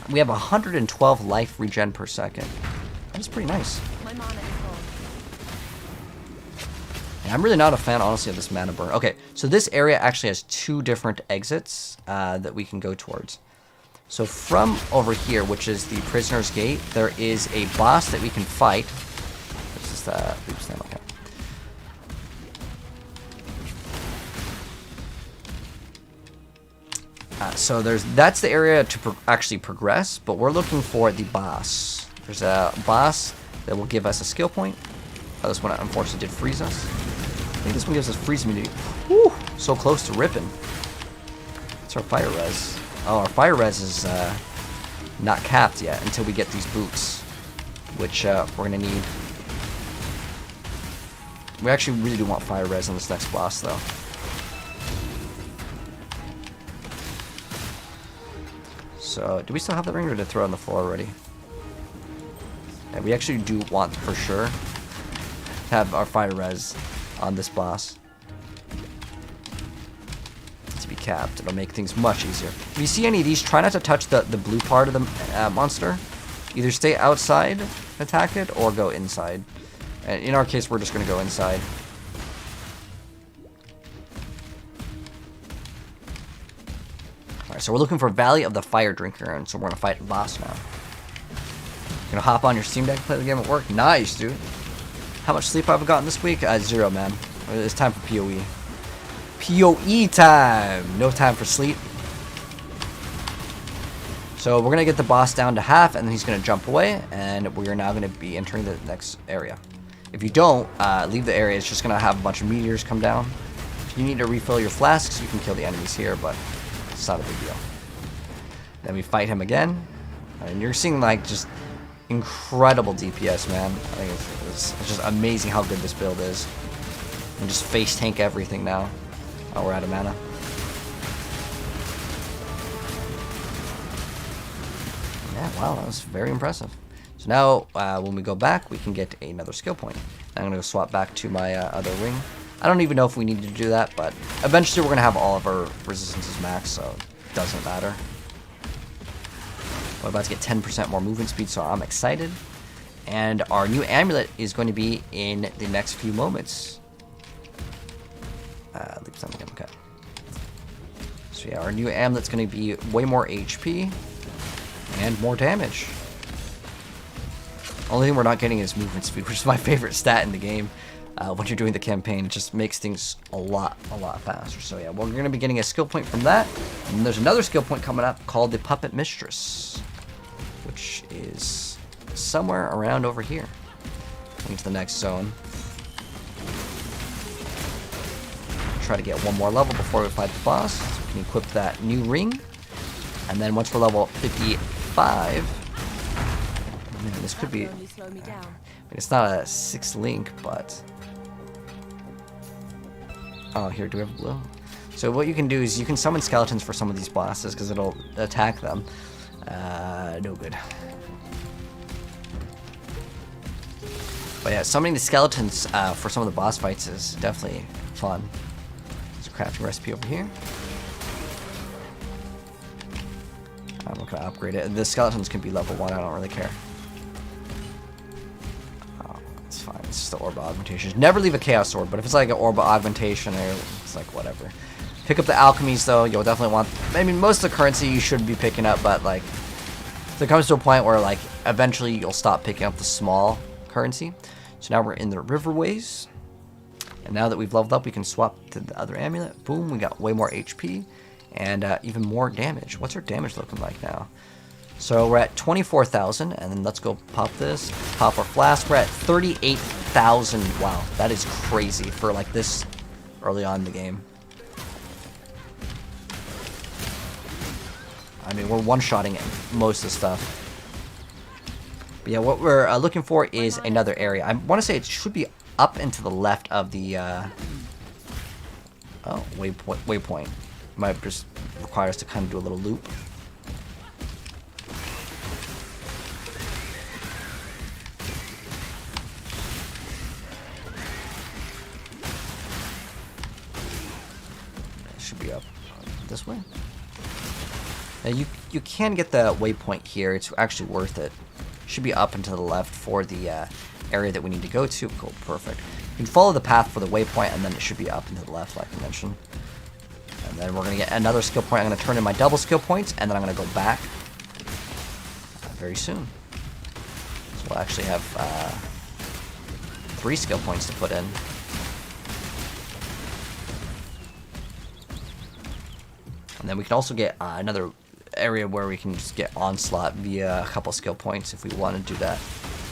We have 112 life regen per second. That's pretty nice. My mana is gone. Yeah, I'm really not a fan, honestly, of this mana burn. Okay, so this area actually has 2 different exits that we can go towards. So from over here, which is the Prisoner's Gate, there is a boss that we can fight. This is the leap slam, okay. So that's the area to actually progress, but we're looking for the boss. There's a boss that will give us a skill point. Oh, this one unfortunately did freeze us. I think this one gives us freeze immunity. Whew, so close to ripping. It's our fire res. Oh, our fire res is not capped yet until we get these boots, which we're gonna need. We actually really do want fire res on this next boss, though. So, do we still have the ring, or did it throw on the floor already? Yeah, we actually do want, for sure, to have our fire res on this boss. To be capped. It'll make things much easier. If you see any of these, try not to touch the blue part of the monster. Either stay outside, attack it, or go inside. And in our case, we're just going to go inside. Alright, so we're looking for Valley of the Fire Drinker, and so we're going to fight the boss now. Gonna hop on your Steam Deck and play the game at work? Nice, dude. How much sleep have I gotten this week? 0, man. It's time for PoE. PoE time! No time for sleep. So we're gonna get the boss down to half, and then he's gonna jump away, and we are now gonna be entering the next area. If you don't leave the area, it's just gonna have a bunch of meteors come down. If you need to refill your flasks, you can kill the enemies here, but it's not a big deal. Then we fight him again, and you're seeing like just incredible DPS, man. I think it's just amazing how good this build is. And just face tank everything now. Oh, we're out of mana. Yeah, wow, that was very impressive. So now, when we go back, we can get another skill point. I'm gonna go swap back to my other ring. I don't even know if we need to do that, but eventually we're gonna have all of our resistances maxed, so it doesn't matter. We're about to get 10% more movement speed, so I'm excited. And our new amulet is going to be in the next few moments. Leave something again, okay. So yeah, our new amulet's going to be way more HP and more damage. Only thing we're not getting is movement speed, which is my favorite stat in the game. When you're doing the campaign, it just makes things a lot faster. So yeah, we're going to be getting a skill point from that. And there's another skill point coming up called the Puppet Mistress, which is somewhere around over here. Into the next zone. Try to get one more level before we fight the boss, so we can equip that new ring. And then once we're level 55, man, this could be. I mean, it's not a 6 link, but. Oh, here, do we have blue? So what you can do is you can summon skeletons for some of these bosses because it'll attack them. No good. But yeah, summoning the skeletons for some of the boss fights is definitely fun. There's a crafting recipe over here. I'm not gonna upgrade it. The skeletons can be level 1, I don't really care. Oh, it's fine, it's just the orb augmentation. Never leave a chaos orb, but if it's like an orb augmentation, it's like whatever. Pick up the alchemies though, you'll definitely want, I mean, most of the currency you should be picking up, but like, there comes to a point where like, eventually you'll stop picking up the small currency. So now we're in the riverways, and now that we've leveled up, we can swap to the other amulet. Boom, we got way more HP, and even more damage. What's our damage looking like now? So we're at 24,000, and then let's go pop this, pop our flask. We're at 38,000. Wow, that is crazy for like this early on in the game. I mean, we're one-shotting most of the stuff. But yeah, what we're looking for is another area. I want to say it should be up and to the left of the waypoint. Might just require us to kind of do a little loop. It should be up this way. Now you can get the waypoint here. It's actually worth it. Should be up and to the left for the area that we need to go to. Cool, perfect. You can follow the path for the waypoint, and then it should be up and to the left, like I mentioned. And then we're going to get another skill point. I'm going to turn in my double skill points, and then I'm going to go back very soon. So we'll actually have 3 skill points to put in. And then we can also get another area where we can just get onslaught via a couple skill points if we want to do that.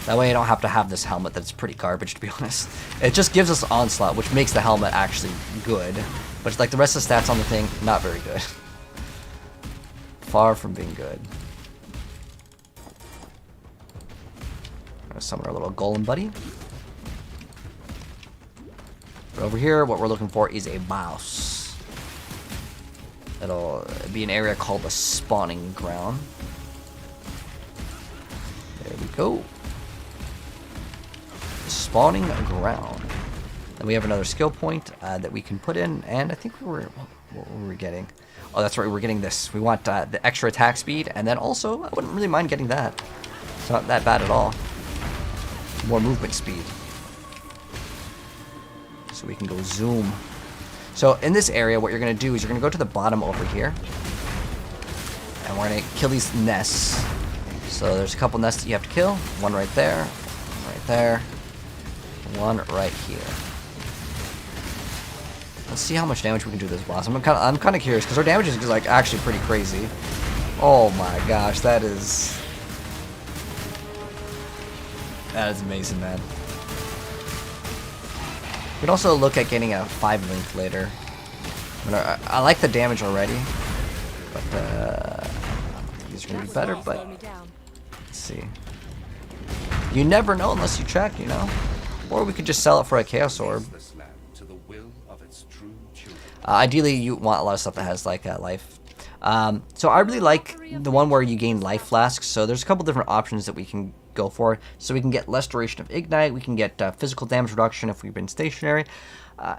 That way I don't have to have this helmet that's pretty garbage, to be honest. It just gives us onslaught, which makes the helmet actually good. But like the rest of the stats on the thing, not very good. Far from being good. I'm gonna summon our little golem buddy. But over here, what we're looking for is a boss. It'll be an area called the spawning ground. There we go. Spawning ground. Then we have another skill point that we can put in, and I think what were we getting? Oh, that's right, we're getting this. We want the extra attack speed, and then also, I wouldn't really mind getting that. It's not that bad at all. More movement speed. So we can go zoom. So in this area, what you're going to do is you're going to go to the bottom over here. And we're going to kill these nests. So there's a couple nests that you have to kill. One right there. One right there. One right here. Let's see how much damage we can do to this boss. I'm kind of curious because our damage is like actually pretty crazy. Oh my gosh, that is amazing, man. We can also look at getting a 5 link later. I like the damage already, but I think these are gonna be better. But let's see. You never know unless you check, you know. Or we could just sell it for a Chaos Orb. Ideally, you want a lot of stuff that has like life. So I really like the one where you gain life flasks. So there's a couple different options that we can go for. So we can get less duration of ignite. We can get physical damage reduction if we've been stationary.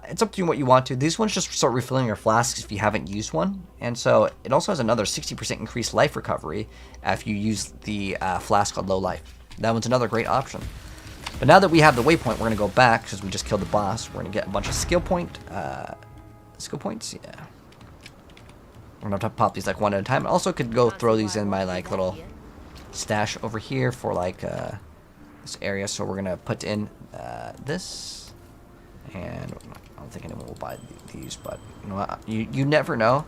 It's up to you what you want to. These ones just start refilling your flasks if you haven't used one. And so it also has another 60% increased life recovery if you use the flask on low life. That one's another great option. But now that we have the waypoint, we're going to go back because we just killed the boss. We're going to get a bunch of skill points. Yeah. We're going to pop these like one at a time. I also could go throw these in my like little stash over here for like this area. So we're going to put in this. And I don't think anyone will buy these, but you know what? You never know.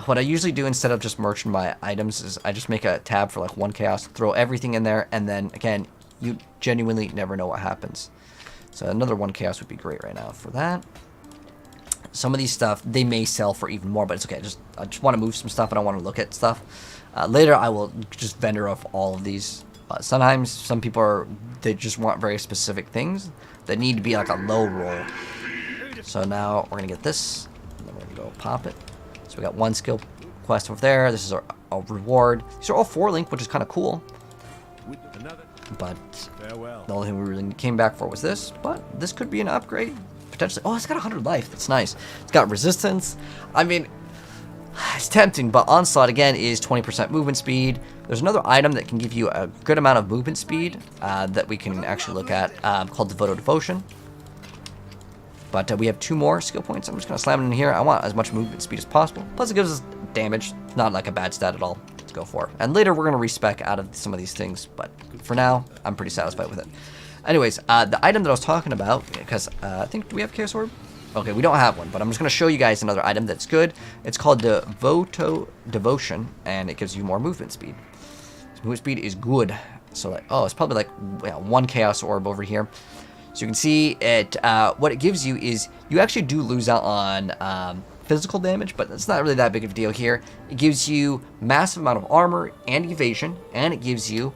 What I usually do instead of just merching my items is I just make a tab for like one chaos, throw everything in there, and then again, you genuinely never know what happens. So another one chaos would be great right now for that. Some of these stuff, they may sell for even more, but it's okay. I just want to move some stuff. I don't want to look at stuff. Later, I will just vendor off all of these. Sometimes some people they just want very specific things that need to be like a low roll. So now we're going to get this, and then we're going to go pop it. So we got one skill quest over there. This is our reward. These are all 4 link, which is kind of cool. But the only thing we really came back for was this. But this could be an upgrade. Potentially. Oh, it's got 100 life. That's nice. It's got resistance. I mean, it's tempting, but Onslaught, again, is 20% movement speed. There's another item that can give you a good amount of movement speed that we can actually look at called Devoto Devotion. But we have 2 more skill points. I'm just going to slam it in here. I want as much movement speed as possible. Plus, it gives us damage. Not like a bad stat at all to go for. And later, we're going to respec out of some of these things. But for now, I'm pretty satisfied with it. Anyways, the item that I was talking about, because I think, do we have Chaos Orb? Okay, we don't have one, but I'm just going to show you guys another item that's good. It's called Devoto Devotion, and it gives you more movement speed. So movement speed is good. So, like, oh, it's probably like 1 Chaos Orb over here. So you can see it. What it gives you is you actually do lose out on physical damage, but it's not really that big of a deal here. It gives you massive amount of armor and evasion, and it gives you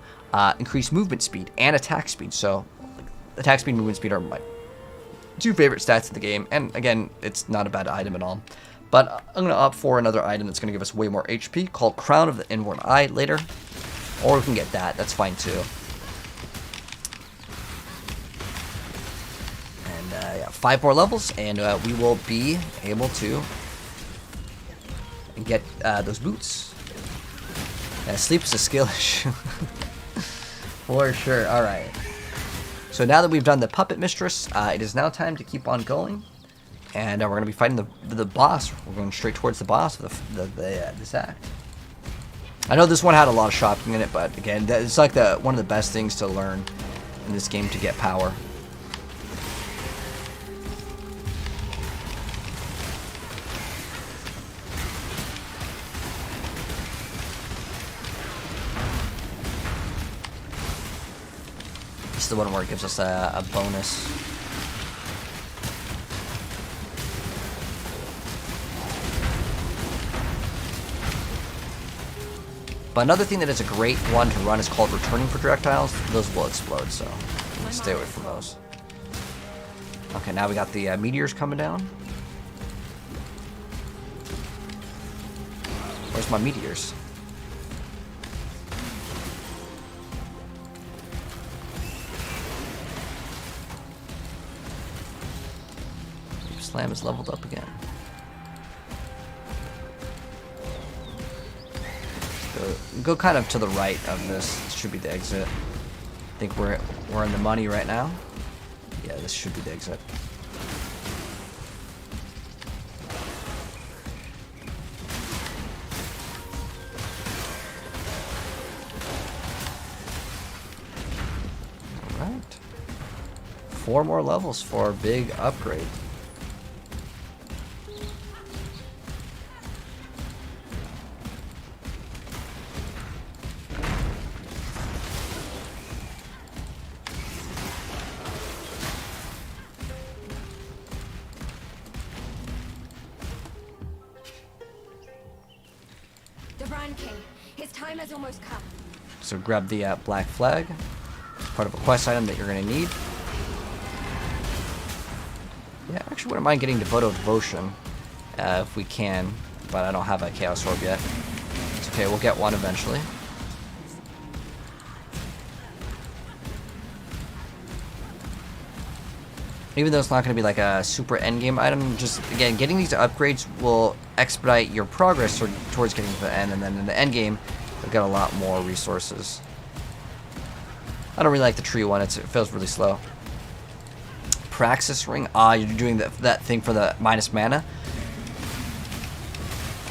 increased movement speed and attack speed. So attack speed and movement speed are my 2 favorite stats in the game, and again, it's not a bad item at all. But I'm going to opt for another item that's going to give us way more HP called Crown of the Inborn Eye later, or we can get that. That's fine too. And yeah, 5 more levels, and we will be able to get those boots. Yeah, sleep is a skill issue. For sure. All right. So now that we've done the Puppet Mistress, it is now time to keep on going. And we're going to be fighting the boss. We're going straight towards the boss of this act. I know this one had a lot of shopping in it, but again, it's like one of the best things to learn in this game to get power. is the one where it gives us a bonus. But another thing that is a great one to run is called returning projectiles. Those will explode, so stay away from those. Okay, now we got the meteors coming down. Where's my meteors? Slam is leveled up again. Go kind of to the right of this. This should be the exit. I think we're in the money right now. Yeah, this should be the exit. All right. 4 more levels for a big upgrade. His time has almost come. So grab the black flag. Part of a quest item that you're going to need. Yeah, actually wouldn't mind getting Devoto Devotion if we can, but I don't have a Chaos Orb yet. It's okay, we'll get one eventually. Even though it's not going to be like a super endgame item, just again, getting these upgrades will expedite your progress towards getting to the end, and then in the end game, you'll get a lot more resources. I don't really like the tree one, it feels really slow. Praxis Ring, you're doing that thing for the minus mana.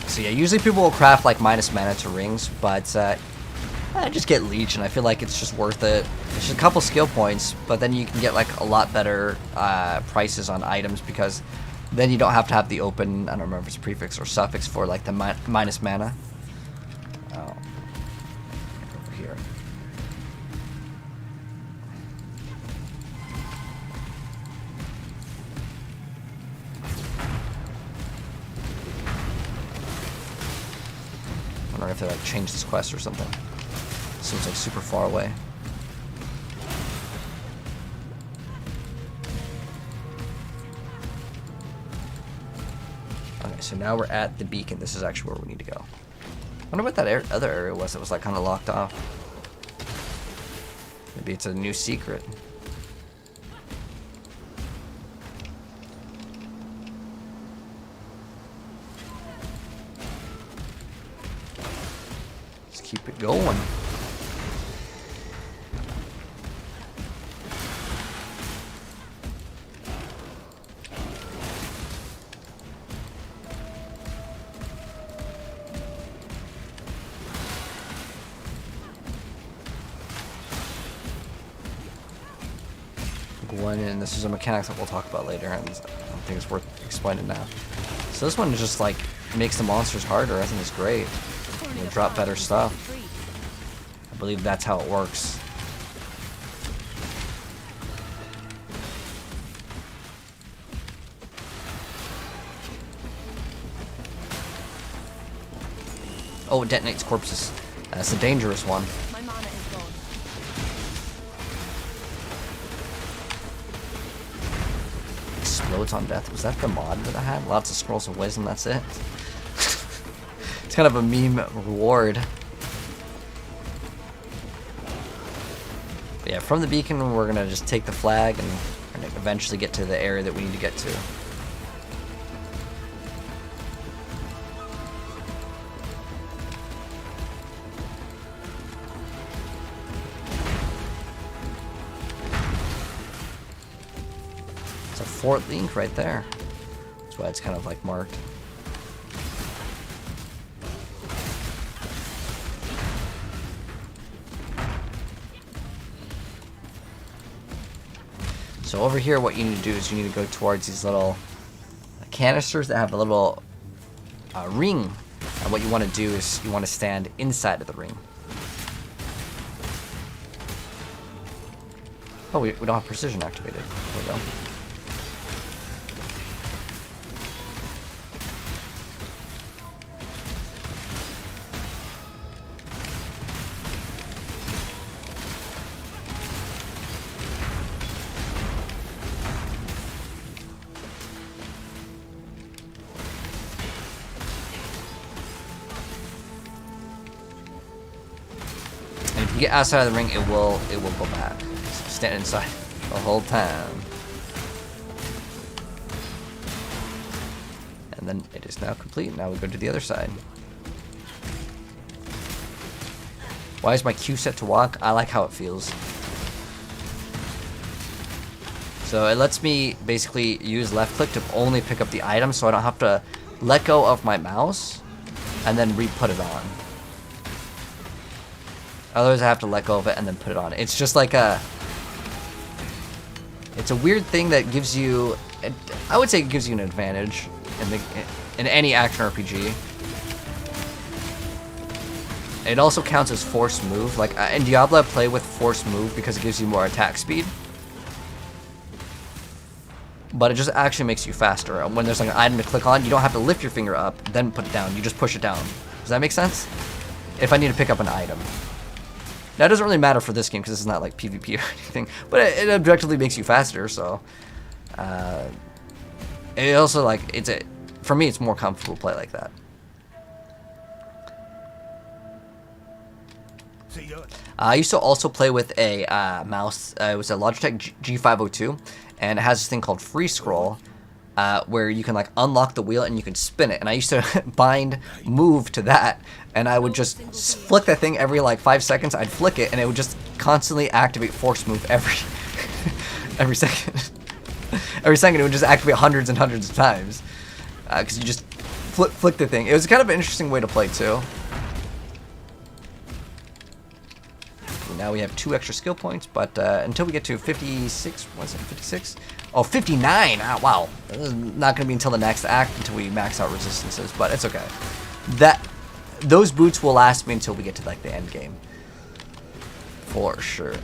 So yeah, usually people will craft like minus mana to rings, but I just get Leech, and I feel like it's just worth it. It's just a couple skill points, but then you can get like a lot better prices on items, because then you don't have to have the open, I don't remember if it's a prefix or suffix for like the minus mana. Oh. Over here. I wonder if they like changed this quest or something. Seems like super far away. Okay, so now we're at the beacon. This is actually where we need to go. I wonder what that other area was that was like kind of locked off. Maybe it's a new secret. Let's keep it going. And this is a mechanic that we'll talk about later, and I don't think it's worth explaining now. So this one just like makes the monsters harder. I think it's great. They drop better stuff. I believe that's how it works. Oh, it detonates corpses. That's a dangerous one. My mana is gone. Explodes on death. Was that the mod that I had? Lots of scrolls of wisdom, that's it. It's kind of a meme reward. But yeah, from the beacon we're gonna just take the flag and we're gonna eventually get to the area that we need to get to. Fort Link right there. That's why it's kind of like marked. So over here what you need to do is you need to go towards these little canisters that have a little ring, and what you want to do is you want to stand inside of the ring. Oh, we don't have precision activated. There we go. And if you get outside of the ring, it will go back. So stand inside the whole time. And then it is now complete. Now we go to the other side. Why is my Q set to walk? I like how it feels. So it lets me basically use left click to only pick up the item, so I don't have to let go of my mouse and then re-put it on. Otherwise I have to let go of it and then put it on. It's just like it's a weird thing that gives you, I would say it gives you an advantage in any action RPG. It also counts as force move. Like in Diablo I play with force move because it gives you more attack speed. But it just actually makes you faster. When there's like an item to click on, you don't have to lift your finger up, then put it down. You just push it down. Does that make sense? If I need to pick up an item. Now, it doesn't really matter for this game because this is not like PvP or anything, but it objectively makes you faster, so... it also, like, for me, it's more comfortable to play like that. I used to also play with a mouse. It was a Logitech G502, and it has this thing called free scroll, where you can like unlock the wheel and you can spin it. And I used to bind move to that, and I would just flick that thing every like 5 seconds. I'd flick it, and it would just constantly activate force move every second. Every second, it would just activate hundreds and hundreds of times, because you just flick the thing. It was kind of an interesting way to play too. Now we have 2 extra skill points, but until we get to 56, what's it, 56? Oh, 59! Ah, wow. This is not going to be until the next act until we max out resistances, but it's okay. Those boots will last me until we get to like the end game. For sure.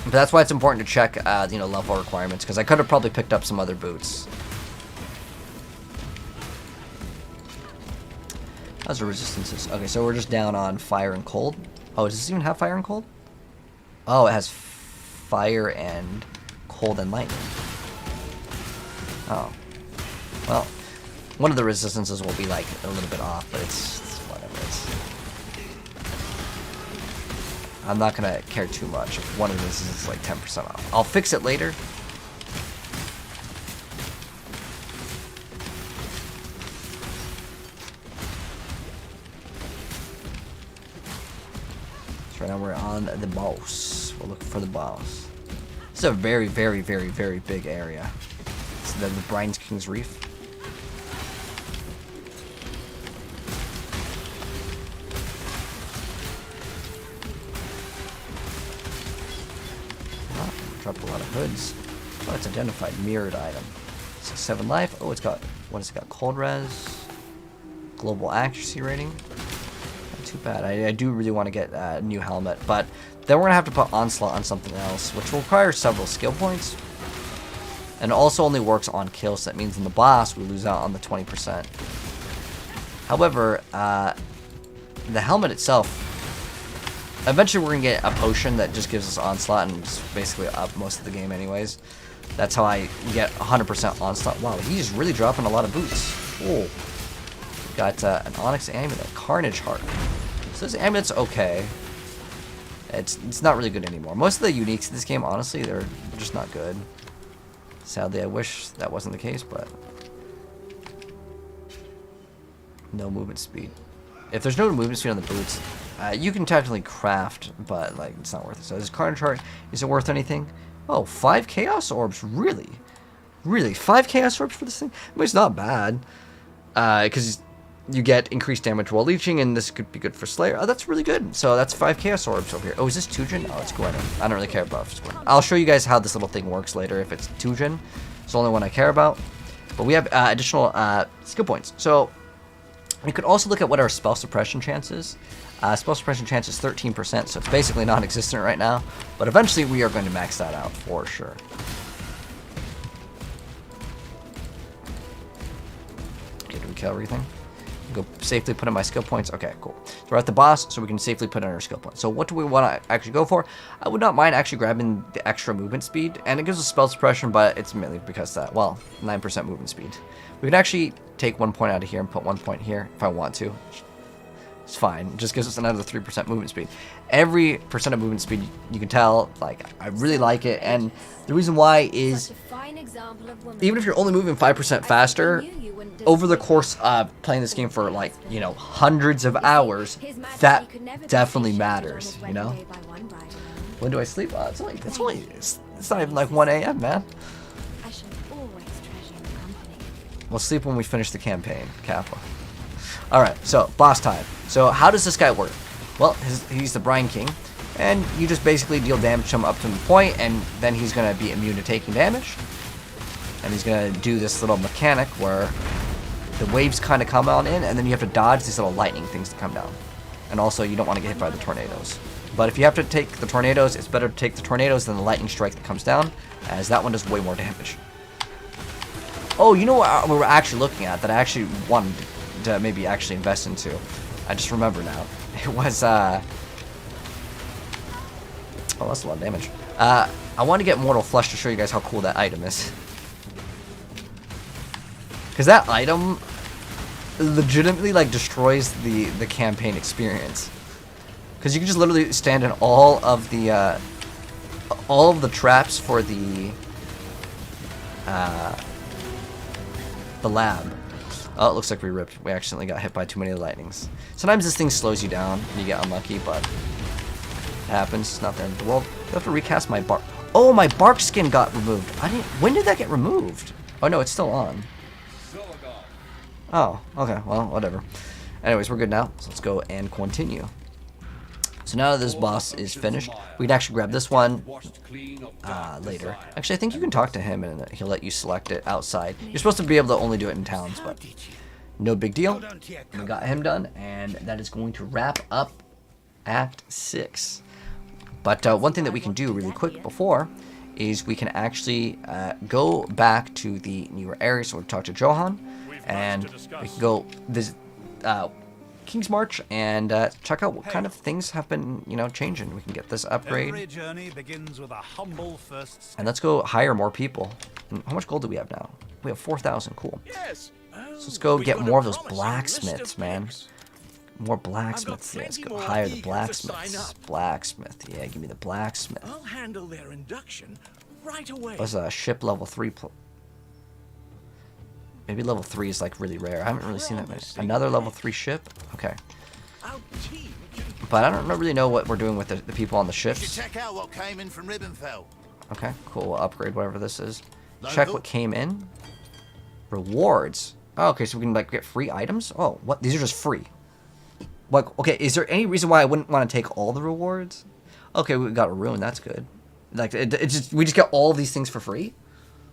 But that's why it's important to check, level requirements, because I could have probably picked up some other boots. How's the resistances? Okay, so we're just down on fire and cold. Oh, does this even have fire and cold? Oh, it has fire and cold and lightning. Oh. Well, one of the resistances will be like a little bit off, but it's whatever. I'm not gonna care too much if one of these is like 10% off. I'll fix it later. Right now we're on the boss. We'll look for the boss. This is a very, very, very, very big area. It's the Brine King's Reef. Oh, dropped a lot of hoods. Oh, it's identified. Mirrored item. It's a 7 life. Oh, it's got, what has it got? Cold res. Global accuracy rating. Too bad. I do really want to get a new helmet, but then we're gonna have to put onslaught on something else, which will require several skill points, and it also only works on kills. So that means in the boss we lose out on the 20%. However, the helmet itself, eventually we're gonna get a potion that just gives us onslaught and just basically up most of the game anyways. That's how I get 100% onslaught. Wow, he's really dropping a lot of boots. Oh. Got an Onyx Amulet, Carnage Heart. So this amulet's okay. It's not really good anymore. Most of the uniques in this game, honestly, they're just not good. Sadly, I wish that wasn't the case, but no movement speed. If there's no movement speed on the boots, you can technically craft, but like it's not worth it. So this Carnage Heart, is it worth anything? Oh, 5 Chaos Orbs, really? Really, 5 Chaos Orbs for this thing? I mean, it's not bad, because you get increased damage while leeching, and this could be good for Slayer. Oh, that's really good. So that's 5 Chaos Orbs over here. Oh, is this Tuen? Oh, it's Gwen. I don't really care about if it's Gwen. I'll show you guys how this little thing works later if it's Tuen. It's the only one I care about. But we have additional skill points. So you could also look at what our spell suppression chance is. Spell suppression chance is 13%, so it's basically non-existent right now. But eventually we are going to max that out for sure. Okay, do we kill everything? Go safely put in my skill points. Okay, cool. So we're at the boss, so we can safely put in our skill points. So what do we want to actually go for? I would not mind actually grabbing the extra movement speed, and it gives us spell suppression, but it's mainly because that, well, 9% movement speed. We can actually take 1 point out of here and put 1 point here if I want to. It's fine. It just gives us another 3% movement speed. Every percent of movement speed, you can tell, like, I really like it, and the reason why is even if you're only moving 5% faster, over the course of playing this game for, like, you know, hundreds of hours, that definitely matters, you know? When do I sleep? It's not even like 1 a.m., man. We'll sleep when we finish the campaign, Kappa. Alright, so, boss time. So, how does this guy work? Well, he's the Brine King, and you just basically deal damage to him up to the point, and then he's going to be immune to taking damage. And he's going to do this little mechanic where the waves kind of come on in, and then you have to dodge these little lightning things to come down. And also, you don't want to get hit by the tornadoes. But if you have to take the tornadoes, it's better to take the tornadoes than the lightning strike that comes down, as that one does way more damage. Oh, you know what we were actually looking at that I actually wanted to maybe actually invest into? I just remember now. It was, oh, that's a lot of damage. I want to get Mortal Flesh to show you guys how cool that item is. Because that item legitimately, like, destroys the campaign experience. Because you can just literally stand in all of the traps for the lab. Oh, it looks like we ripped. We accidentally got hit by too many lightnings. Sometimes this thing slows you down and you get unlucky, but it happens. It's not the end of the world. I have to recast my bark. Oh, my bark skin got removed. When did that get removed? Oh no, it's still on. Oh, okay. Well, whatever. Anyways, we're good now. So let's go and continue. So now that this boss is finished, we can actually grab this one later. Actually, I think you can talk to him and he'll let you select it outside. You're supposed to be able to only do it in towns, but no big deal. We got him done, and that is going to wrap up Act 6. But one thing that we can do really quick before is we can actually go back to the newer area. So we'll talk to Johan, and we can go visit King's March and check out what kind of things have been, you know, changing. We can get this upgrade. Every journey begins with a humble first. And let's go hire more people. And how much gold do we have now? We have 4,000. Cool. Yes. So let's go get more of those blacksmiths, man. More blacksmiths. Yeah, let's go hire the blacksmiths. Blacksmith. Yeah, give me the blacksmith. I'll handle their induction right away. What's a ship level 3? Maybe level 3 is like really rare. I haven't really seen that many. Another level 3 ship? Okay. But I don't really know what we're doing with the people on the ships. Check out what came in from Ribbenfell. Okay, cool. We'll upgrade whatever this is. Check what came in. Rewards. Oh, okay, so we can like get free items? Oh, what? These are just free. Like, okay, is there any reason why I wouldn't want to take all the rewards? Okay, we got a rune. That's good. Like, we just get all of these things for free?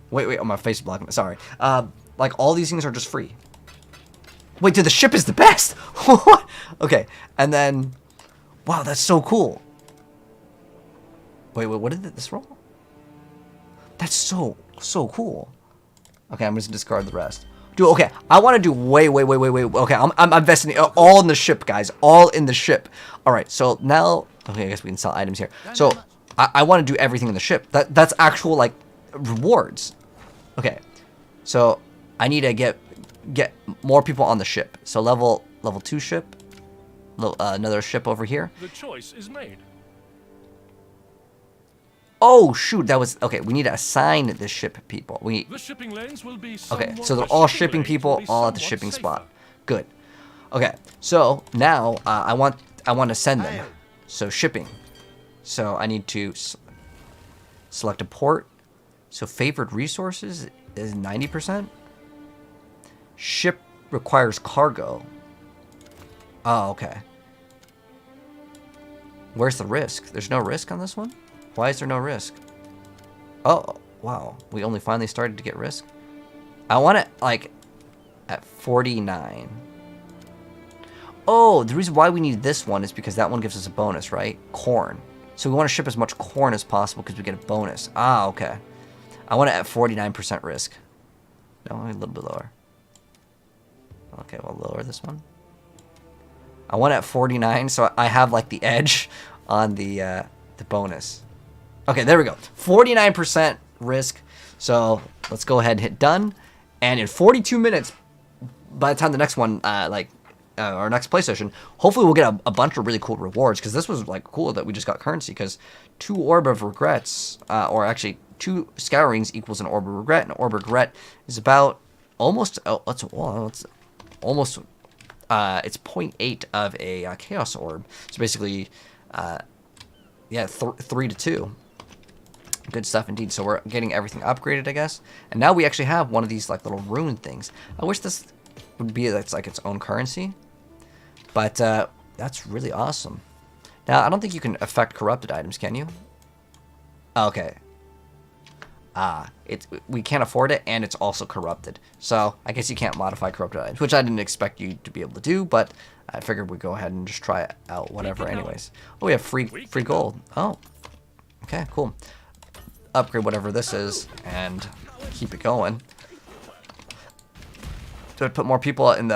Wait, oh, my face is blocking. Sorry. Like, all these things are just free. Wait, dude, the ship is the best! What? Okay, and then... Wow, that's so cool. Wait, what did this roll? That's so cool. Okay, I'm just gonna discard the rest. Dude, okay, I want to do way... Okay, I'm investing all in the ship, guys. All in the ship. Alright, so now... Okay, I guess we can sell items here. So, I want to do everything in the ship. That's actual, like, rewards. Okay, so... I need to get more people on the ship. So level 2 ship, another ship over here. The choice is made. Oh shoot, that was okay. We need to assign the ship people. The shipping lanes will be okay. So they're all shipping people, all at the shipping spot. Good. Okay. So now I want to send them. So shipping. So I need to select a port. So favored resources is 90%. Ship requires cargo. Oh, okay. Where's the risk? There's no risk on this one? Why is there no risk? Oh, wow. We only finally started to get risk. I want it, like, at 49. Oh, the reason why we need this one is because that one gives us a bonus, right? Corn. So we want to ship as much corn as possible because we get a bonus. Ah, okay. I want it at 49% risk. No, a little bit lower. Okay, we'll lower this one. I want it at 49, so I have like the edge on the bonus. Okay, there we go. 49% risk. So let's go ahead and hit done. And in 42 minutes, by the time the next one, our next play session, hopefully we'll get a bunch of really cool rewards, because this was like cool that we just got currency, because 2 Orb of Regrets, or actually 2 Scourings equals an Orb of Regret, and Orb of Regret is about almost, it's almost, it's 0.8 of a Chaos Orb. So basically, yeah, 3 to 2. Good stuff indeed. So we're getting everything upgraded, I guess. And now we actually have one of these like little rune things. I wish this would be like its own currency. But that's really awesome. Now, I don't think you can affect corrupted items, can you? Okay. We can't afford it, and it's also corrupted. So I guess you can't modify corrupted items, which I didn't expect you to be able to do, but I figured we'd go ahead and just try it out, whatever anyways. Oh, we have free gold. Oh. Okay, cool. Upgrade whatever this is and keep it going. Do I put more people in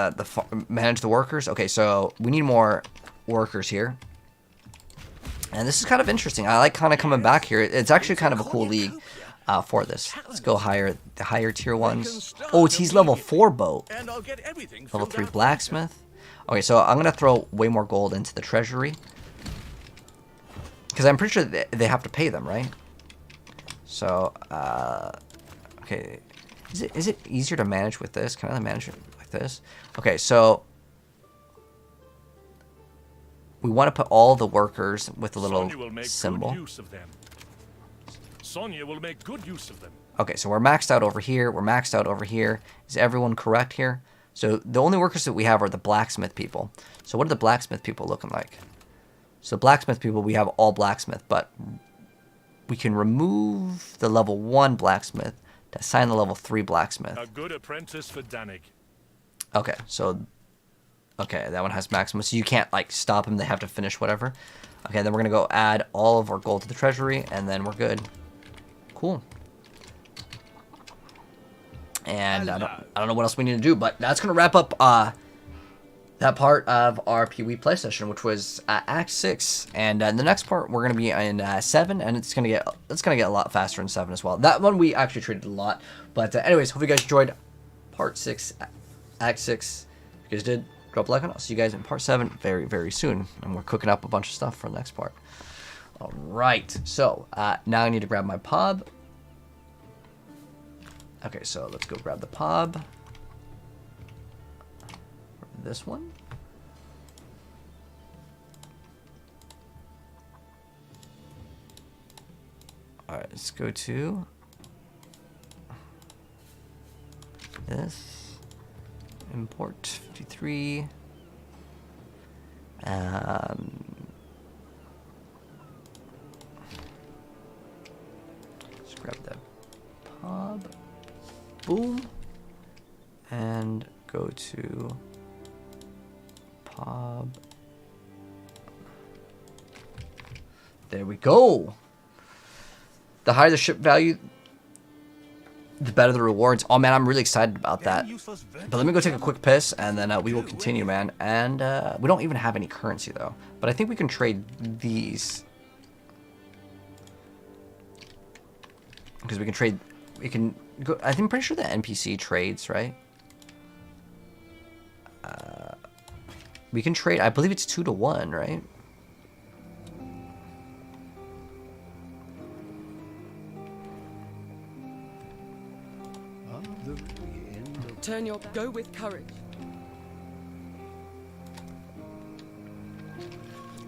manage the workers? Okay, so we need more workers here. And this is kind of interesting. I like kind of coming back here. It's actually kind of a cool league for this. Let's go higher, the higher tier ones. Oh, he's level 4 boat. Level 3 blacksmith. Okay, so I'm going to throw way more gold into the treasury. Because I'm pretty sure they have to pay them, right? So, okay, is it easier to manage with this? Can I manage it like this? Okay, so we want to put all the workers with a little symbol. Sonya will make good use of them. Okay, so we're maxed out over here. We're maxed out over here. Is everyone correct here? So the only workers that we have are the blacksmith people. So what are the blacksmith people looking like? So blacksmith people, we have all blacksmith, but we can remove the level 1 blacksmith to assign the level 3 blacksmith. A good apprentice for Danik. Okay, so okay, that one has maximum, so you can't like stop him. They have to finish whatever. Okay, then we're gonna go add all of our gold to the treasury, and then we're good. Cool. And I don't know what else we need to do, but that's gonna wrap up that part of our PoE play session, which was Act 6, and in the next part we're gonna be in 7, and it's gonna get a lot faster in 7 as well. That one we actually traded a lot, but anyways, hope you guys enjoyed part 6, Act 6. If you guys did, drop a like, and I'll see you guys in part 7 very, very soon, and we're cooking up a bunch of stuff for the next part. All right, so now I need to grab my pub. Okay, so let's go grab the pub. This one. All right, let's go to this. Import 53. Let's grab the pub. Boom. And go to pub. There we go. The higher the ship value, the better the rewards. Oh man, I'm really excited about that. But let me go take a quick piss, and then we will continue, man. And we don't even have any currency though. But I think we can trade these. Because we can trade, we can go, I'm pretty sure the NPC trades, right? We can trade, I believe it's 2 to 1, right? Turn your go with courage.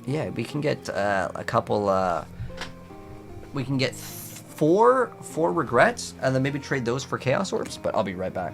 Yeah, we can get a couple, we can get four regrets, and then maybe trade those for chaos orbs, but I'll be right back.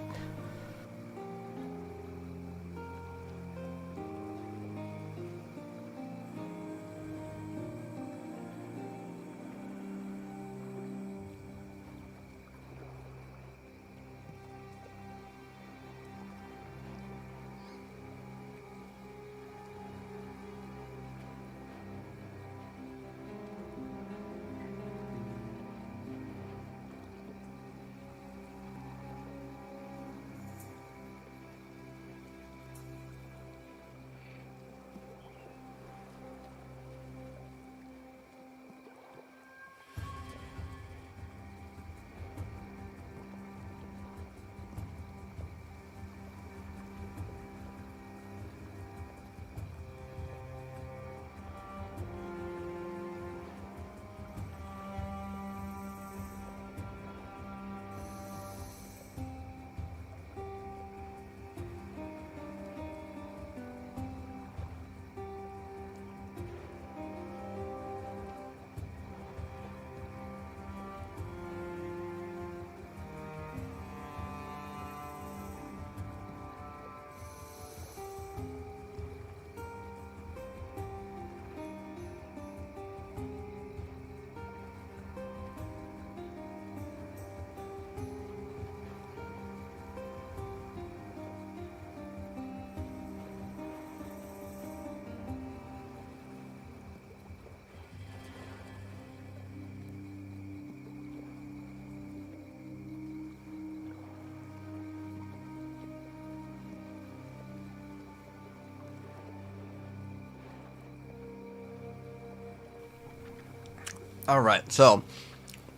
Alright, so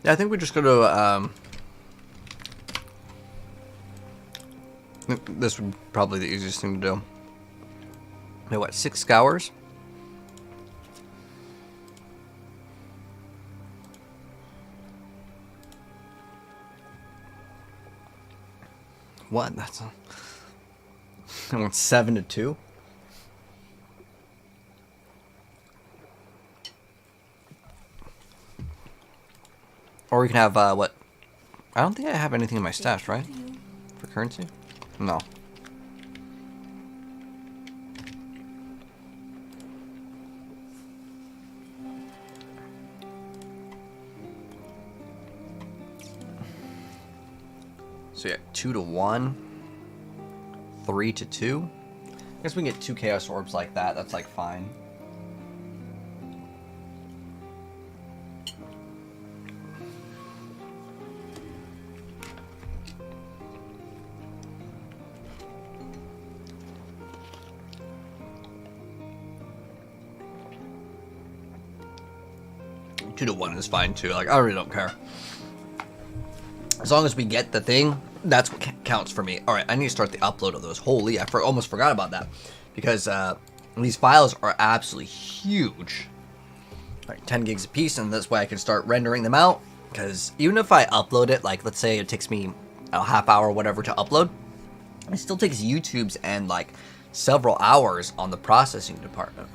yeah, I think we're just gonna this would probably be the easiest thing to do. Wait, what, 6 scours? What? That's I want 7 to 2. Or we can have what? I don't think I have anything in my stash, right? For currency? No. So yeah, 2 to 1, 3 to 2. I guess we can get 2 chaos orbs like that. That's like fine. Two to 1 is fine too. Like, I really don't care. As long as we get the thing, that's what counts for me. Alright, I need to start the upload of those. Holy, I almost forgot about that. Because these files are absolutely huge. Like 10 gigs a piece, and that's why I can start rendering them out. Because even if I upload it, like let's say it takes me a half hour or whatever to upload, it still takes YouTube's and like several hours on the processing department.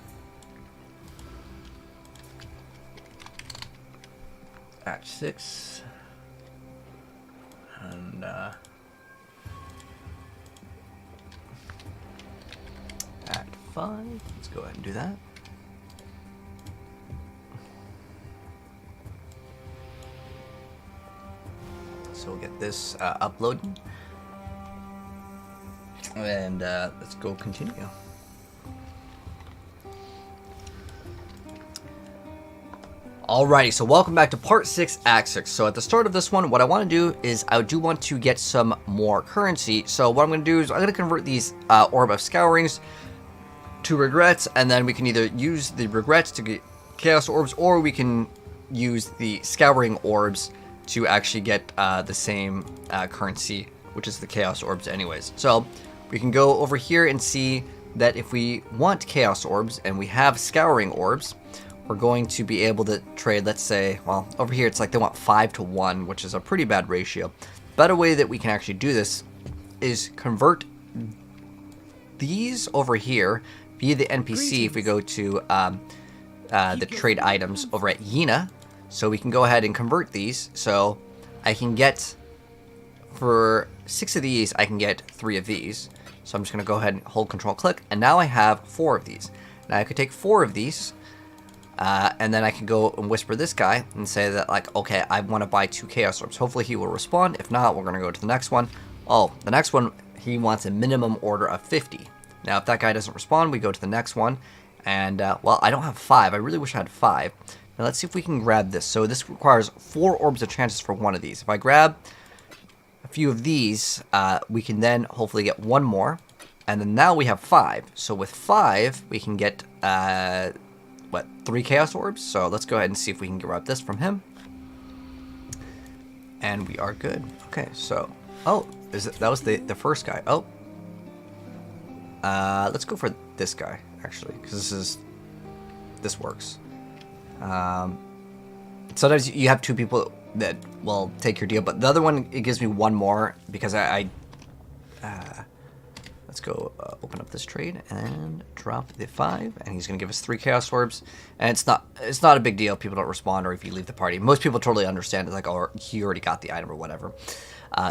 At 6. And at 5. Let's go ahead and do that. So we'll get this uploaded. And let's go continue. Alrighty, so welcome back to part 6, Act 6. So at the start of this one, what I want to do is I do want to get some more currency. So what I'm going to do is I'm going to convert these Orb of Scourings to Regrets, and then we can either use the Regrets to get Chaos Orbs, or we can use the Scouring Orbs to actually get the same currency, which is the Chaos Orbs anyways. So we can go over here and see that if we want Chaos Orbs and we have Scouring Orbs, we're going to be able to trade, let's say, well, over here it's like they want 5 to 1, which is a pretty bad ratio. Better way that we can actually do this is convert these over here via the NPC. If we go to the trade items over at Yina, so we can go ahead and convert these. So I can get, for 6 of these, I can get 3 of these. So I'm just going to go ahead and hold Control click, and now I have 4 of these. Now I could take 4 of these, and then I can go and whisper this guy and say that, like, okay, I want to buy 2 Chaos Orbs. Hopefully he will respond. If not, we're going to go to the next one. Oh, the next one, he wants a minimum order of 50. Now, if that guy doesn't respond, we go to the next one. And, well, I don't have 5. I really wish I had 5. Now, let's see if we can grab this. So this requires 4 Orbs of Chances for one of these. If I grab a few of these, we can then hopefully get 1 more. And then now we have 5. So with 5, we can get, 3 Chaos Orbs? So let's go ahead and see if we can grab this from him. And we are good. Okay, so, oh, that was the first guy. Oh. Let's go for this guy, actually, because this works. Sometimes you have 2 people that will take your deal, but the other one, it gives me 1 more, because let's go open up this trade and drop the 5, and he's going to give us 3 Chaos Orbs, and it's not a big deal if people don't respond or if you leave the party. Most people totally understand it, like, oh, he already got the item or whatever.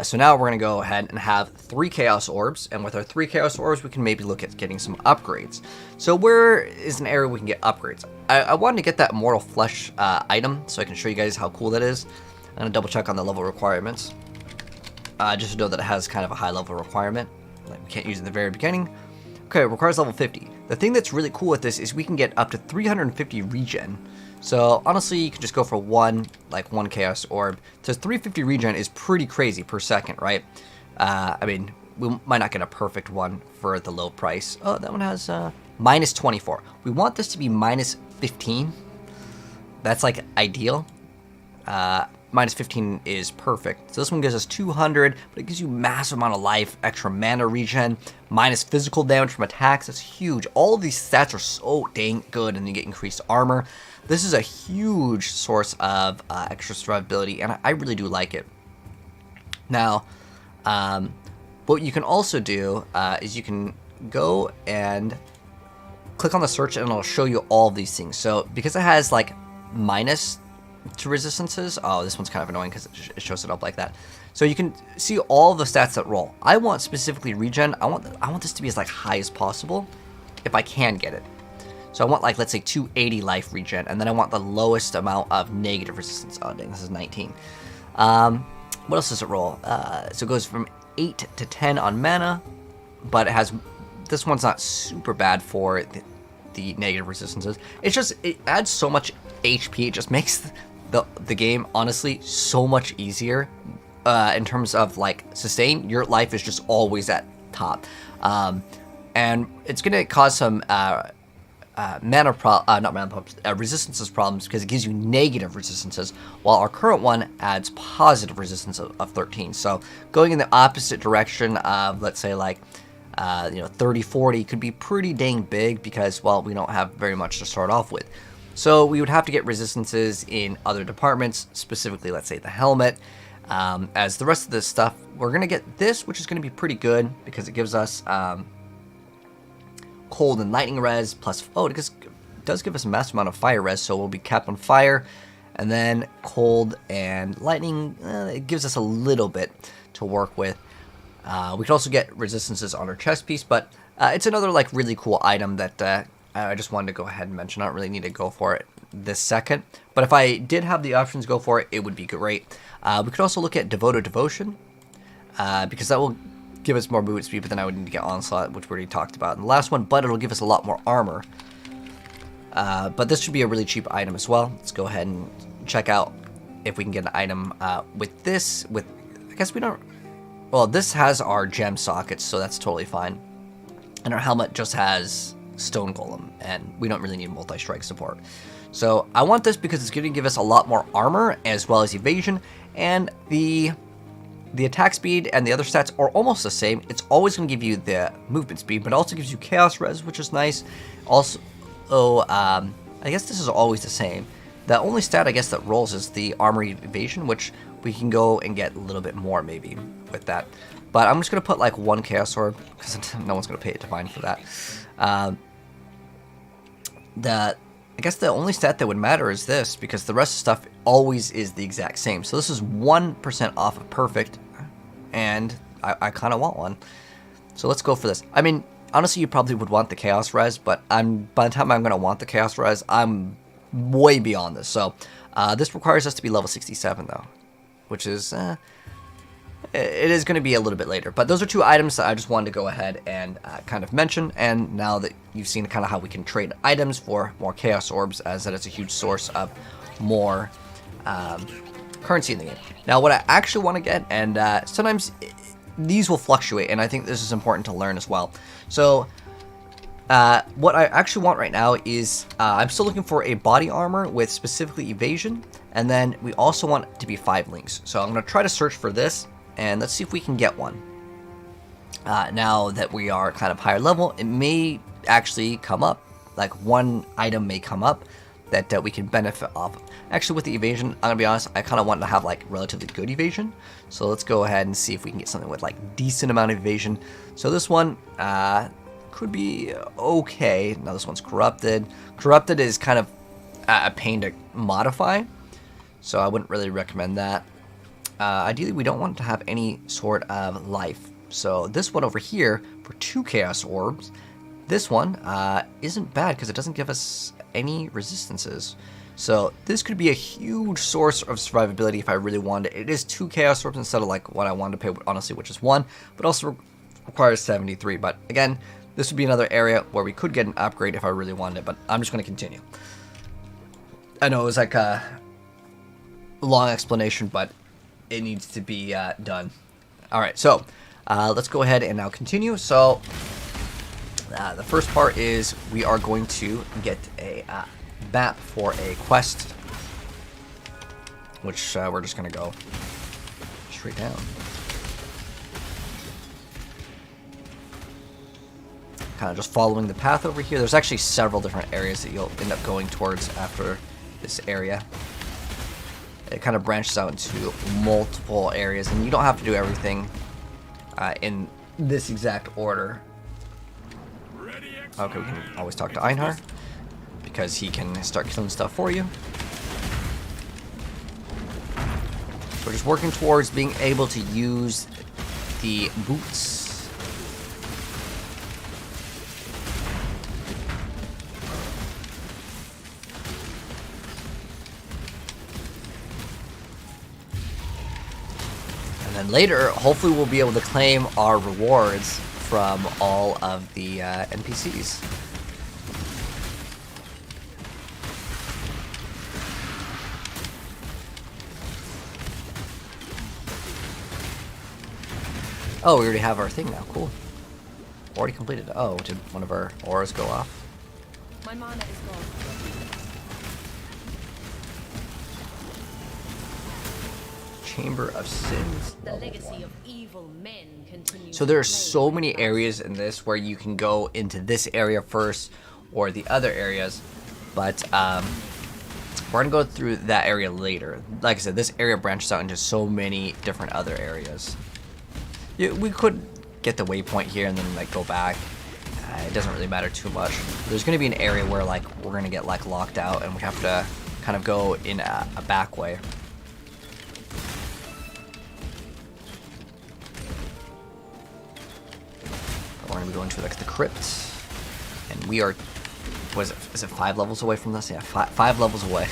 So now we're going to go ahead and have 3 Chaos Orbs, and with our 3 Chaos Orbs, we can maybe look at getting some upgrades. So where is an area we can get upgrades? I wanted to get that Mortal Flesh item, so I can show you guys how cool that is. I'm going to double check on the level requirements, just to know that it has kind of a high level requirement. Like, we can't use it in the very beginning. Okay, it requires level 50. The thing that's really cool with this is we can get up to 350 regen. So honestly, you can just go for one Chaos Orb. So 350 regen is pretty crazy per second, right? I mean, we might not get a perfect one for the low price. Oh, that one has minus 24. We want this to be minus 15. that's like ideal. Minus 15 is perfect. So this one gives us 200, but it gives you massive amount of life, extra mana regen, minus physical damage from attacks. That's huge. All of these stats are so dang good, and you get increased armor. This is a huge source of extra survivability, and I really do like it. Now, what you can also do is you can go and click on the search, and it'll show you all of these things. So because it has like minus to resistances, oh, this one's kind of annoying because it shows it up like that. So you can see all of the stats that roll. I want specifically regen. I want this to be as like high as possible if I can get it. So I want like, let's say 280 life regen, and then I want the lowest amount of negative resistance. Oh dang, this is 19. What else does it roll? So it goes from 8 to 10 on mana, but it has, this one's not super bad for the negative resistances. It's just, it adds so much HP. It just makes the game honestly so much easier in terms of like sustain. Your life is just always at top, and it's gonna cause some resistances problems because it gives you negative resistances, while our current one adds positive resistance of 13. So going in the opposite direction of, let's say, like 30, 40 could be pretty dang big because, well, we don't have very much to start off with. So we would have to get resistances in other departments, specifically, let's say, the helmet. As the rest of this stuff, we're going to get this, which is going to be pretty good because it gives us cold and lightning res, plus, oh, it does give us a massive amount of fire res, so we'll be capped on fire. And then cold and lightning, it gives us a little bit to work with. We could also get resistances on our chest piece, but it's another like really cool item that I just wanted to go ahead and mention. I don't really need to go for it this second, but if I did have the options to go for it, it would be great. We could also look at Devoted Devotion, because that will give us more movement speed, but then I would need to get Onslaught, which we already talked about in the last one, but it'll give us a lot more armor. But this should be a really cheap item as well. Let's go ahead and check out if we can get an item with this. I guess we don't. Well, this has our gem sockets, so that's totally fine. And our helmet just has Stone Golem, and we don't really need multi-strike support. So I want this because it's going to give us a lot more armor as well as evasion, and the attack speed and the other stats are almost the same. It's always going to give you the movement speed, but it also gives you chaos res, which is nice. Also, I guess this is always the same. The only stat I guess that rolls is the armor evasion, which we can go and get a little bit more maybe with that. But I'm just going to put like one chaos orb because no one's going to pay it divine for that. I guess the only stat that would matter is this, because the rest of the stuff always is the exact same. So this is 1% off of perfect, and I kind of want one. So let's go for this. I mean, honestly, you probably would want the chaos res, but by the time I'm going to want the chaos res, I'm way beyond this. So this requires us to be level 67 though, which is it is going to be a little bit later. But those are two items that I just wanted to go ahead and kind of mention. And now that you've seen kind of how we can trade items for more chaos orbs, as that is a huge source of more currency in the game. Now what I actually want to get, and sometimes these will fluctuate, and I think this is important to learn as well. So what I actually want right now is I'm still looking for a body armor with specifically evasion, and then we also want it to be 5 links. So I'm going to try to search for this, and let's see if we can get one. Now that we are kind of higher level, it may actually come up, like one item may come up that we can benefit off of. Actually, with the evasion, I'm gonna be honest, I kind of want to have like relatively good evasion. So let's go ahead and see if we can get something with like decent amount of evasion. So this one could be okay. Now this one's corrupted. Corrupted is kind of a pain to modify, so I wouldn't really recommend that. Ideally, we don't want to have any sort of life. So this one over here for 2 chaos orbs, this one isn't bad because it doesn't give us any resistances. So this could be a huge source of survivability if I really wanted it. It is 2 chaos orbs instead of like what I wanted to pay, honestly, which is 1, but also requires 73. But again, this would be another area where we could get an upgrade if I really wanted it, but I'm just going to continue. I know it was like a long explanation, but it needs to be done. Alright, so let's go ahead and now continue. So the first part is we are going to get a map for a quest which we're just gonna go straight down. Kind of just following the path over here. There's actually several different areas that you'll end up going towards after this area. It kind of branches out into multiple areas, and you don't have to do everything in this exact order. Okay, we can always talk to Einhar, because he can start killing stuff for you. We're just working towards being able to use the boots. And then later, hopefully we'll be able to claim our rewards from all of the NPCs. Oh, we already have our thing now. Cool. Already completed. Oh, did one of our auras go off? My mana is gone. Chamber of Sins. The legacy of evil men continues. So there are so many areas in this where you can go into this area first or the other areas, but we're gonna go through that area later. Like I said, this area branches out into so many different other areas. Yeah, we could get the waypoint here and then like go back. It doesn't really matter too much. There's gonna be an area where like we're gonna get like locked out and we have to kind of go in a back way. We're gonna be going to like the crypt, and we are, what is it? Is it 5 levels away from this? Yeah, five levels away.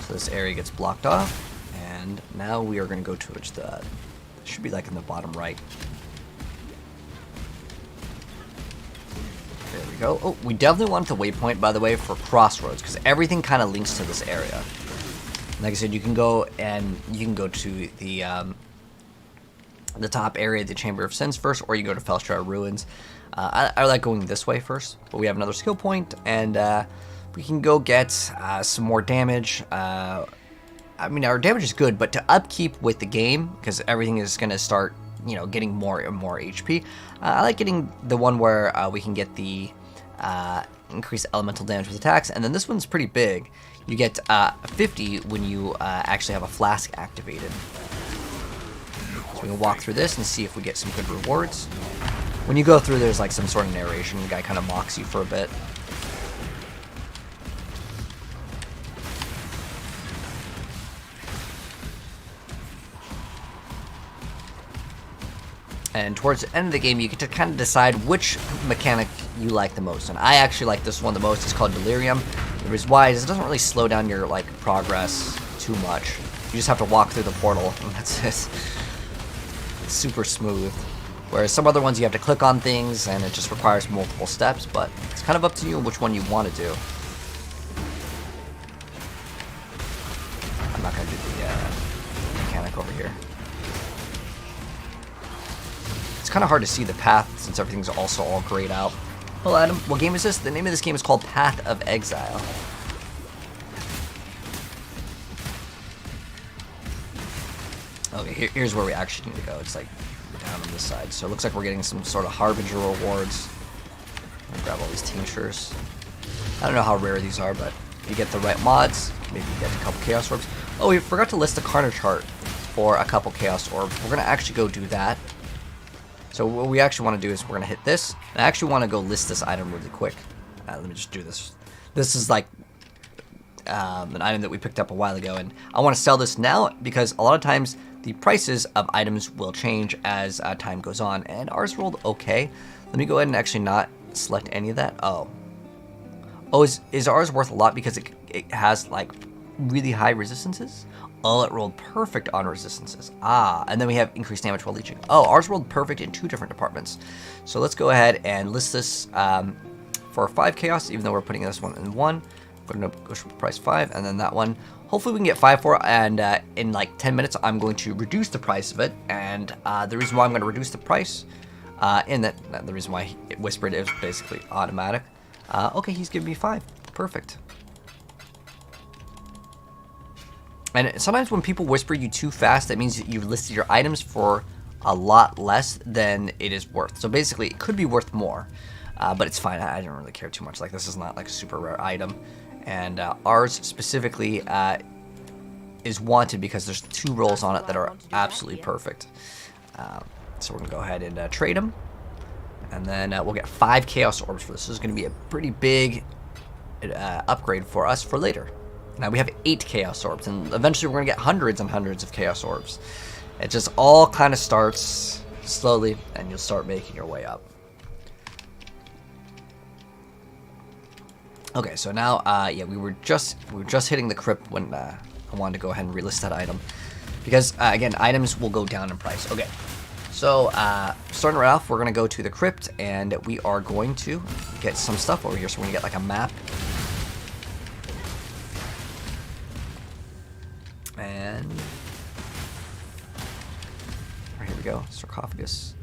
So this area gets blocked off, and now we are gonna go towards the. Should be like in the bottom right. There we go. Oh, we definitely want the waypoint, by the way, for crossroads, because everything kind of links to this area. Like I said, you can go to the top area, the Chamber of Sins first, or you go to Felstrad Ruins. I like going this way first, but we have another skill point, and we can go get some more damage. I mean, our damage is good, but to upkeep with the game, because everything is going to start, you know, getting more and more HP. I like getting the one where we can get the increased elemental damage with attacks, and then this one's pretty big. You get 50 when you actually have a flask activated. So we can walk through this and see if we get some good rewards. When you go through, there's like some sort of narration. The guy kind of mocks you for a bit. And towards the end of the game, you get to kind of decide which mechanic you like the most. And I actually like this one the most. It's called Delirium. The reason why is it doesn't really slow down your like progress too much. You just have to walk through the portal, and that's it. It's super smooth. Whereas some other ones you have to click on things, and it just requires multiple steps. But it's kind of up to you which one you want to do. I'm not gonna do the mechanic over here. Kind of hard to see the path since everything's also all grayed out. Well, Adam, what game is this? The name of this game is called Path of Exile. Okay, here's where we actually need to go. It's like down on this side. So it looks like we're getting some sort of Harbinger rewards. I'm gonna grab all these tinctures. I don't know how rare these are, but if you get the right mods, maybe you get a couple Chaos Orbs. Oh, we forgot to list the Carnage Heart for a couple Chaos Orbs. We're gonna actually go do that. So what we actually want to do is we're going to hit this. I actually want to go list this item really quick. Let me just do this. This is like an item that we picked up a while ago, and I want to sell this now because a lot of times the prices of items will change as time goes on, and ours rolled okay. Let me go ahead and actually not select any of that. Oh, is ours worth a lot because it has like really high resistances? Oh, it rolled perfect on resistances. Ah, and then we have increased damage while leeching. Oh, ours rolled perfect in 2 different departments. So let's go ahead and list this for 5 chaos, even though we're putting this one in 1. We're going to go for price 5, and then that one. hopefully we can get 5 for it, and in like 10 minutes I'm going to reduce the price of it. And the reason why I'm going to reduce the price, the reason why it whispered is basically automatic. Okay, he's giving me 5. Perfect. And sometimes when people whisper you too fast, that means that you've listed your items for a lot less than it is worth. So basically, it could be worth more, but it's fine. I don't really care too much. Like, this is not like a super rare item. And ours specifically is wanted because there's 2 rolls on it that are absolutely perfect. So we're going to go ahead and trade them. And then we'll get 5 Chaos Orbs for this. This is going to be a pretty big upgrade for us for later. Now we have 8 Chaos Orbs, and eventually we're going to get hundreds and hundreds of Chaos Orbs. It just all kind of starts slowly, and you'll start making your way up. Okay, so now, yeah, we were just hitting the crypt when I wanted to go ahead and relist that item, because again, items will go down in price. Okay, so starting right off, we're going to go to the crypt, and we are going to get some stuff over here. So we're going to get like a map. And right, here we go, sarcophagus.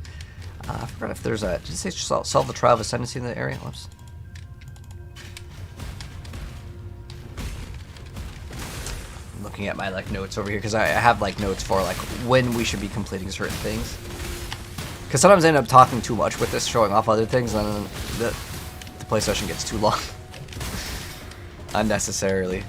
I forgot if there's a. Did it say solve the trial of ascendancy in the area? Whoops. I'm looking at my like notes over here because I have like notes for like when we should be completing certain things. Because sometimes I end up talking too much with this, showing off other things, and then the play session gets too long unnecessarily.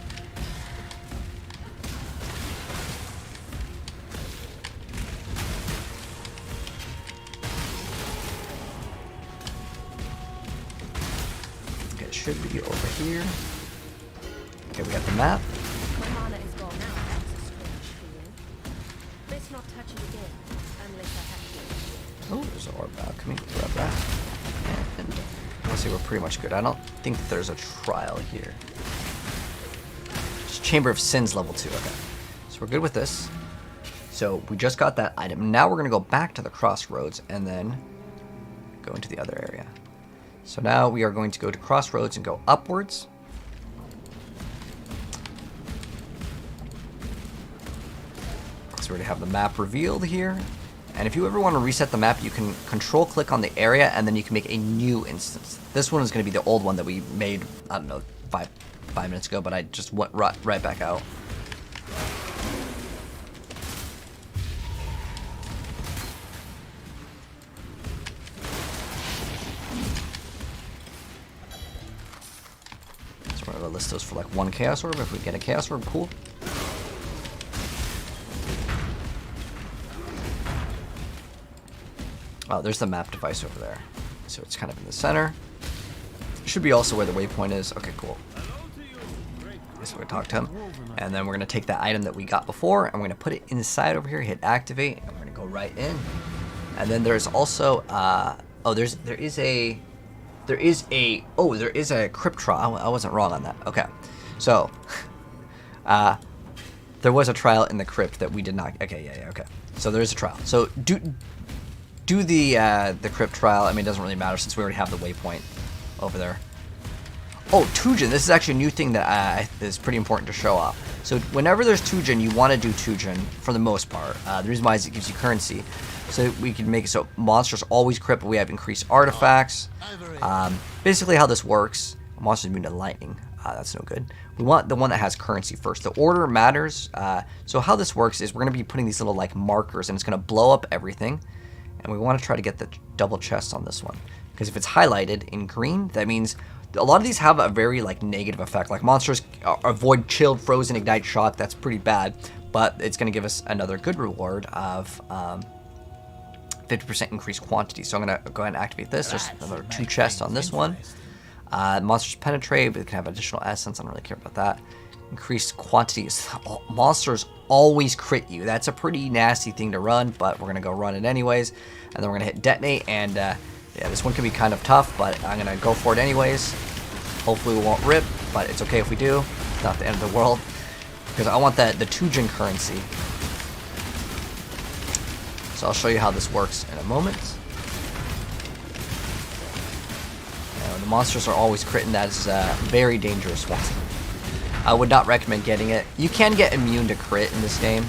Should be over here. Okay, we got the map. My mana is gone now. That's a strange feeling. Let's not touch it again, unless I have to. Oh, there's an orb alchemy. Grab that. And let's see, we're pretty much good. I don't think that there's a trial here. Just Chamber of Sins level 2. Okay, so we're good with this. So we just got that item. Now we're gonna go back to the crossroads and then go into the other area. So now we are going to go to crossroads and go upwards. So we already have the map revealed here. And if you ever want to reset the map, you can control click on the area and then you can make a new instance. This one is going to be the old one that we made, I don't know, five minutes ago, but I just went right back out. We're going to list those for like 1 Chaos Orb. If we get a Chaos Orb, cool. Oh, there's the map device over there. So it's kind of in the center. Should be also where the waypoint is. Okay, cool. So we're going to talk to him. And then we're going to take that item that we got before, and we're going to put it inside over here, hit activate, and we're going to go right in. And then there's also, oh, there is a crypt trial. I wasn't wrong on that. Okay, so there was a trial in the crypt that we did not. Okay, yeah, okay. So there is a trial. So do the crypt trial. I mean, it doesn't really matter since we already have the waypoint over there. Oh, Tujin. This is actually a new thing that is pretty important to show off. So whenever there's Tujin, you want to do Tujin for the most part. The reason why is it gives you currency. So we can make it so monsters always crit, but we have increased artifacts. Basically how this works, monsters immune to lightning. That's no good. We want the one that has currency first. The order matters. So how this works is we're going to be putting these little like markers, and it's going to blow up everything. And we want to try to get the double chest on this one. Because if it's highlighted in green, that means a lot of these have a very like negative effect. Like monsters avoid chilled, frozen, ignite, shock. That's pretty bad. But it's going to give us another good reward of 50% increased quantity. So I'm going to go ahead and activate this. There's another 2 chests on this one. Monsters penetrate, but they can have additional essence. I don't really care about that. Increased quantities. Monsters always crit you. That's a pretty nasty thing to run, but we're going to go run it anyways. And then we're going to hit detonate. And yeah, this one can be kind of tough, but I'm going to go for it anyways. Hopefully we won't rip, but it's okay if we do. It's not the end of the world. Because I want the Tujin currency. So I'll show you how this works in a moment. The monsters are always critting. That is a very dangerous one. I would not recommend getting it. You can get immune to crit in this game.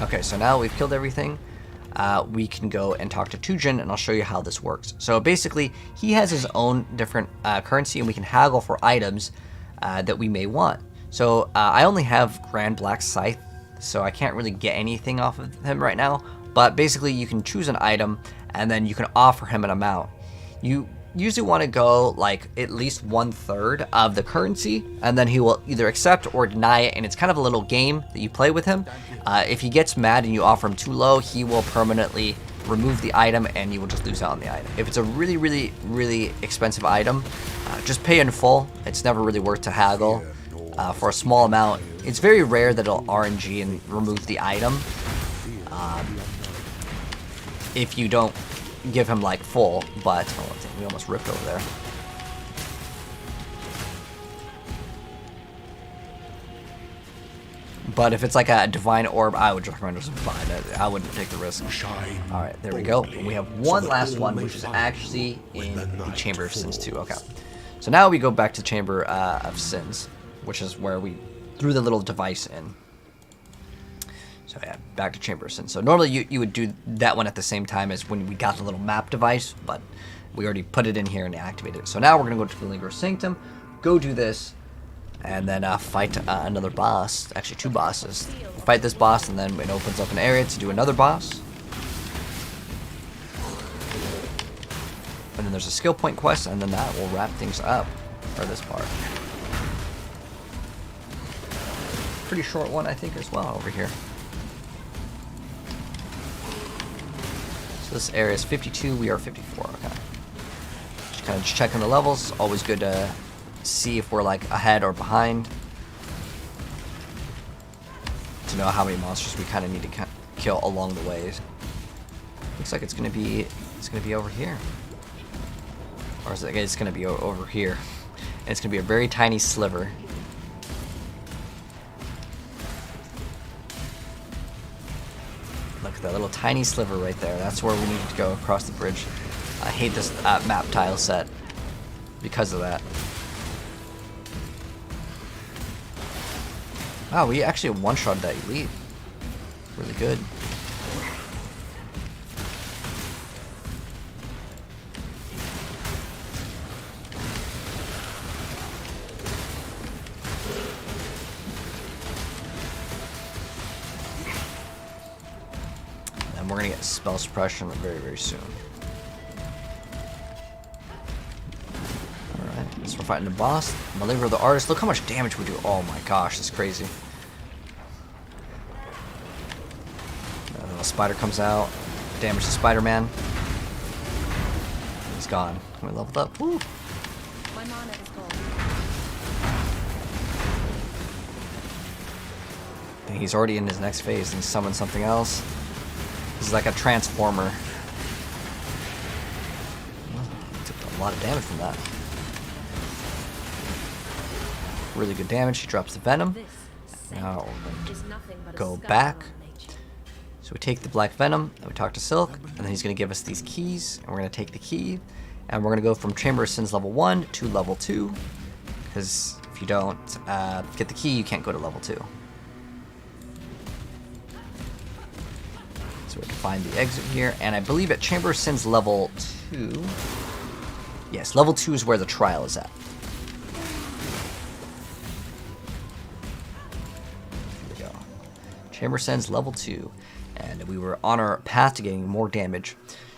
Okay, so now we've killed everything. We can go and talk to Tuen, and I'll show you how this works. So basically, he has his own different currency, and we can haggle for items that we may want. So I only have Grand Black Scythe, so I can't really get anything off of him right now. But basically, you can choose an item, and then you can offer him an amount. You usually want to go like at least 1/3 of the currency, and then he will either accept or deny it, and it's kind of a little game that you play with him. If he gets mad and you offer him too low, he will permanently remove the item, and you will just lose out on the item. If it's a really, really, really expensive item, just pay in full. It's never really worth to haggle. For a small amount, it's very rare that it'll RNG and remove the item. If you don't give him like full, but oh, we almost ripped over there. But if it's like a divine orb, I would recommend just buying it. I wouldn't take the risk. All right, there we go. We have one last one, which is actually in the Chamber of Sins too. Okay, so now we go back to Chamber of Sins, which is where we threw the little device in. So yeah, back to Chamber of Sins. So normally you would do that one at the same time as when we got the little map device, but we already put it in here and activated it. So now we're going to go to the Linger's Sanctum, go do this, and then fight another boss. Actually, two bosses. Fight this boss, and then it opens up an area to do another boss. And then there's a skill point quest, and then that will wrap things up for this part. Pretty short one, I think, as well over here. So this area is 52, we are 54, okay. Just kind of checking the levels, always good to see if we're like ahead or behind. To know how many monsters we kind of need to kill along the way. Looks like it's gonna be over here. Or is it's gonna be over here. And it's gonna be a very tiny sliver. Look at that little tiny sliver right there. That's where we need to go across the bridge. I hate this map tile set because of that. Wow, we actually one-shotted that elite. Really good. And we're gonna get spell suppression very, very soon. So we're fighting the boss. Malivra of the Artist. Look how much damage we do. Oh my gosh, it's crazy. The spider comes out. Damage to Spider-Man. He's gone. We leveled up. Woo. My mana is gone. And he's already in his next phase and summons something else. He's like a transformer. Took a lot of damage from that. Really good damage. He drops the venom. Now go back. So we take the black venom, and we talk to Silk, and then he's going to give us these keys, and we're going to take the key, and we're going to go from Chamber of Sins level 1 to level 2, because if you don't get the key, you can't go to level 2. So we can find the exit here, and I believe at Chamber of Sins level 2, yes, level 2 is where the trial is at. Chamber Sins level 2, and we were on our path to getting more damage.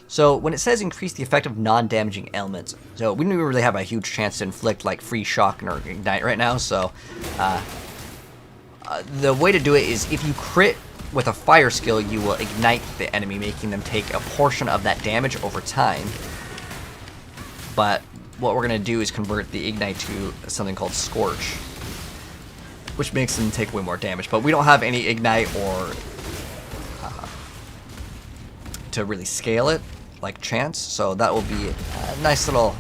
So when it says increase the effect of non-damaging elements, so we don't really have a huge chance to inflict like free shock or ignite right now, so the way to do it is if you crit with a fire skill, you will ignite the enemy, making them take a portion of that damage over time. But what we're going to do is convert the ignite to something called Scorch, which makes them take way more damage. But we don't have any ignite or to really scale it like Chance, so that will be a nice little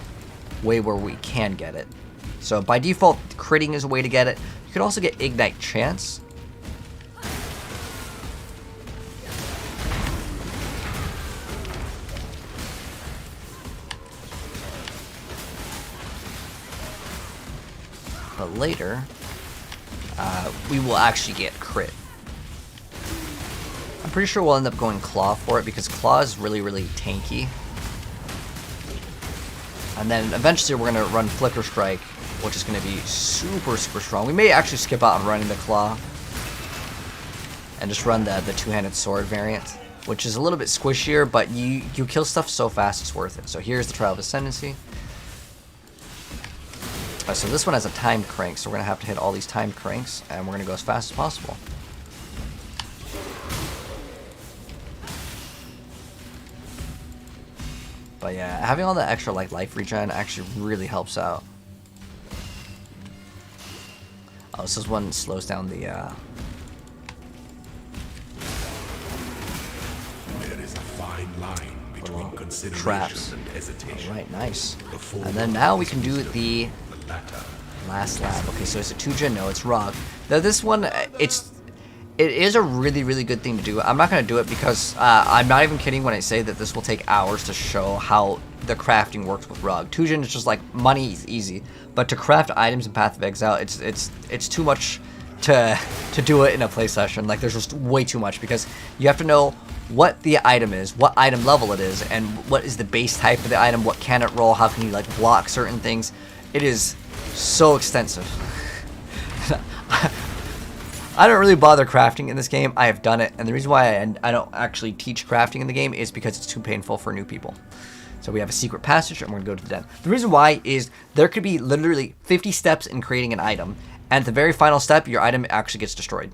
way where we can get it. So by default, critting is a way to get it. You could also get ignite Chance. later, we will actually get crit. I'm pretty sure we'll end up going Claw for it because Claw is really, really tanky. And then eventually we're going to run Flicker Strike, which is going to be super, super strong. We may actually skip out on running the Claw and just run the two-handed sword variant, which is a little bit squishier, but you kill stuff so fast it's worth it. So here's the Trial of Ascendancy. So this one has a timed crank, so we're going to have to hit all these timed cranks, and we're going to go as fast as possible. But yeah, having all that extra like life regen actually really helps out. Oh, this is one that slows down the There is a fine line between consideration traps. and hesitation. Alright, nice. Before And then now we can do the latter. last lab. Okay, so it's a Tuen, no, it's Rock. Now this one, it is a really, really good thing to do. I'm not going to do it because I'm not even kidding when I say that this will take hours to show how the crafting works with Rug. Tuen is just like money is easy, but to craft items in Path of Exile, it's too much to do it in a play session. Like there's just way too much because you have to know what the item is, what item level it is, and what is the base type of the item, what can it roll, how can you like block certain things. It is so extensive. I don't really bother crafting in this game. I have done it, and the reason why I don't actually teach crafting in the game is because it's too painful for new people. So we have a secret passage, and we're going to go to the den. The reason why is there could be literally 50 steps in creating an item, and at the very final step, your item actually gets destroyed.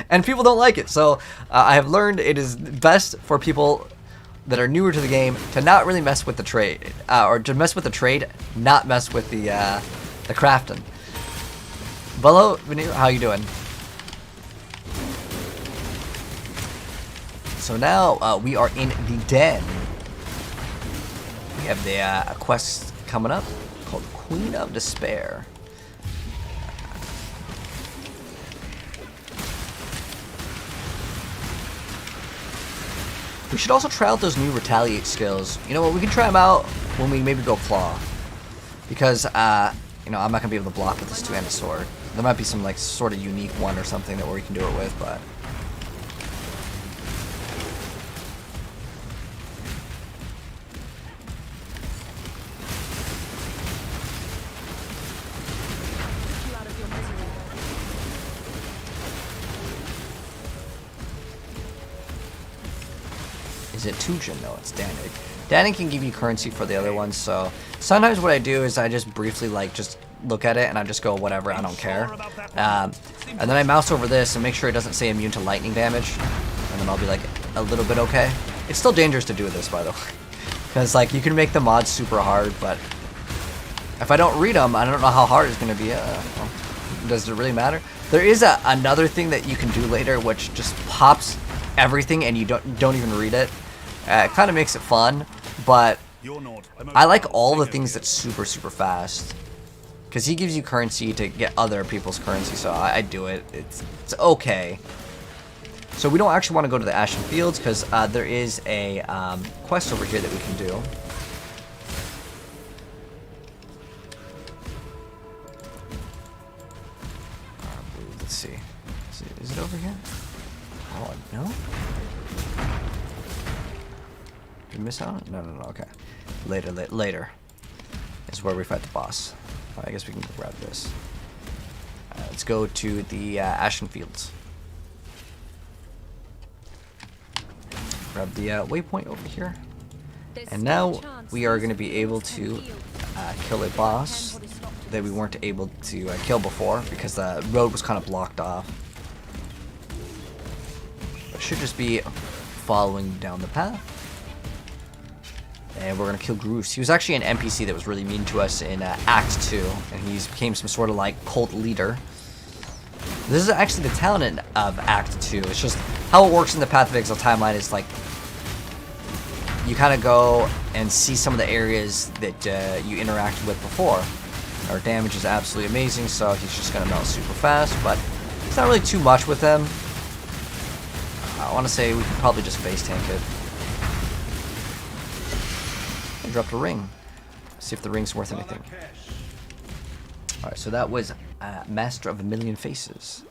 And people don't like it, so I have learned it is best for people that are newer to the game to not really mess with the trade, or to mess with the trade, not mess with the crafting. Hello, Veneer, how you doing? So now we are in the den. We have the a quest coming up called Queen of Despair. We should also try out those new retaliate skills. You know what? We can try them out when we maybe go Claw, because you know I'm not gonna be able to block with this two-handed sword. There might be some like sort of unique one or something that we can do it with, but. Is it Tuen? No, it's Danik. Danik can give you currency for the other ones, so sometimes what I do is I just briefly like just look at it and I just go whatever, I don't care. And then I mouse over this and make sure it doesn't say immune to lightning damage, and then I'll be like a little bit okay. It's still dangerous to do this, by the way, because like you can make the mods super hard, but if I don't read them, I don't know how hard it's gonna be. Well, does it really matter? There is another thing that you can do later, which just pops everything and you don't even read it. It kind of makes it fun, but I like all the things that's super, super fast. Because he gives you currency to get other people's currency, so I do it. It's okay. So we don't actually want to go to the Ashen Fields, because there is a quest over here that we can do. Let's see. Is it over here? Oh, no? Did we miss out? No, okay. Later is where we fight the boss. I guess we can grab this. Let's go to the Ashen Fields. Grab the waypoint over here. And now we are going to be able to kill a boss that we weren't able to kill before because the road was kind of blocked off. It should just be following down the path. And we're going to kill Groose. He was actually an NPC that was really mean to us in Act 2. And he's became some sort of like cult leader. This is actually the talent of Act 2. It's just how it works in the Path of Exile timeline is like you kind of go and see some of the areas that you interacted with before. Our damage is absolutely amazing, so he's just going to melt super fast. But it's not really too much with him. I want to say we could probably just face tank it. I dropped a ring. See if the ring's worth anything. Alright, so that was Master of a Million Faces.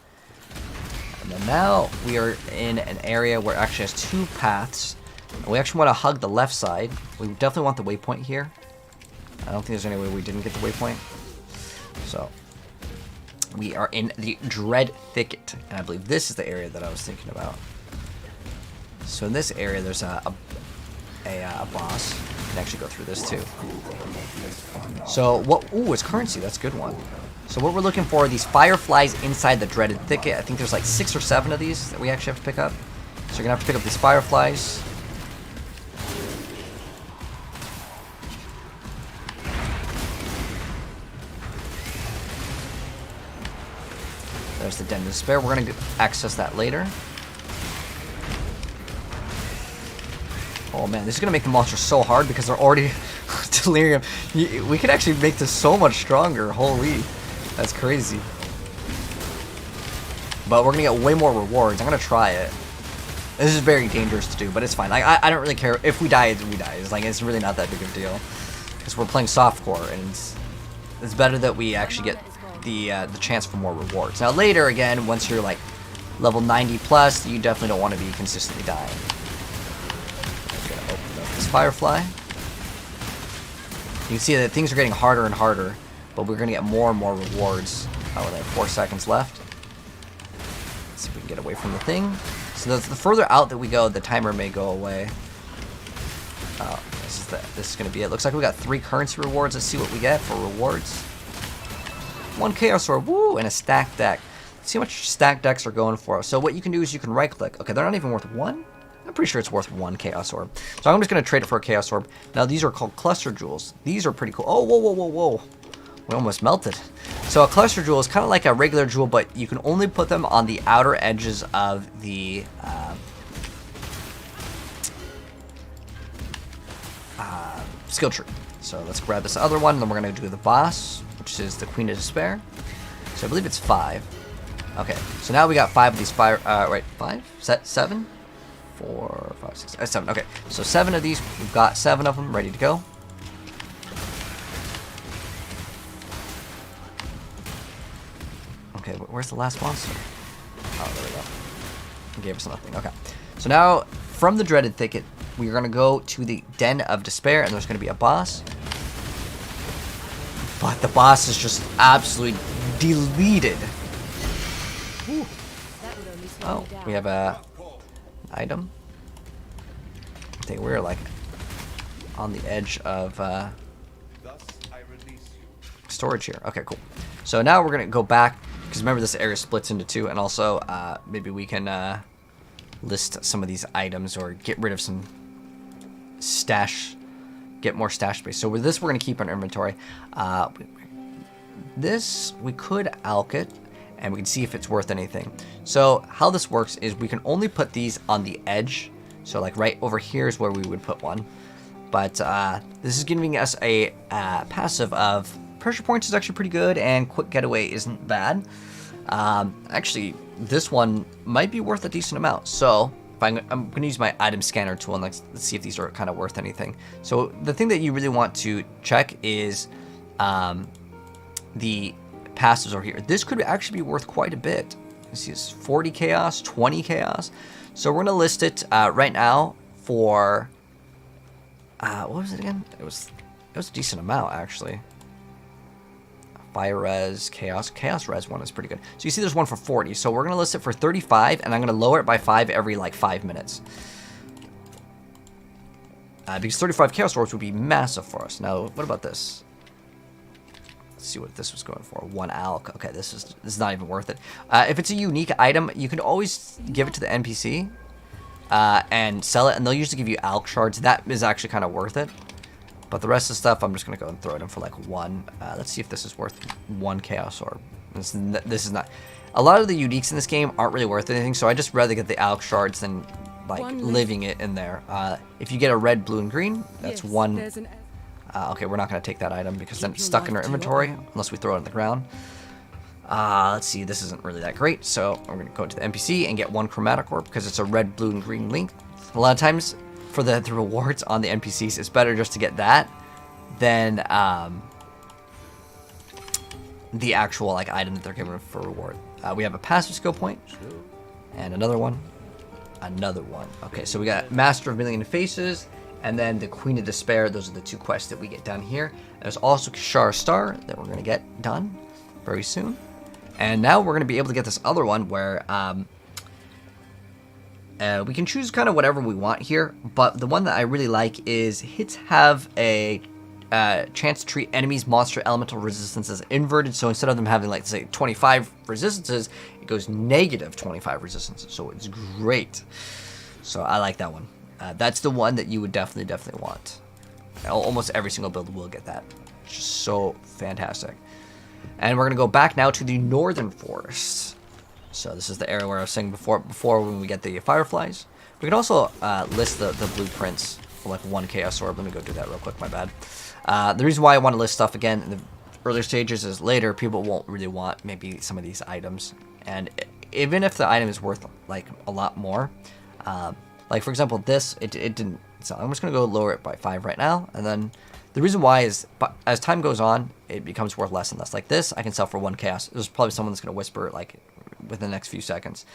And then now we are in an area where it actually has 2 paths. And we actually want to hug the left side. We definitely want the waypoint here. I don't think there's any way we didn't get the waypoint. So we are in the Dread Thicket, and I believe this is the area that I was thinking about. So in this area, there's a boss. You can actually go through this too. So what? Ooh, it's currency. That's a good one. So what we're looking for are these fireflies inside the Dreaded Thicket. I think there's like 6 or 7 of these that we actually have to pick up. So you're gonna have to pick up these fireflies. There's the Den of Despair. We're going to access that later. Oh man, this is going to make the monsters so hard because they're already delirium. We could actually make this so much stronger. Holy, that's crazy. But we're going to get way more rewards. I'm going to try it. This is very dangerous to do, but it's fine. Like, I don't really care. If we die, we die. It's like, it's really not that big of a deal. Because we're playing softcore, and it's better that we actually get the chance for more rewards. Now later, again, once you're like level 90 plus, you definitely don't want to be consistently dying. I'm gonna open up this firefly. You can see that things are getting harder and harder, but we're gonna get more and more rewards. Oh, we have 4 seconds left. Let's see if we can get away from the thing. So the further out that we go, the timer may go away. Oh, this is gonna be it. Looks like we got 3 currency rewards. Let's see what we get for rewards. 1 Chaos Orb, woo, and a stacked deck. Let's see how much stacked decks are going for us. So what you can do is you can right click. Okay, they're not even worth 1. I'm pretty sure it's worth 1 Chaos Orb. So I'm just going to trade it for a Chaos Orb. Now these are called Cluster Jewels. These are pretty cool. Oh, whoa, whoa, whoa, whoa. We almost melted. So a Cluster Jewel is kind of like a regular jewel, but you can only put them on the outer edges of the skill tree. So let's grab this other one, and then we're going to do the boss, which is the Queen of Despair. So I believe it's 5. Okay, so now we got 5 of these fire. Right, 5? 7? 4, 5, 6, 7. Okay, so 7 of these. We've got 7 of them ready to go. Okay, where's the last monster? Oh, there we go. It gave us nothing. Okay, so now from the Dreaded Thicket, we're gonna go to the Den of Despair, and there's gonna be a boss. But the boss is just absolutely deleted. Ooh. Oh, we have a item. I think we're like on the edge of storage here. Okay, cool. So now we're gonna go back because remember this area splits into 2, and also maybe we can list some of these items or get rid of some stash. Get more stash space. So with this, we're going to keep our inventory. This, we could alch it, and we can see if it's worth anything. So how this works is we can only put these on the edge. So like right over here is where we would put one. But this is giving us a passive of pressure points is actually pretty good, and quick getaway isn't bad. Actually, this one might be worth a decent amount. So I'm going to use my item scanner tool, and let's see if these are kind of worth anything. So the thing that you really want to check is the passives over here. This could actually be worth quite a bit. You see, it's 40 chaos, 20 chaos. So we're going to list it right now for what was it again? It was a decent amount actually. Fire res, chaos res one is pretty good. So you see there's one for 40. So we're gonna list it for 35, and I'm gonna lower it by 5 every like 5 minutes. Because 35 chaos orbs would be massive for us. Now, what about this? Let's see what this was going for. 1 alch. Okay, this is not even worth it. If it's a unique item, you can always give it to the NPC and sell it, and they'll usually give you alch shards. That is actually kind of worth it. But the rest of the stuff, I'm just going to go and throw it in for like 1. Let's see if this is worth 1 Chaos Orb. This is not. A lot of the uniques in this game aren't really worth anything, so I just rather get the alch shards than like living it in there. If you get a red, blue, and green, that's 1. Okay, we're not going to take that item because then it's stuck in our inventory unless we throw it on the ground. Let's see, this isn't really that great, so I'm going to go to the NPC and get 1 Chromatic Orb because it's a red, blue, and green link. A lot of times, for the rewards on the NPCs, it's better just to get that than the actual like item that they're giving for reward. We have a passive skill point, and another one. Okay, so we got Master of Million Faces, and then the Queen of Despair. Those are the 2 quests that we get done here. There's also Kashar Star that we're going to get done very soon. And now we're going to be able to get this other one where we can choose kind of whatever we want here. But the one that I really like is hits have a chance to treat enemies' monster elemental resistances inverted. So instead of them having, like, say, 25 resistances, it goes negative 25 resistances. So it's great. So I like that one. That's the one that you would definitely want. Almost every single build will get that. It's just so fantastic. And we're going to go back now to the Northern Forest. So this is the area where I was saying before when we get the Fireflies. We can also list the blueprints for like 1 Chaos Orb. Let me go do that real quick, my bad. The reason why I want to list stuff again in the earlier stages is later people won't really want maybe some of these items. And even if the item is worth like a lot more, like for example this, it didn't. So I'm just going to go lower it by 5 right now. And then the reason why is as time goes on, it becomes worth less and less. Like this, I can sell for 1 chaos. There's probably someone that's going to whisper like within the next few seconds.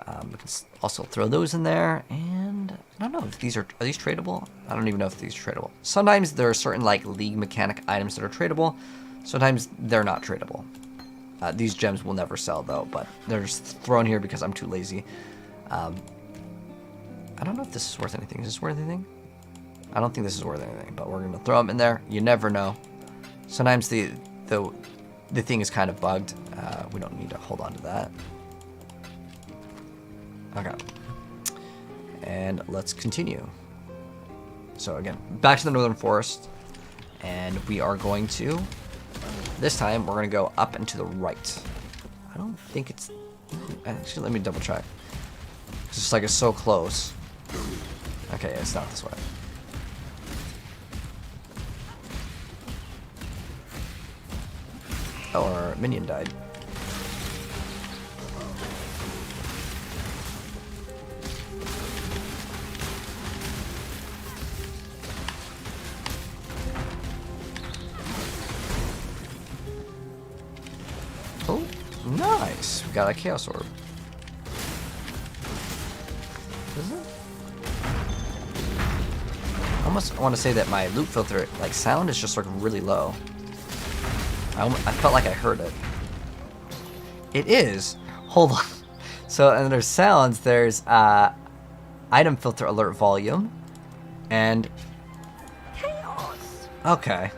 We can also throw those in there, and I don't know if these are these tradable? I don't even know if these are tradable. Sometimes there are certain like league mechanic items that are tradable. Sometimes they're not tradable. These gems will never sell though, but they're just thrown here because I'm too lazy. I don't know if this is worth anything. Is this worth anything? I don't think this is worth anything, but we're gonna throw them in there. You never know. Sometimes the thing is kind of bugged. We don't need to hold on to that. Okay. And let's continue. So again, back to the Northern Forest, and we are going to. This time we're gonna go up and to the right. I don't think it's. Actually, let me double check. It's just like it's so close. Okay, it's not this way. Oh, our minion died. Oh, nice. We got a Chaos Orb. Is it? I almost want to say that my loop filter, like, sound is just like really low. I felt like I heard it. It is. Hold on. So, and there's sounds. There's item filter alert volume, and chaos. Okay.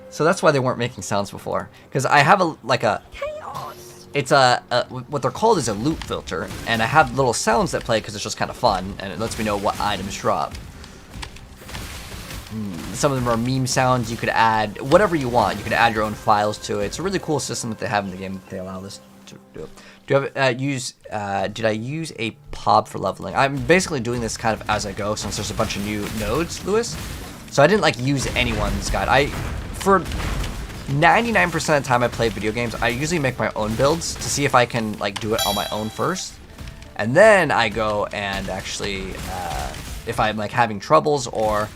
So that's why they weren't making sounds before, because I have a chaos. It's what they're called is a loop filter, and I have little sounds that play because it's just kind of fun, and it lets me know what items drop. Some of them are meme sounds. You could add whatever you want. You could add your own files to it. It's a really cool system that they have in the game that they allow this to do. Do you have did I use a POB for leveling? I'm basically doing this kind of as I go since there's a bunch of new nodes, Lewis. So I didn't like use anyone's guide. For 99% of the time I play video games, I usually make my own builds to see if I can like do it on my own first, and then I go and actually if I'm like having troubles or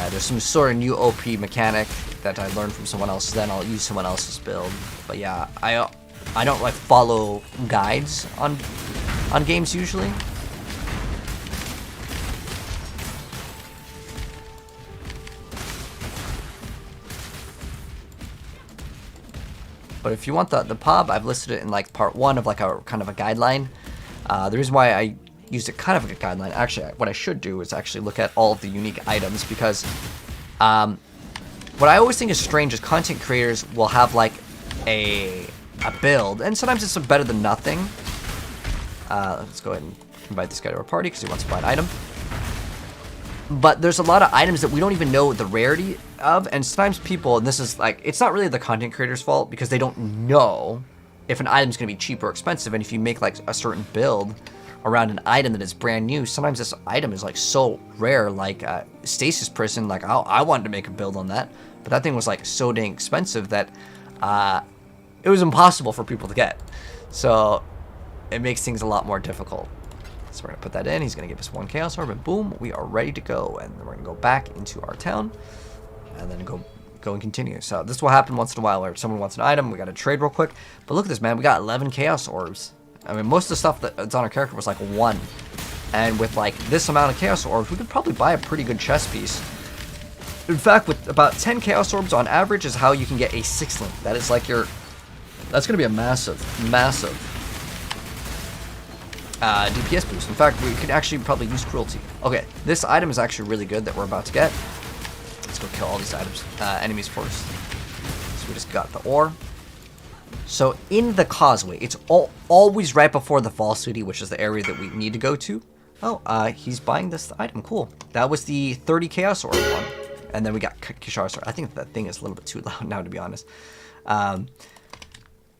there's some sort of new OP mechanic that I learned from someone else, then I'll use someone else's build. But yeah, I don't like follow guides on games usually. But if you want the POB, I've listed it in like part 1 of like a kind of a guideline. The reason why I used it kind of like a guideline, actually what I should do is actually look at all of the unique items, because what I always think is strange is content creators will have like a build, and sometimes it's better than nothing. Let's go ahead and invite this guy to our party because he wants to buy an item. But there's a lot of items that we don't even know the rarity of, and sometimes people, and this is like, it's not really the content creator's fault because they don't know if an item's going to be cheap or expensive, and if you make like a certain build around an item that is brand new, sometimes this item is like so rare, like Stasis Prison, like I wanted to make a build on that, but that thing was like so dang expensive that it was impossible for people to get. So it makes things a lot more difficult. So we're going to put that in. He's going to give us 1 Chaos Orb, and boom, we are ready to go. And then we're going to go back into our town, and then go go and continue. So this will happen once in a while where someone wants an item, we got to trade real quick. But look at this, man. We got 11 Chaos Orbs. I mean, most of the stuff that's on our character was like 1. And with like this amount of Chaos Orbs, we could probably buy a pretty good chest piece. In fact, with about 10 Chaos Orbs on average is how you can get a 6-link. That is like your... That's going to be a massive, massive DPS boost. In fact, we could actually probably use Cruelty. Okay, this item is actually really good that we're about to get. Let's go kill all these enemies first. So we just got the ore. So in the causeway, it's always right before the Fall City, which is the area that we need to go to. Oh, he's buying this item. Cool. That was the 30 Chaos Orb one. And then we got Kishar's Sword. I think that thing is a little bit too loud now, to be honest.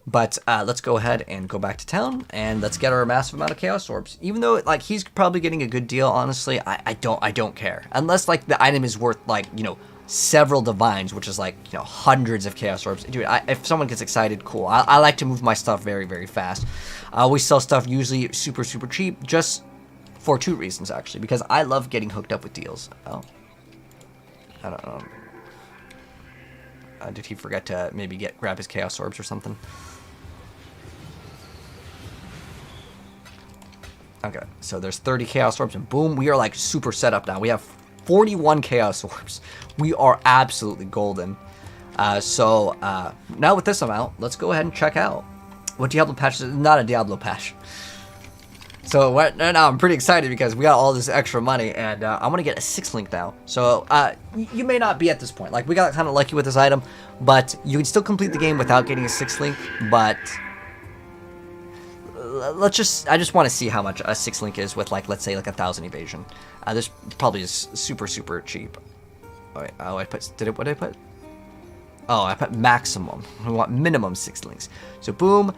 But let's go ahead and go back to town, and let's get our massive amount of Chaos Orbs. Even though, like, he's probably getting a good deal, honestly, I don't care. Unless, like, the item is worth, like, you know, several divines, which is, like, you know, hundreds of Chaos Orbs. Dude, if someone gets excited, cool. I like to move my stuff very, very fast. I always sell stuff usually super, super cheap, just for 2 reasons, actually. Because I love getting hooked up with deals. Oh. I don't know. Did he forget to maybe grab his Chaos Orbs or something? Okay, so there's 30 Chaos Orbs, and boom, we are like super set up now. We have 41 Chaos Orbs. We are absolutely golden. So now with this amount, let's go ahead and check out what Diablo patch is. Not a Diablo patch. So right now I'm pretty excited because we got all this extra money, and I want to get a 6-link now. So you may not be at this point. Like, we got kind of lucky with this item, but you can still complete the game without getting a 6-link. But I just want to see how much a 6-link is with, like, let's say like 1,000 evasion. This probably is super, super cheap. Oh, wait, what did I put? Oh, I put maximum. We want minimum 6 links. So boom.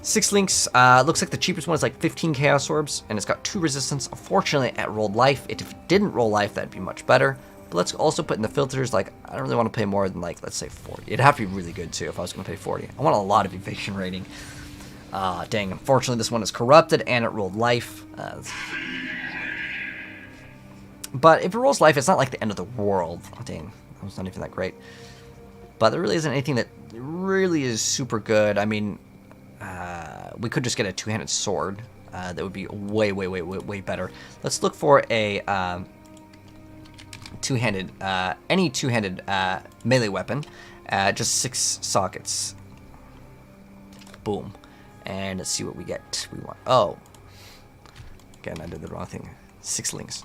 6 links, looks like the cheapest one is like 15 Chaos Orbs, and it's got 2 resistance. Unfortunately, it rolled life. If it didn't roll life, that'd be much better. But let's also put in the filters, like, I don't really want to pay more than, like, let's say 40. It'd have to be really good, too, if I was going to pay 40. I want a lot of evasion rating. Dang, unfortunately, this one is corrupted, and it rolled life. But if it rolls life, it's not like the end of the world. Oh, dang, that was not even that great. But there really isn't anything that really is super good. I mean... we could just get a 2-handed sword. That would be way, way, way, way, way better. Let's look for a 2-handed, any 2-handed melee weapon. Just 6 sockets. Boom. And let's see what we get. We want. Oh, again, I did the wrong thing. 6 links.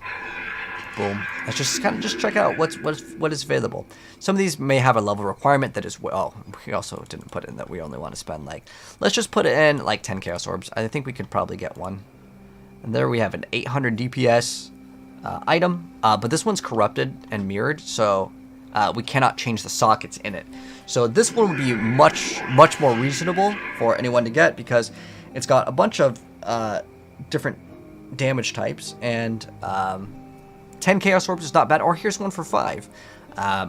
Boom. Let's just kind of check out what is available. Some of these may have a level requirement that is... Oh, we also didn't put in that we only want to spend, like... Let's just put it in, like, 10 Chaos Orbs. I think we could probably get one. And there we have an 800 DPS item. But this one's corrupted and mirrored, so we cannot change the sockets in it. So this one would be much, much more reasonable for anyone to get, because it's got a bunch of different damage types, and... 10 Chaos Orbs is not bad, or here's one for 5.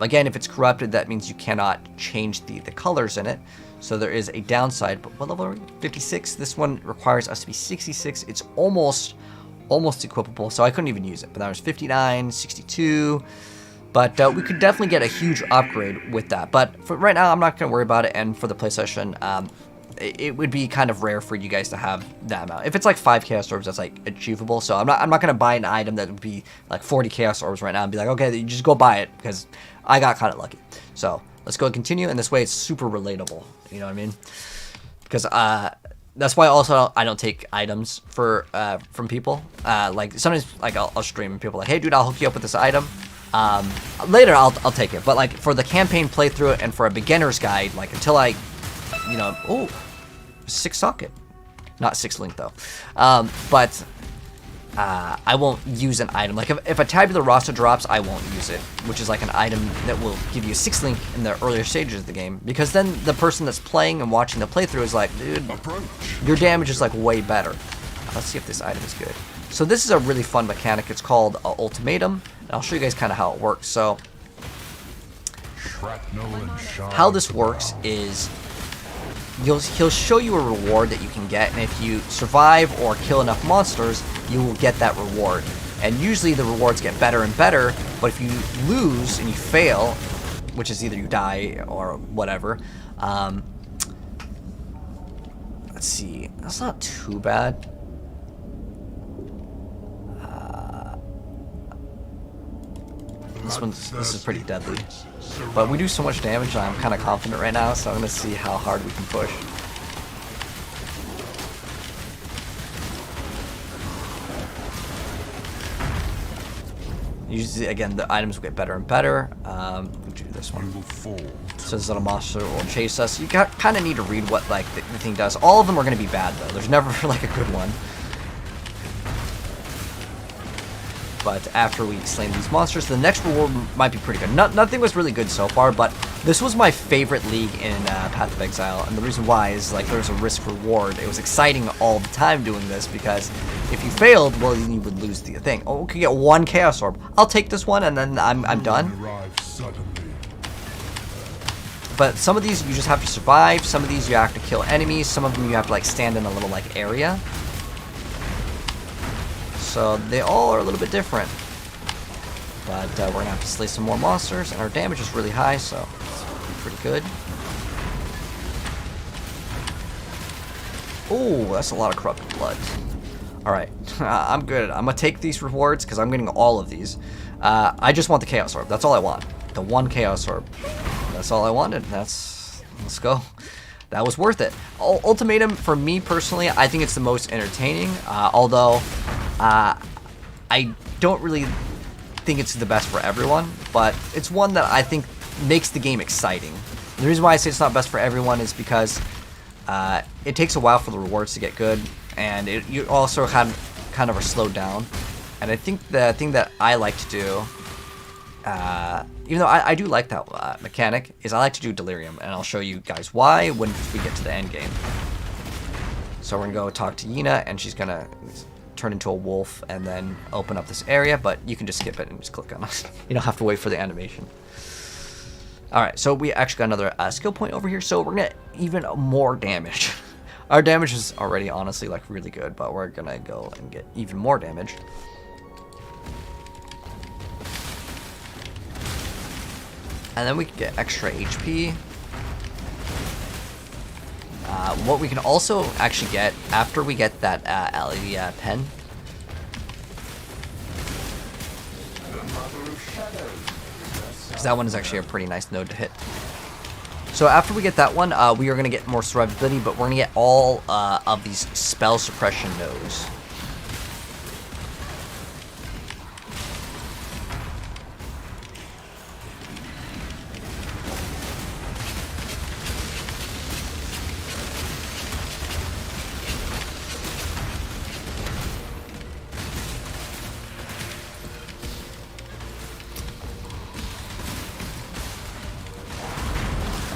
Again, if it's corrupted, that means you cannot change the colors in it, so there is a downside. But what level are we? 56. This one requires us to be 66. It's almost equipable, so I couldn't even use it. But that was 59, 62. But we could definitely get a huge upgrade with that. But for right now, I'm not going to worry about it, and for the play session, it would be kind of rare for you guys to have that amount. If it's like 5 Chaos Orbs, that's like achievable. So I'm not going to buy an item that would be like 40 Chaos Orbs right now and be like, okay, you just go buy it, because I got kind of lucky. So let's go and continue, and this way it's super relatable. You know what I mean? Because that's why also I don't take items from people. Like sometimes like I'll stream and people are like, hey dude, I'll hook you up with this item. Later I'll take it, but like for the campaign playthrough and for a beginner's guide, like until I, you know, oh. 6 socket, not 6-link though. But I won't use an item. Like if a tabular rasa drops, I won't use it, which is like an item that will give you a 6-link in the earlier stages of the game, because then the person that's playing and watching the playthrough is like, dude, your damage is like way better. Let's see if this item is good. So this is a really fun mechanic. It's called Ultimatum, and I'll show you guys kind of how it works. So how this works is he'll show you a reward that you can get, and if you survive or kill enough monsters, you will get that reward. And usually the rewards get better and better, but if you lose and you fail, which is either you die or whatever. Let's see. That's not too bad. This is pretty deadly. But we do so much damage, I'm kind of confident right now, so I'm going to see how hard we can push. Usually, again, the items will get better and better. We'll do this one. So this little monster will chase us. You kind of need to read what like the thing does. All of them are going to be bad, though. There's never like a good one. But after we slay these monsters, the next reward might be pretty good. Nothing was really good so far, but this was my favorite league in Path of Exile, and the reason why is like there's a risk reward. It was exciting all the time doing this because if you failed, well, you would lose the thing. Oh, we could get 1 Chaos Orb. I'll take this one, and then I'm done. But some of these you just have to survive. Some of these you have to kill enemies. Some of them you have to like stand in a little like area. So they all are a little bit different. But we're going to have to slay some more monsters, and our damage is really high, so it's pretty good. Oh, that's a lot of corrupted blood. Alright, I'm good. I'm going to take these rewards because I'm getting all of these. I just want the Chaos Orb. That's all I want. The 1 Chaos Orb. That's all I wanted. Let's go. That was worth it. Ultimatum, for me personally, I think it's the most entertaining, although I don't really think it's the best for everyone, but it's one that I think makes the game exciting. The reason why I say it's not best for everyone is because it takes a while for the rewards to get good, and you also kind of are slowed down. And I think the thing that I like to do, even though I do like that mechanic, is I like to do Delirium, and I'll show you guys why when we get to the end game. So we're gonna go talk to Yina, and she's gonna turn into a wolf and then open up this area, but you can just skip it and just click on it. You don't have to wait for the animation. Alright, so we actually got another skill point over here, so we're gonna get even more damage. Our damage is already honestly like really good, but we're gonna go and get even more damage. And then we can get extra HP. What we can also actually get after we get that LED pen. Because that one is actually a pretty nice node to hit. So after we get that one, we are going to get more survivability, but we're going to get all of these spell suppression nodes.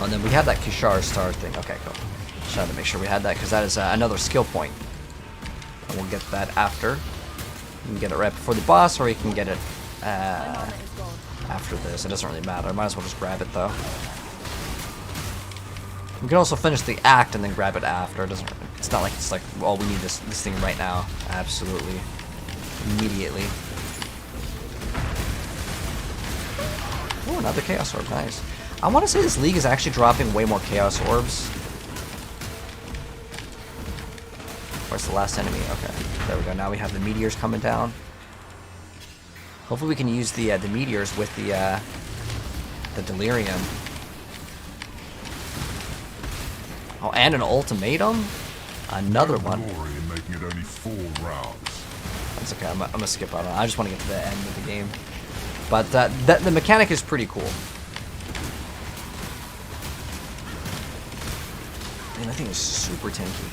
Oh, and then we had that Kishar star thing. Okay, cool. Just trying to make sure we had that because that is another skill point. And we'll get that after. You can get it right before the boss, or you can get it after this. It doesn't really matter. I might as well just grab it though. You can also finish the act and then grab it after. It doesn't. It's not like it's like, oh, we need this thing right now. Absolutely, immediately. Oh, another Chaos Orb. Nice. I want to say this league is actually dropping way more Chaos Orbs. Where's the last enemy? Okay, there we go. Now we have the meteors coming down. Hopefully we can use the meteors with the delirium. Oh, and an ultimatum? Another one. That's okay. I'm gonna skip out on it. I just want to get to the end of the game. But the mechanic is pretty cool. Man, that thing is super tanky.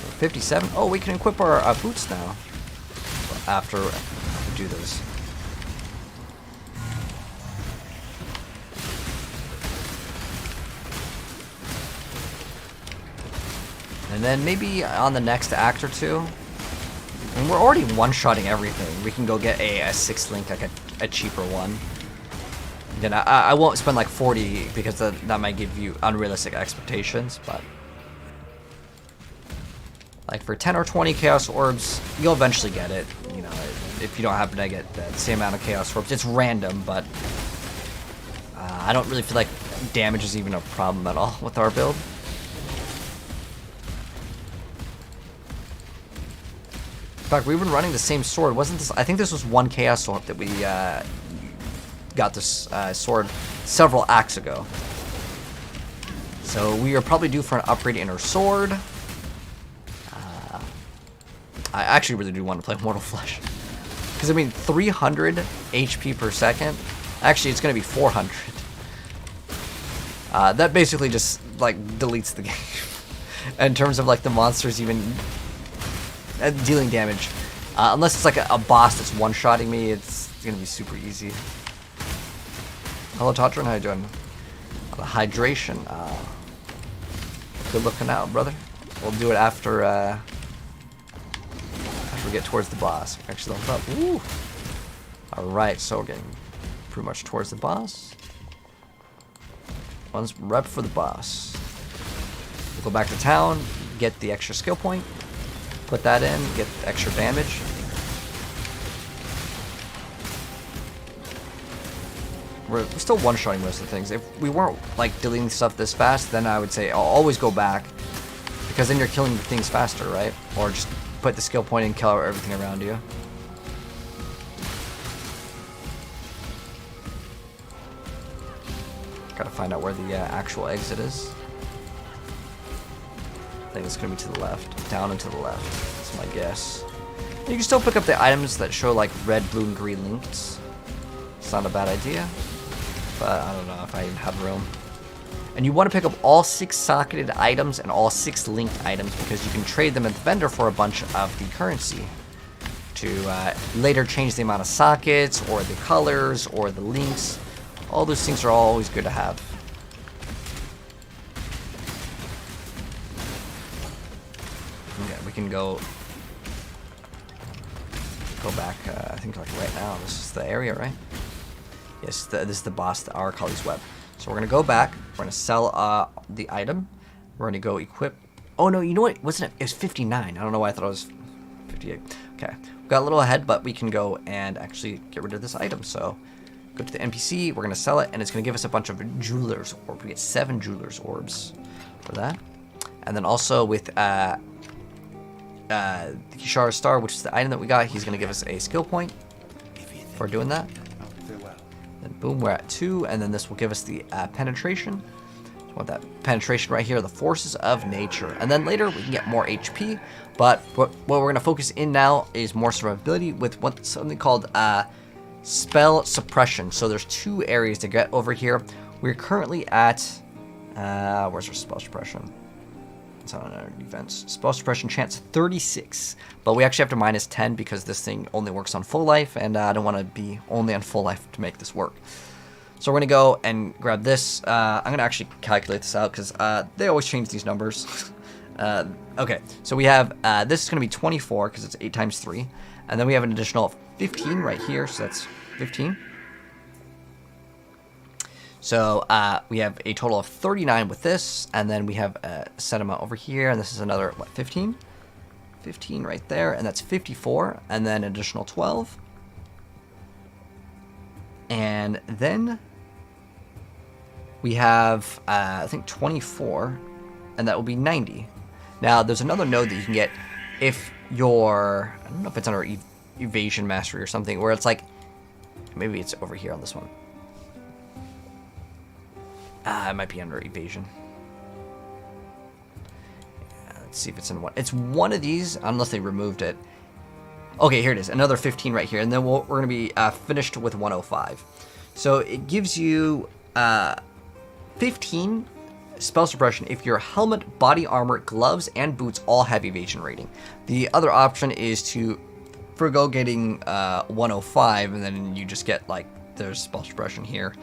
So 57. Oh, we can equip our boots now. After we do this. And then maybe on the next act or two, and we're already one-shotting everything. We can go get a 6 link, like a cheaper one. Again, I won't spend like 40 because that might give you unrealistic expectations, but like for 10 or 20 Chaos Orbs, you'll eventually get it. You know, if you don't happen to get the same amount of Chaos Orbs. It's random, but I don't really feel like damage is even a problem at all with our build. In fact, we've been running the same sword. Wasn't this? I think this was one Chaos Orb that we got this sword several acts ago. So we are probably due for an upgrade in our sword. I actually really do want to play Mortal Flesh. Because, I mean, 300 HP per second. Actually, it's going to be 400. That basically just, like, deletes the game. In terms of, like, the monsters even dealing damage. Unless it's, like, a boss that's one-shotting me, it's going to be super easy. Hello, Tatron. How you doing? Hydration. Good looking out, brother. We'll do it after we get towards the boss. Actually, level up. Woo! Alright, so we're getting pretty much towards the boss. One's rep for the boss. We'll go back to town, get the extra skill point, put that in, get extra damage. We're still one-shotting most of the things. If we weren't like deleting stuff this fast, then I would say I'll always go back, because then you're killing the things faster, right? Or just put the skill point and kill everything around you. Gotta find out where the actual exit is. I think it's gonna be to the left, down and to the left. That's my guess. You can still pick up the items that show like red, blue, and green links. It's not a bad idea, but I don't know if I even have room. And you want to pick up all 6 socketed items and all 6 linked items, because you can trade them at the vendor for a bunch of the currency to later change the amount of sockets or the colors or the links. All those things are always good to have. Okay, we can go back, I think like right now. This is the area, right? Yes, this is the boss, the Arakali's Web. So we're going to go back. We're going to sell the item. We're going to go equip. Oh, no, you know what? Wasn't it? It was 59. I don't know why I thought it was 58. Okay. We got a little ahead, but we can go and actually get rid of this item. So go to the NPC. We're going to sell it, and it's going to give us a bunch of Jeweler's Orbs. We get 7 Jeweler's Orbs for that. And then also with the Kishara Star, which is the item that we got, he's going to give us a skill point for doing that. Then boom, we're at 2, and then this will give us the penetration. So we want that penetration right here, the forces of nature. And then later we can get more HP, but what we're going to focus in now is more survivability with something called spell suppression. So there's 2 areas to get over here. We're currently at, where's our spell suppression? It's on our defense. Spell suppression chance 36, but we actually have to minus 10 because this thing only works on full life, and I don't want to be only on full life to make this work. So we're gonna go and grab this. I'm gonna actually calculate this out because they always change these numbers. Okay, so we have this is gonna be 24 because it's 8 times 3, and then we have an additional 15 right here, so that's 15. So we have a total of 39 with this, and then we have a set amount over here, and this is another, what, 15? 15 right there, and that's 54, and then an additional 12. And then we have, I think, 24, and that will be 90. Now, there's another node that you can get if you're, I don't know if it's under Evasion Mastery or something, where it's like, maybe it's over here on this one. It might be under Evasion. Let's see if it's in one. It's one of these, unless they removed it. Okay, here it is. Another 15 right here. And then we're going to be finished with 105. So it gives you 15 spell suppression if your helmet, body armor, gloves, and boots all have evasion rating. The other option is to forgo getting 105, and then you just get, like, there's spell suppression here.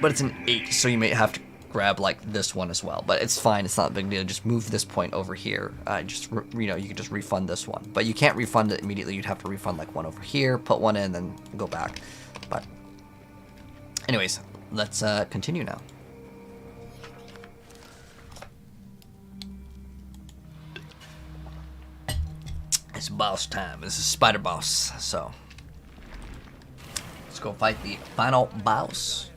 But it's an 8, so you may have to grab like this one as well. But it's fine, it's not a big deal. Just move this point over here. You know, you can just refund this one. But you can't refund it immediately. You'd have to refund like one over here, put one in, then go back. But Anyways, let's continue now. It's boss time. This is Spider Boss. So let's go fight the final boss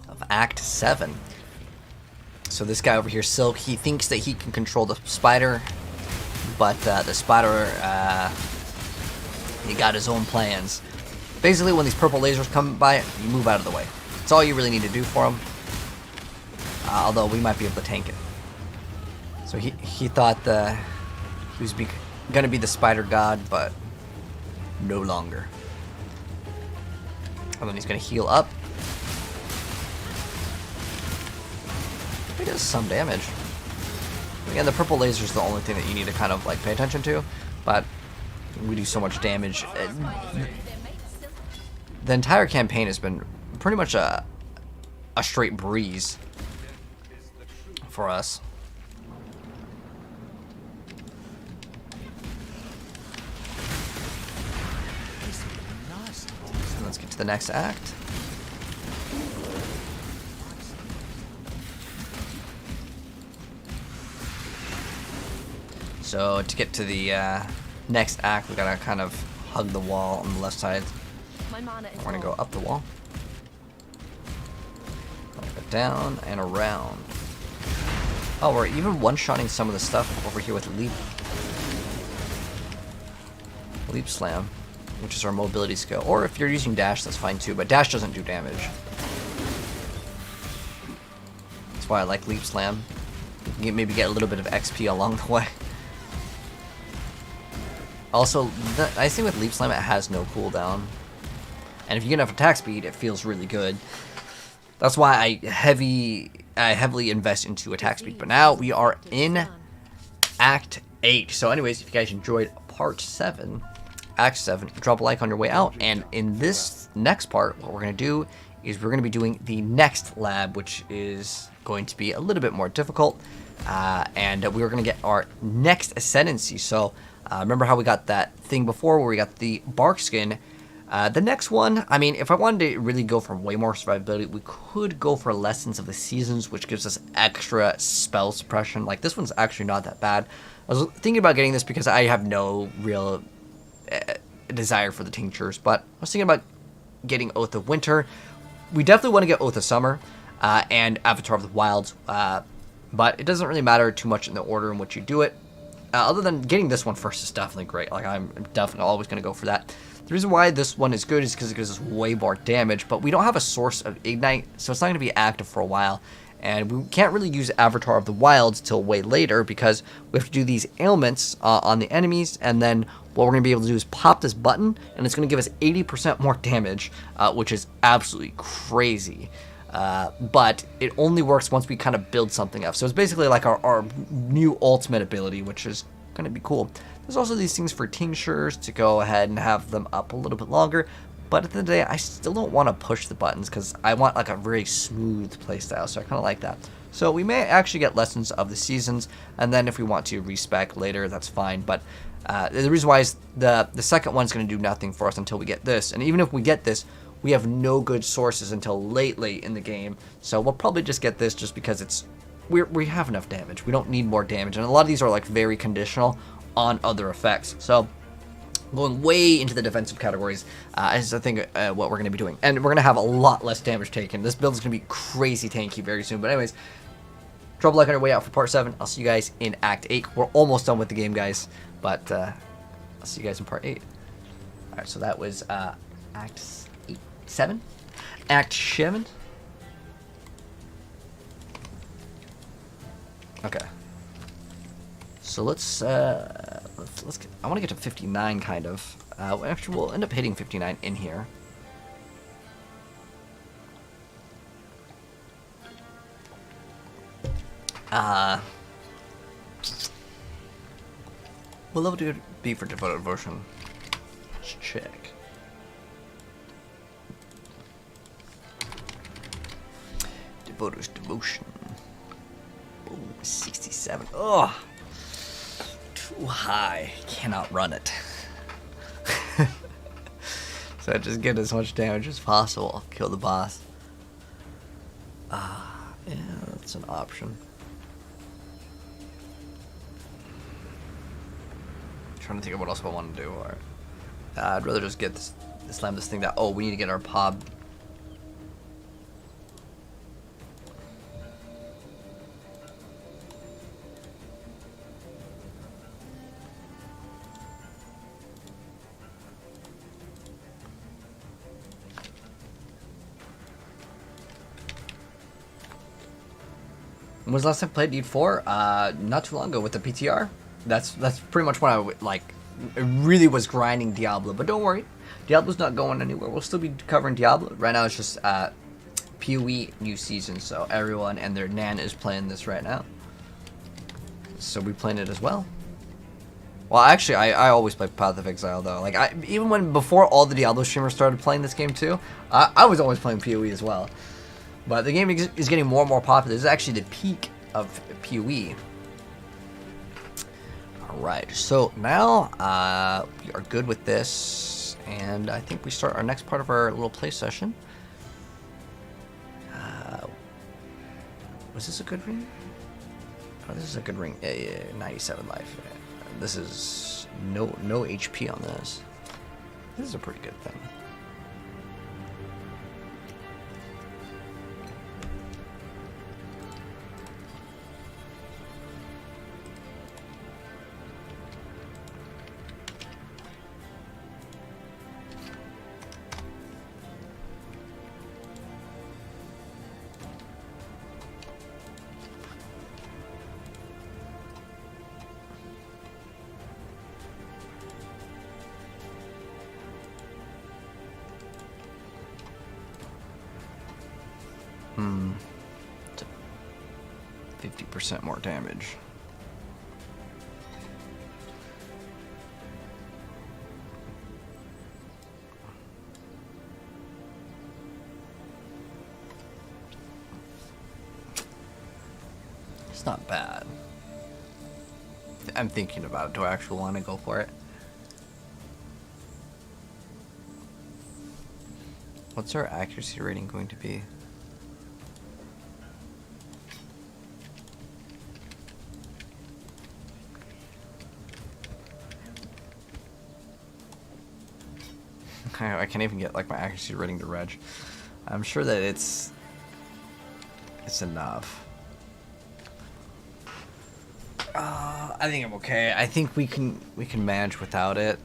of Act 7. So this guy over here, Silk, he thinks that he can control the spider, but the spider, he got his own plans. Basically, when these purple lasers come by, you move out of the way. That's all you really need to do for him. Although we might be able to tank it. So he thought he was gonna be the spider god, but no longer. And then he's gonna heal up. He does some damage. Again, the purple laser is the only thing that you need to kind of like pay attention to, but we do so much damage. The entire campaign has been pretty much a straight breeze for us. So let's get to the next act. So to get to the next act, we gotta kind of hug the wall on the left side. My mana is We're gonna low. go up the wall, go down and around. Oh, we're even one-shotting some of the stuff over here with leap slam, which is our mobility skill. Or if you're using dash, that's fine too. But dash doesn't do damage. That's why I like leap slam. You can maybe get a little bit of XP along the way. Also, the nice thing with leap slam, it has no cooldown. And if you get enough attack speed, it feels really good. That's why I heavily invest into attack speed. But now we are in Act 8. So anyways, if you guys enjoyed Part 7, Act 7, drop a like on your way out. And in this next part, what we're going to do is we're going to be doing the next lab, which is going to be a little bit more difficult. And we're going to get our next ascendancy. So remember how we got that thing before where we got the bark skin? The next one, I mean, if I wanted to really go for way more survivability, we could go for Lessons of the Seasons, which gives us extra spell suppression. Like, this one's actually not that bad. I was thinking about getting this because I have no real desire for the tinctures, but I was thinking about getting Oath of Winter. We definitely want to get Oath of Summer and Avatar of the Wilds, but it doesn't really matter too much in the order in which you do it. Other than getting this one first is definitely great. Like, I'm definitely always going to go for that. The reason why this one is good is because it gives us way more damage, but we don't have a source of Ignite, so it's not going to be active for a while. And we can't really use Avatar of the Wilds till way later because we have to do these ailments on the enemies, and then what we're going to be able to do is pop this button, and it's going to give us 80% more damage, which is absolutely crazy. But it only works once we kind of build something up. So it's basically like our new ultimate ability, which is going to be cool. There's also these things for tinctures to go ahead and have them up a little bit longer. But at the end of the day, I still don't want to push the buttons because I want like a very smooth playstyle. So I kind of like that. So we may actually get Lessons of the Seasons. And then if we want to respec later, that's fine. But the reason why is the second one's going to do nothing for us until we get this. And even if we get this, we have no good sources until late in the game. So we'll probably just get this just because we have enough damage. We don't need more damage. And a lot of these are like very conditional on other effects. So going way into the defensive categories is I think what we're going to be doing. And we're going to have a lot less damage taken. This build is going to be crazy tanky very soon. But anyways, drop a like on your way out for Part 7. I'll see you guys in Act 8. We're almost done with the game, guys. But I'll see you guys in Part 8. Alright, so that was Act 7? Act 7? Okay. So let's get, I want to get to 59 kind of. Actually, we'll end up hitting 59 in here. What level do it be for Devoted Devotion? Let's check. Devoter's Devotion. Ooh, 67. Ugh. Too high. Cannot run it. So just get as much damage as possible. Kill the boss. Yeah, that's an option. Trying to think of what else I want to do. Or I'd rather just get this, slam this thing down. Oh, we need to get our pod. When was the last time I played Need 4? Not too long ago with the PTR. That's pretty much when I really was grinding Diablo. But don't worry, Diablo's not going anywhere. We'll still be covering Diablo. Right now it's just PoE new season, so everyone and their nan is playing this right now. So we playing it as well. Well, actually, I always play Path of Exile though. Like even before all the Diablo streamers started playing this game too, I was always playing PoE as well. But the game is getting more and more popular. This is actually the peak of PoE. Alright, so now we are good with this. And I think we start our next part of our little play session. Was this a good ring? Oh, this is a good ring. Yeah, 97 life. This is no HP on this. This is a pretty good thing. Hmm. 50% more damage. It's not bad. I'm thinking about it. Do I actually want to go for it? What's our accuracy rating going to be? I can't even get like my accuracy rating to reg. I'm sure that it's enough. I think I'm okay. I think we can manage without it.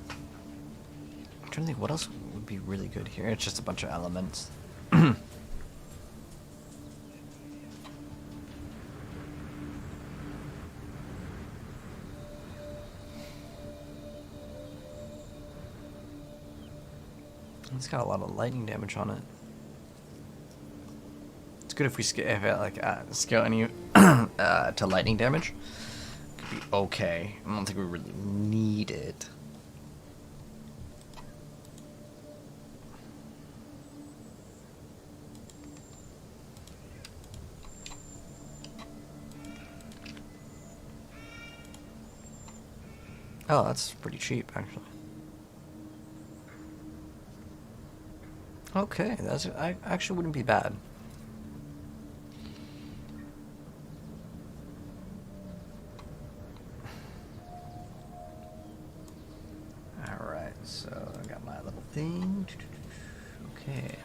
I'm trying to think what else would be really good here. It's just a bunch of elements. It's got a lot of lightning damage on it. It's good if we scale any to lightning damage. Could be okay. I don't think we really need it. Oh, that's pretty cheap actually. Okay, I actually wouldn't be bad. Alright, so I got my little thing. Okay.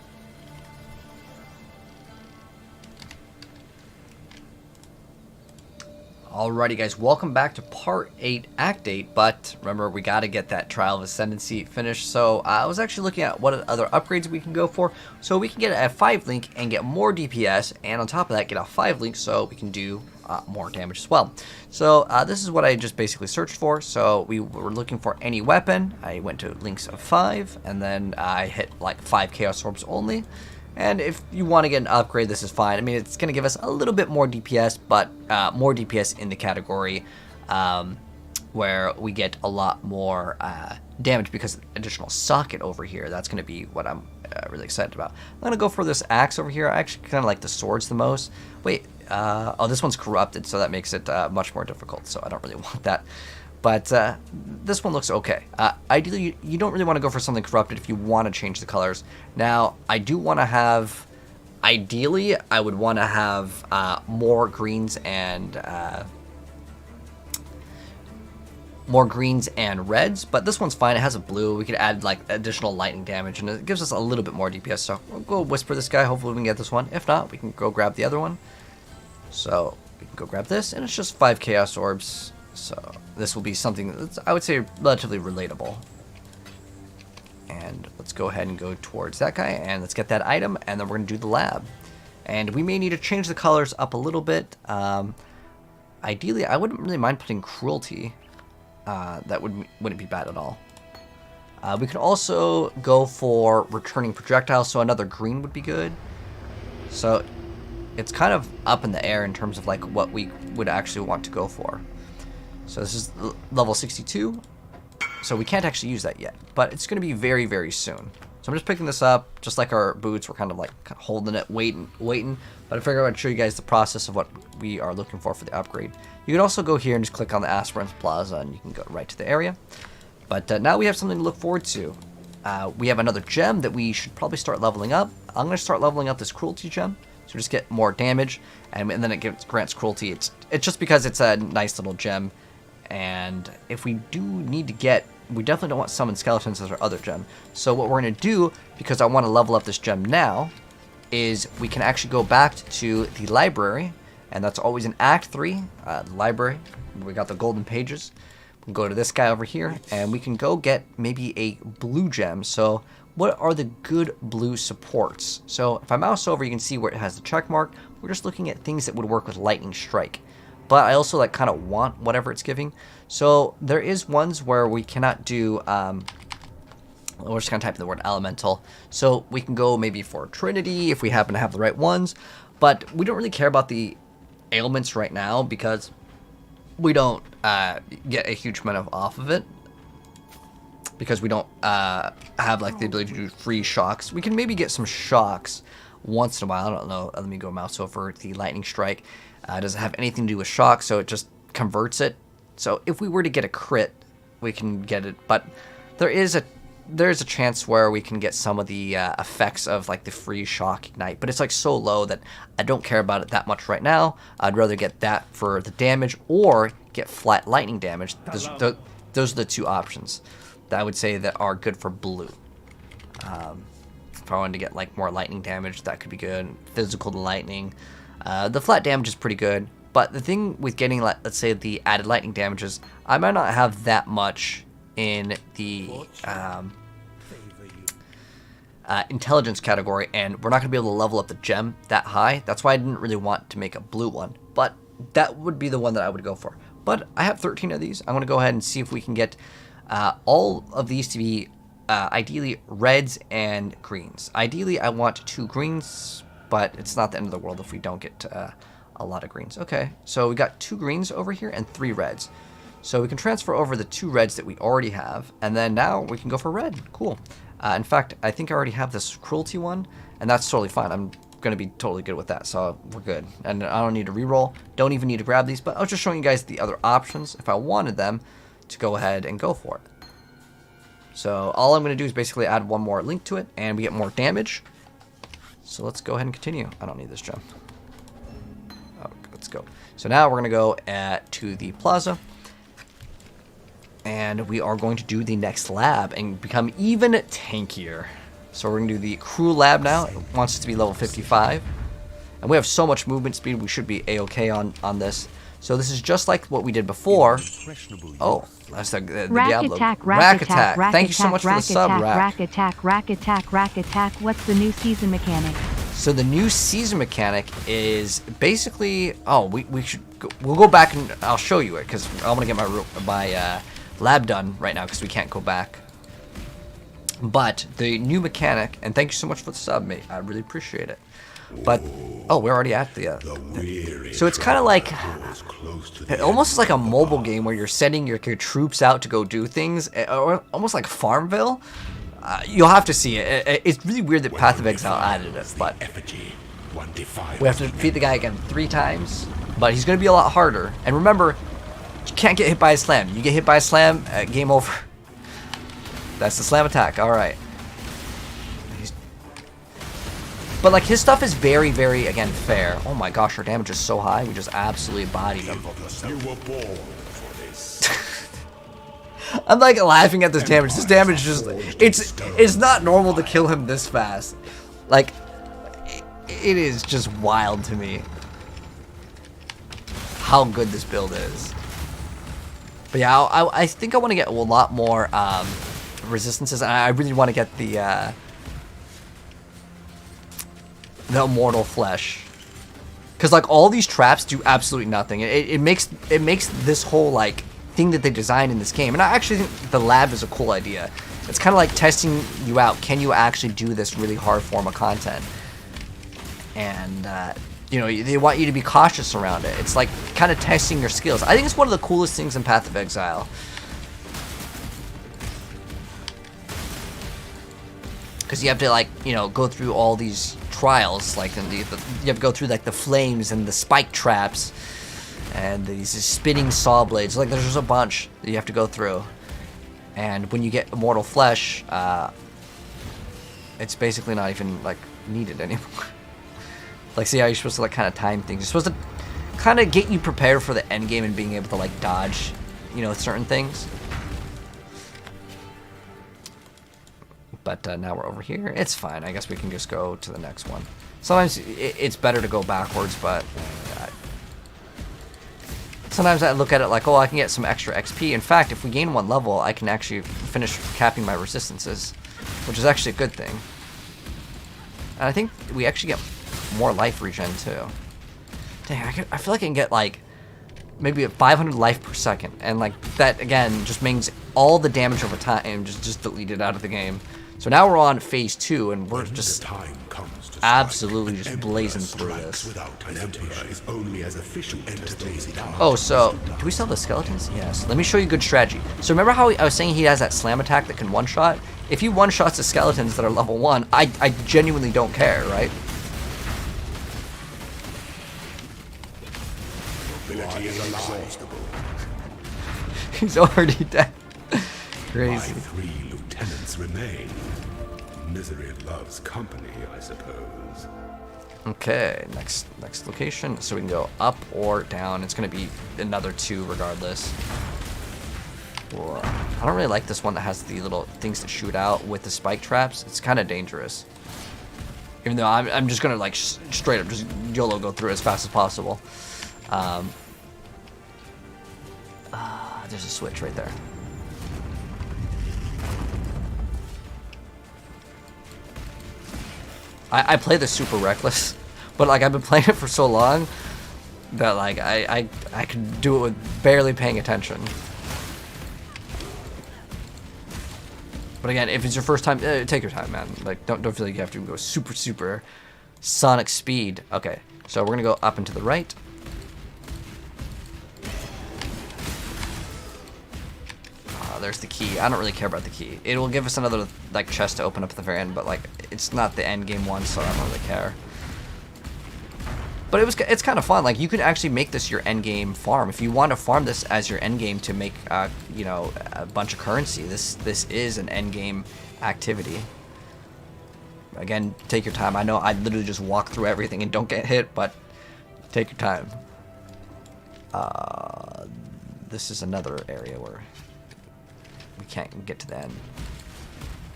Alrighty guys, welcome back to part 8, act 8, but remember we gotta get that Trial of Ascendancy finished, so I was actually looking at what other upgrades we can go for, so we can get a 5 link and get more DPS, and on top of that get a 5 link so we can do more damage as well. So this is what I just basically searched for, so we were looking for any weapon. I went to links of 5, and then I hit like 5 Chaos Orbs only. And if you want to get an upgrade, this is fine. I mean, it's going to give us a little bit more DPS, but more DPS in the category where we get a lot more damage because of additional socket over here. That's going to be what I'm really excited about. I'm going to go for this axe over here. I actually kind of like the swords the most. Wait, oh, this one's corrupted, so that makes it much more difficult, so I don't really want that. But this one looks okay. Ideally, you don't really want to go for something corrupted if you want to change the colors. Now, I do want to have... Ideally, I would want to have more greens and reds, but this one's fine. It has a blue. We could add like additional lightning damage, and it gives us a little bit more DPS. So we'll go whisper this guy. Hopefully we can get this one. If not, we can go grab the other one. So we can go grab this, and it's just 5 Chaos Orbs. So this will be something that's, I would say, relatively relatable. And let's go ahead and go towards that guy, and let's get that item, and then we're going to do the lab. And we may need to change the colors up a little bit. Ideally, I wouldn't really mind putting Cruelty. That wouldn't be bad at all. We could also go for Returning Projectile, so another green would be good. So it's kind of up in the air in terms of like what we would actually want to go for. So this is level 62. So we can't actually use that yet, but it's going to be very, very soon. So I'm just picking this up, just like our boots. We're kind of like holding it, waiting. But I figured I'd show you guys the process of what we are looking for the upgrade. You can also go here and just click on the Aspirants Plaza, and you can go right to the area. But now we have something to look forward to. We have another gem that we should probably start leveling up. I'm going to start leveling up this Cruelty gem, so just get more damage, and then it grants Cruelty. It's just because it's a nice little gem. And if we do need to get, we definitely don't want Summon Skeletons as our other gem. So what we're going to do, because I want to level up this gem now, is we can actually go back to the library. And that's always in Act 3, the library. We got the golden pages. We can go to this guy over here, and we can go get maybe a blue gem. So what are the good blue supports? So if I mouse over, you can see where it has the check mark. We're just looking at things that would work with Lightning Strike. But I also like kind of want whatever it's giving. So there is ones where we cannot do, we're just going to type in the word elemental. So we can go maybe for Trinity if we happen to have the right ones. But we don't really care about the ailments right now because we don't get a huge amount off of it. Because we don't have like the ability to do free shocks. We can maybe get some shocks once in a while. I don't know. Let me go mouse over the Lightning Strike. It doesn't have anything to do with shock, so it just converts it. So if we were to get a crit, we can get it. But there is a chance where we can get some of the effects of like the free shock ignite. But it's like so low that I don't care about it that much right now. I'd rather get that for the damage or get flat lightning damage. Those are the two options that I would say that are good for blue. If I wanted to get like more lightning damage, that could be good. Physical to lightning. The flat damage is pretty good, but the thing with getting, let's say, the added lightning damage is I might not have that much in the intelligence category, and we're not going to be able to level up the gem that high. That's why I didn't really want to make a blue one, but that would be the one that I would go for. But I have 13 of these. I'm going to go ahead and see if we can get all of these to be ideally reds and greens. Ideally, I want 2 greens, but it's not the end of the world if we don't get a lot of greens. Okay, so we got 2 greens over here and 3 reds. So we can transfer over the 2 reds that we already have, and then now we can go for red. Cool. In fact, I think I already have this Cruelty one, and that's totally fine. I'm going to be totally good with that, so we're good. And I don't need to reroll, don't even need to grab these, but I was just showing you guys the other options if I wanted them to go ahead and go for it. So all I'm going to do is basically add one more link to it, and we get more damage. So let's go ahead and continue. I don't need this gem. Oh, let's go. So now we're going to go to the plaza. And we are going to do the next lab and become even tankier. So we're going to do the crew lab now. It wants us to be level 55. And we have so much movement speed, we should be a-okay on this. So this is just like what we did before. Oh, that's the Diablo. Rack attack. Thank you so much for the sub, Rack. Rack attack. What's the new season mechanic? So the new season mechanic is basically, we'll go back and I'll show you it because I want to get my lab done right now because we can't go back. But the new mechanic, and thank you so much for the sub, mate. I really appreciate it. But we're already at the so it's kind of like it almost is like a mobile game where you're sending your troops out to go do things, or almost like Farmville. You'll have to see it. It's really weird that Path of Exile added it, but we have to defeat the guy again 3 times. But he's going to be a lot harder. And remember, You can't get hit by a slam. You get hit by a slam, game over. That's the slam attack. All right. But like his stuff is very, very again fair. Oh my gosh, our damage is so high. We just absolutely bodied him. You were born for this. I'm like laughing at this damage. This damage just it's not normal to kill him this fast. Like it is just wild to me how good this build is. But yeah, I think I want to get a lot more resistances. And I really want to get the immortal flesh, because like all these traps do absolutely nothing. It makes this whole like thing that they designed in this game, and I actually think the lab is a cool idea. It's kind of like testing you out. Can you actually do this really hard form of content? And you know, they want you to be cautious around it. It's like kind of testing your skills. I think it's one of the coolest things in Path of Exile. Because you have to like, you know, go through all these trials, like you have to go through like the flames and the spike traps and these spinning saw blades. Like there's just a bunch that you have to go through. And when you get immortal flesh, it's basically not even like needed anymore. Like, see how you're supposed to like kind of time things. You're supposed to kind of get you prepared for the end game and being able to like dodge, you know, certain things. But now we're over here. It's fine. I guess we can just go to the next one. Sometimes it's better to go backwards, but sometimes I look at it like, oh, I can get some extra XP. In fact, if we gain 1 level, I can actually finish capping my resistances, which is actually a good thing. And I think we actually get more life regen too. Dang, I feel like I can get like maybe 500 life per second, and like that again just means all the damage over time just deleted out of the game. So now we're on phase 2, and we're just absolutely just blazing through this. Oh, so do we still have the skeletons? Yes. Let me show you good strategy. So remember how I was saying he has that slam attack that can one-shot? If he one-shots the skeletons that are level 1, I genuinely don't care, right? He's already dead. Crazy. 3 lieutenants remain. Misery loves company, I suppose. Okay, next location. So we can go up or down. It's gonna be another 2 regardless. Whoa. I don't really like this one that has the little things that shoot out with the spike traps. It's kind of dangerous. Even though I'm just gonna like straight up just YOLO go through it as fast as possible. There's a switch right there. I play this super reckless, but like I've been playing it for so long that like I can do it with barely paying attention. But again, if it's your first time, take your time, man. Like don't feel like you have to go super sonic speed. Okay, so we're gonna go up and to the right. There's the key. I don't really care about the key. It will give us another like chest to open up at the very end, but like it's not the end game one, so I don't really care. But it's kind of fun. Like you can actually make this your end game farm if you want to farm this as your end game to make you know, a bunch of currency. This is an end game activity. Again, take your time. I know I literally just walk through everything and don't get hit, but take your time. This is another area where we can't get to the end.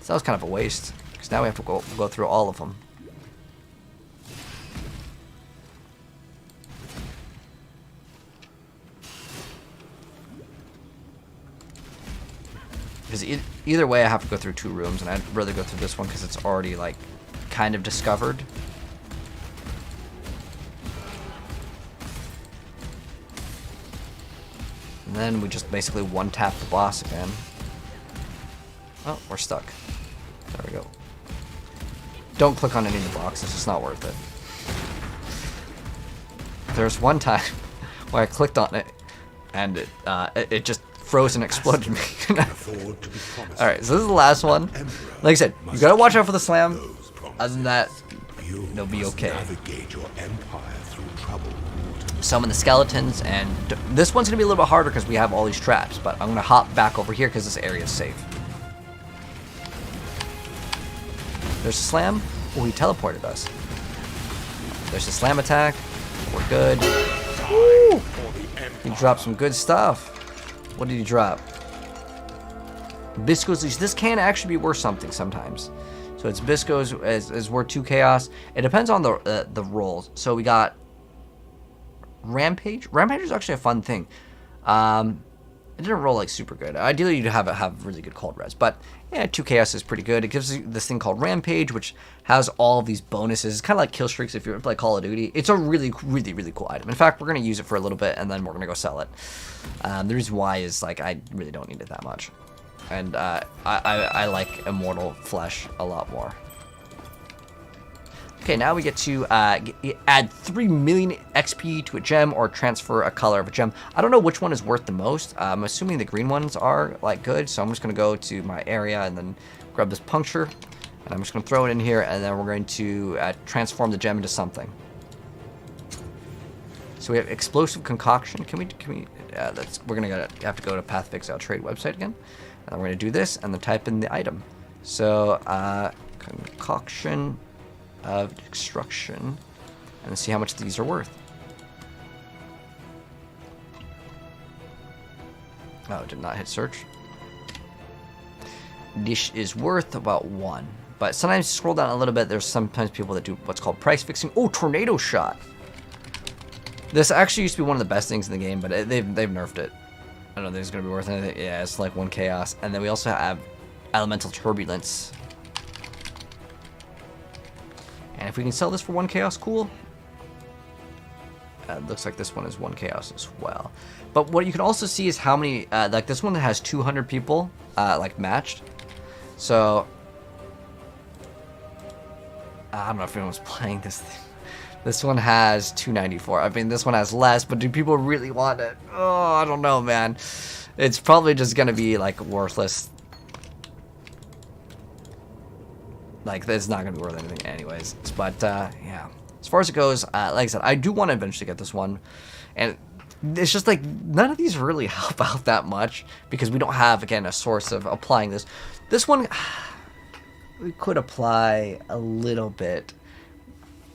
So that was kind of a waste, because now we have to go through all of them. Because either way I have to go through 2 rooms, and I'd rather go through this one because it's already like kind of discovered. And then we just basically one-tap the boss again. Oh, we're stuck. There we go. Don't click on any of the boxes, it's not worth it. There's one time where I clicked on it, and it just froze and exploded me. Alright, so this is the last one. Like I said, you gotta watch out for the slam. Other than that, They'll be must okay. Navigate your empire through troubled waters. Summon the skeletons, and this one's gonna be a little bit harder because we have all these traps. But I'm gonna hop back over here because this area is safe. There's a slam. Oh, he teleported us. There's a slam attack. We're good. Woo! He dropped some good stuff. What did he drop? Bisco's Leash. This can actually be worth something sometimes. So it's Bisco's is worth 2 chaos. It depends on the rolls. So we got Rampage. Rampage is actually a fun thing. It didn't roll like super good. Ideally, you'd have really good cold res, but yeah, 2 chaos is pretty good. It gives you this thing called Rampage, which has all of these bonuses. It's kind of like kill streaks if you play Call of Duty. It's a really cool item. In fact, we're gonna use it for a little bit, and then we're gonna go sell it. The reason why is like I really don't need it that much, and I like Immortal Flesh a lot more. Okay, now we get to add 3 million XP to a gem or transfer a color of a gem. I don't know which one is worth the most. I'm assuming the green ones are like good, so I'm just gonna go to my area and then grab this puncture, and I'm just gonna throw it in here, and then we're going to transform the gem into something. So we have explosive concoction. Can we? We're gonna have to go to Pathfix Trade website again, and we're gonna do this and then type in the item. So concoction of destruction, and see how much these are worth. Oh, it did not hit search. Dish is worth about 1, but sometimes scroll down a little bit. There's sometimes people that do what's called price fixing. Oh, tornado shot. This actually used to be one of the best things in the game, but they've nerfed it. I don't think it's gonna be worth anything. Yeah, it's like 1 chaos, and then we also have elemental turbulence. And if we can sell this for 1 chaos, cool. Looks like this one is 1 chaos as well. But what you can also see is how many, like this one has 200 people, like matched. So, I don't know if anyone's playing this thing. This one has 294. I mean, this one has less, but do people really want it? Oh, I don't know, man. It's probably just gonna be like worthless. Like, it's not going to be worth anything anyways. But, yeah. As far as it goes, like I said, I do want to eventually get this one. And it's just, like, none of these really help out that much. Because we don't have, again, a source of applying this. This one, we could apply a little bit.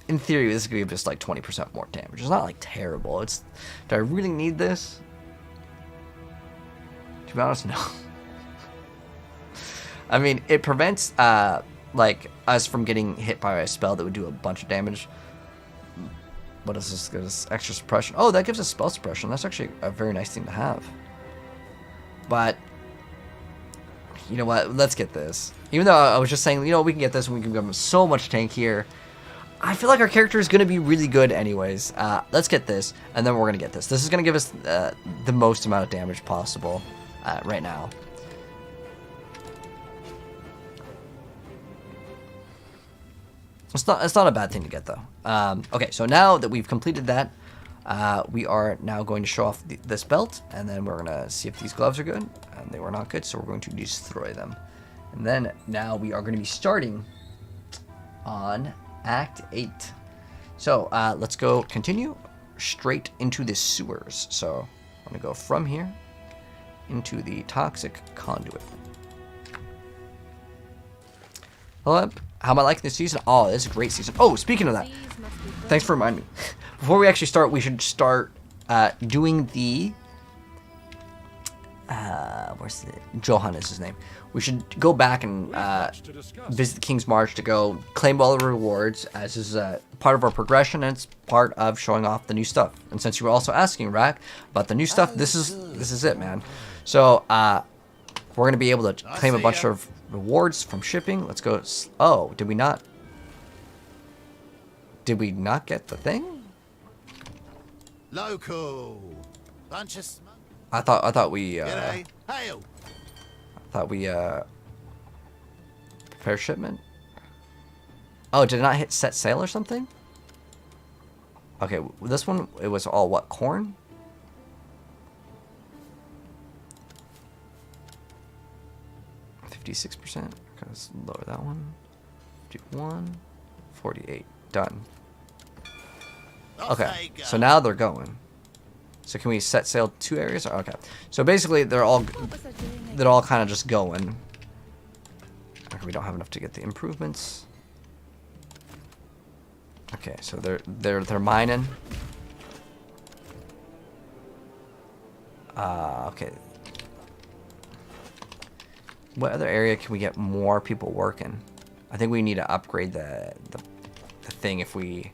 In theory, this could give just, like, 20% more damage. It's not, like, terrible. It's, do I really need this? To be honest, no. I mean, it prevents, like us from getting hit by a spell that would do a bunch of damage. What is this? Gives extra suppression. Oh, that gives us spell suppression. That's actually a very nice thing to have. But you know what? Let's get this. Even though I was just saying, you know, we can get this and we can give them so much tank here. I feel like our character is going to be really good anyways. Let's get this, and then we're going to get this. This is going to give us the most amount of damage possible right now. It's not a bad thing to get, though. Okay, so now that we've completed that, we are now going to show off this belt, and then we're going to see if these gloves are good. And they were not good, so we're going to destroy them. And then now we are going to be starting on Act 8. So let's go continue straight into the sewers. So I'm going to go from here into the toxic conduit. Hello. How am I liking this season? Oh, this is a great season. Oh, speaking of that, thanks for reminding me. Before we actually start, we should start doing the... where's the... Johan is his name. We should go back and visit the King's March to go claim all the rewards, as is part of our progression, and it's part of showing off the new stuff. And since you were also asking, Rack, about the new stuff, this is it, man. So, we're going to be able to claim a bunch of rewards from shipping. Let's go. Oh, did we not get the thing? Local. Bunch of I thought we G'day. Hail. Prepare shipment. Oh, did it not hit set sail or something? Okay, this one, it was all what, corn? %. Okay, let's lower that one. 51, 48. done. Off Okay, they go. so now they're going. So can we set sail 2 areas? Okay. So basically, they're all kind of just going. Okay, we don't have enough to get the improvements. Okay, so they're mining. Okay. What other area can we get more people working? I think we need to upgrade the thing if we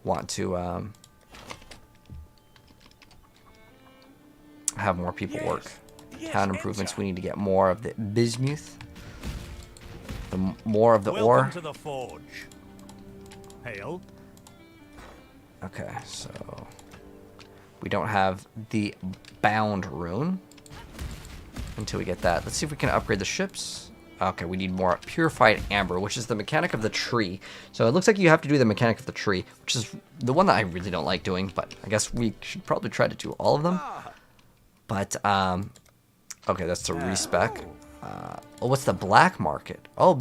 want to have more people work. Town improvements, we need to get more of the bismuth. More of the ore. Welcome to the forge. Hail. Okay, so we don't have the bound rune until we get that. Let's see if we can upgrade the ships. Okay, we need more purified amber, which is the mechanic of the tree. So it looks like you have to do the mechanic of the tree, which is the one that I really don't like doing, but I guess we should probably try to do all of them. But, okay, that's the respec. Oh, what's the black market? Oh,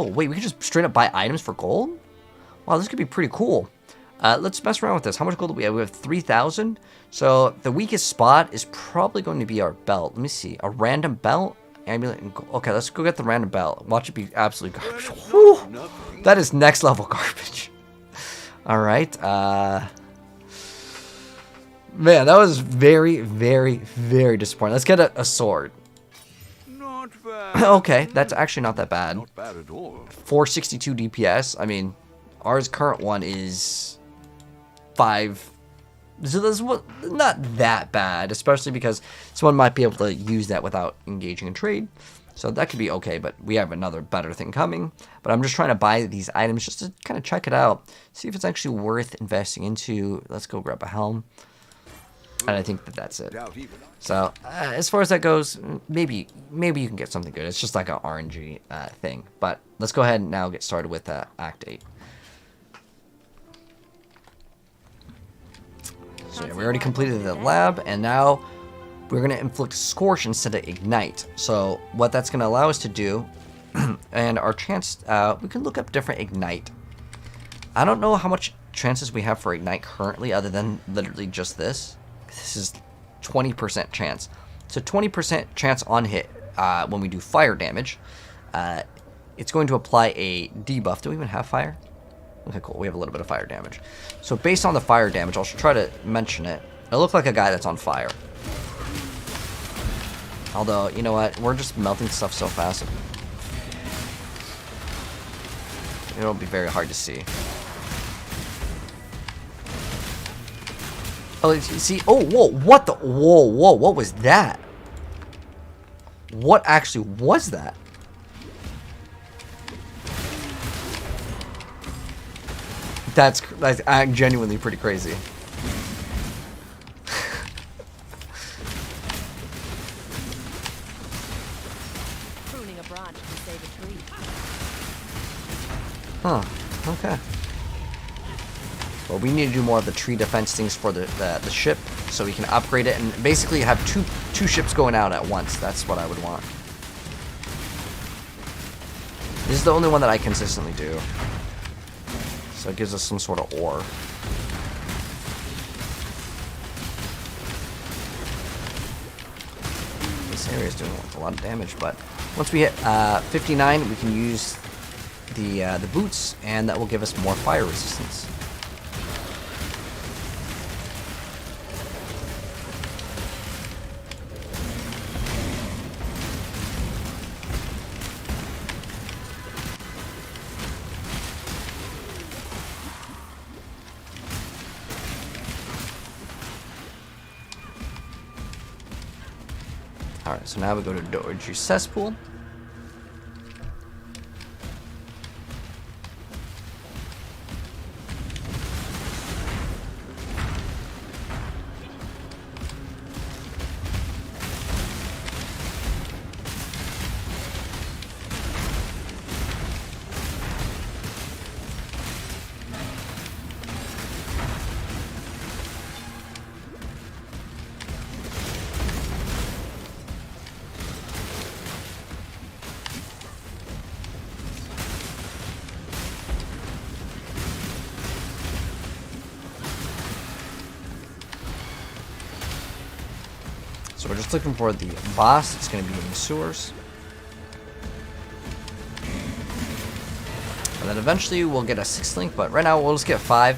wait, we can just straight up buy items for gold? Wow, this could be pretty cool. Let's mess around with this. How much gold do we have? We have 3,000. So the weakest spot is probably going to be our belt. Let me see. A random belt? Amulet and gold. Okay, let's go get the random belt. Watch it be absolute garbage. Whew, that is next level garbage. All right. Man, that was very, very, very disappointing. Let's get a sword. Not bad. Okay, that's actually not that bad. Not bad at all. 462 DPS. I mean, ours current one is 5. So that's not that bad, especially because someone might be able to use that without engaging in trade. So that could be okay, but we have another better thing coming. But I'm just trying to buy these items just to kind of check it out, see if it's actually worth investing into. Let's go grab a helm. And I think that's it. So as far as that goes, maybe you can get something good. It's just like an RNG thing. But let's go ahead and now get started with Act 8. So yeah, we already completed the lab, and now we're going to inflict Scorch instead of Ignite. So what that's going to allow us to do, and our chance, we can look up different Ignite. I don't know how much chances we have for Ignite currently, other than literally just this. This is 20% chance. So 20% chance on hit when we do fire damage. It's going to apply a debuff. Do we even have fire? Okay, cool. We have a little bit of fire damage. So based on the fire damage, I'll try to mention it. I look like a guy that's on fire. Although, you know what? We're just melting stuff so fast. It'll be very hard to see. Oh, you see? Oh, whoa. What the? Whoa. What was that? What actually was that? That's genuinely pretty crazy. Pruning a branch can save a tree. Huh. Okay. Well, we need to do more of the tree defense things for the ship, so we can upgrade it and basically have two ships going out at once. That's what I would want. This is the only one that I consistently do. So it gives us some sort of ore. This area is doing a lot of damage, but once we hit 59, we can use the boots, and that will give us more fire resistance. Alright, so now we go to Doji Cesspool. So we're just looking for the boss. It's going to be in the sewers. And then eventually we'll get a 6th link, but right now we'll just get 5.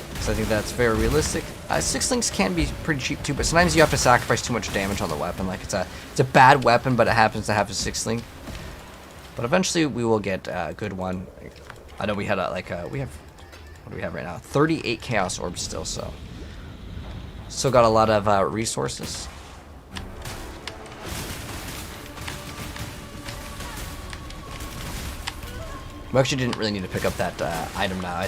Because I think that's very realistic. 6 links can be pretty cheap too, but sometimes you have to sacrifice too much damage on the weapon. Like it's a bad weapon, but it happens to have a 6th link. But eventually we will get a good one. I know we had what do we have right now? 38 Chaos Orbs still, so still got a lot of resources. We actually didn't really need to pick up that item now. I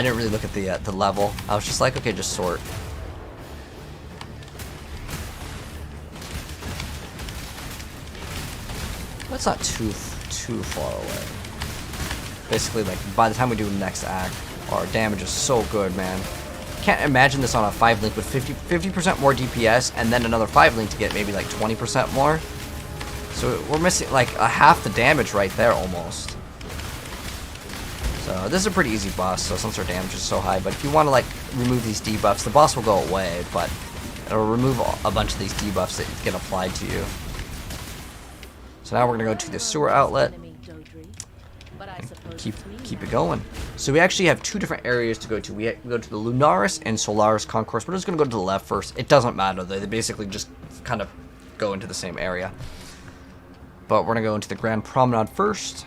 didn't really look at the level. I was just like, okay, just sort. That's not too far away. Basically, like by the time we do the next act, our damage is so good, man. Can't imagine this on a 5 link with 50% more DPS, and then another 5 link to get maybe like 20% more. So we're missing like a half the damage right there almost. So this is a pretty easy boss, so since our damage is so high, but if you want to like remove these debuffs, the boss will go away, but it'll remove a bunch of these debuffs that get applied to you. So now we're going to go to the sewer outlet and keep it going. So we actually have 2 different areas to go to. We go to the Lunaris and Solaris Concourse. We're just going to go to the left first. It doesn't matter, though. They basically just kind of go into the same area. But we're going to go into the Grand Promenade first.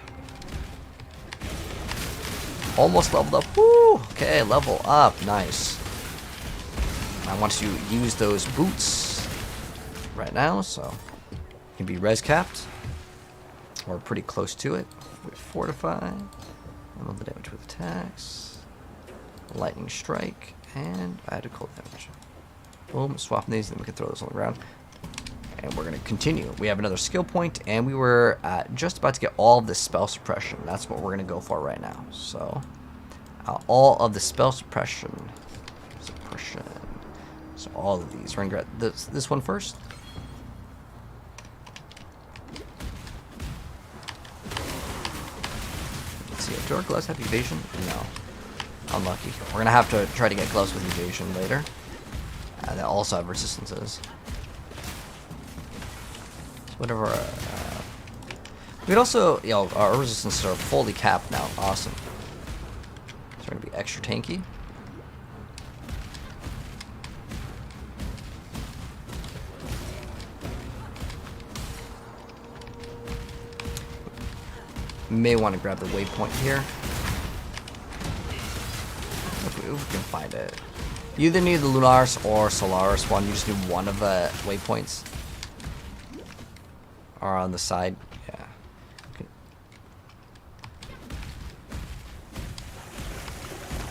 Almost leveled up. Woo! Okay, level up. Nice. I want to use those boots right now, so it can be res capped. We're pretty close to it. We fortify. Remove the damage with attacks. Lightning strike. And add a cold damage. Boom. Swapping these, then we can throw those on the ground. And we're going to continue. We have another skill point, and we were just about to get all of the spell suppression. That's what we're going to go for right now. So, all of the spell suppression. So all of these. We're going to get this one first. Let's see. Do our gloves have evasion? No. Unlucky. We're going to have to try to get gloves with evasion later. They also have resistances. Whatever. We could also, our resistances are fully capped now. Awesome. It's going to be extra tanky. May want to grab the waypoint here. If we can find it. You either need the Lunaris or Solaris one. You just need one of the waypoints. Or on the side, yeah. Okay.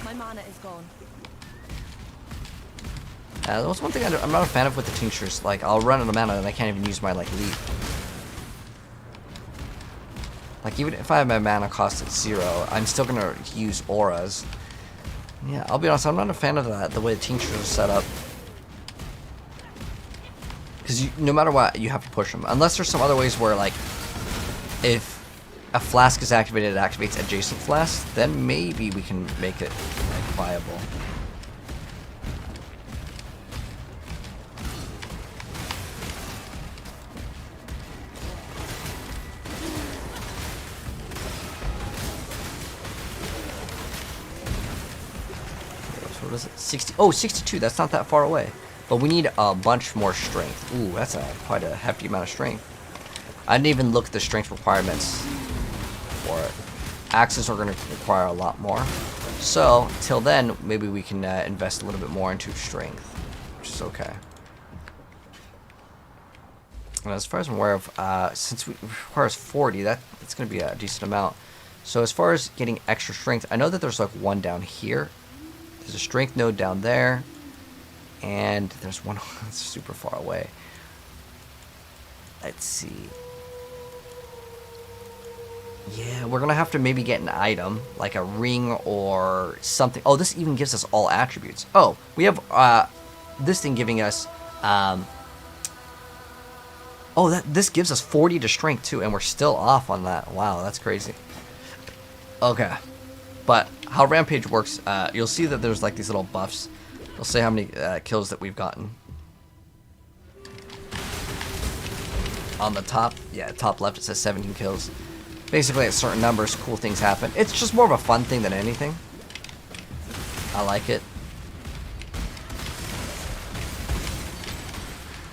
My mana is gone. That's one thing I'm not a fan of with the tinctures. Like, I'll run out of mana and I can't even use my, like, leap. Like, even if I have my mana cost at 0, I'm still gonna use auras. Yeah, I'll be honest, I'm not a fan of that, the way the tinctures are set up. Because no matter what, you have to push them. Unless there's some other ways where, like, if a flask is activated, it activates adjacent flasks, then maybe we can make it like, viable. So what is it? 60. Oh, 62. That's not that far away. But we need a bunch more strength. Ooh, that's quite a hefty amount of strength. I didn't even look at the strength requirements for it. Axes are going to require a lot more. So, till then, maybe we can invest a little bit more into strength, which is okay. And as far as I'm aware of, since it requires 40, that's going to be a decent amount. So as far as getting extra strength, I know that there's like one down here. There's a strength node down there. And there's one that's super far away. Let's see. Yeah, we're going to have to maybe get an item, like a ring or something. Oh, this even gives us all attributes. Oh, we have this thing giving us... this gives us 40 to strength too, and we're still off on that. Wow, that's crazy. Okay. But how Rampage works, you'll see that there's like these little buffs. We'll say how many kills that we've gotten. on the top, yeah, top left it says 17 kills. Basically at certain numbers, cool things happen. It's just more of a fun thing than anything. I like it.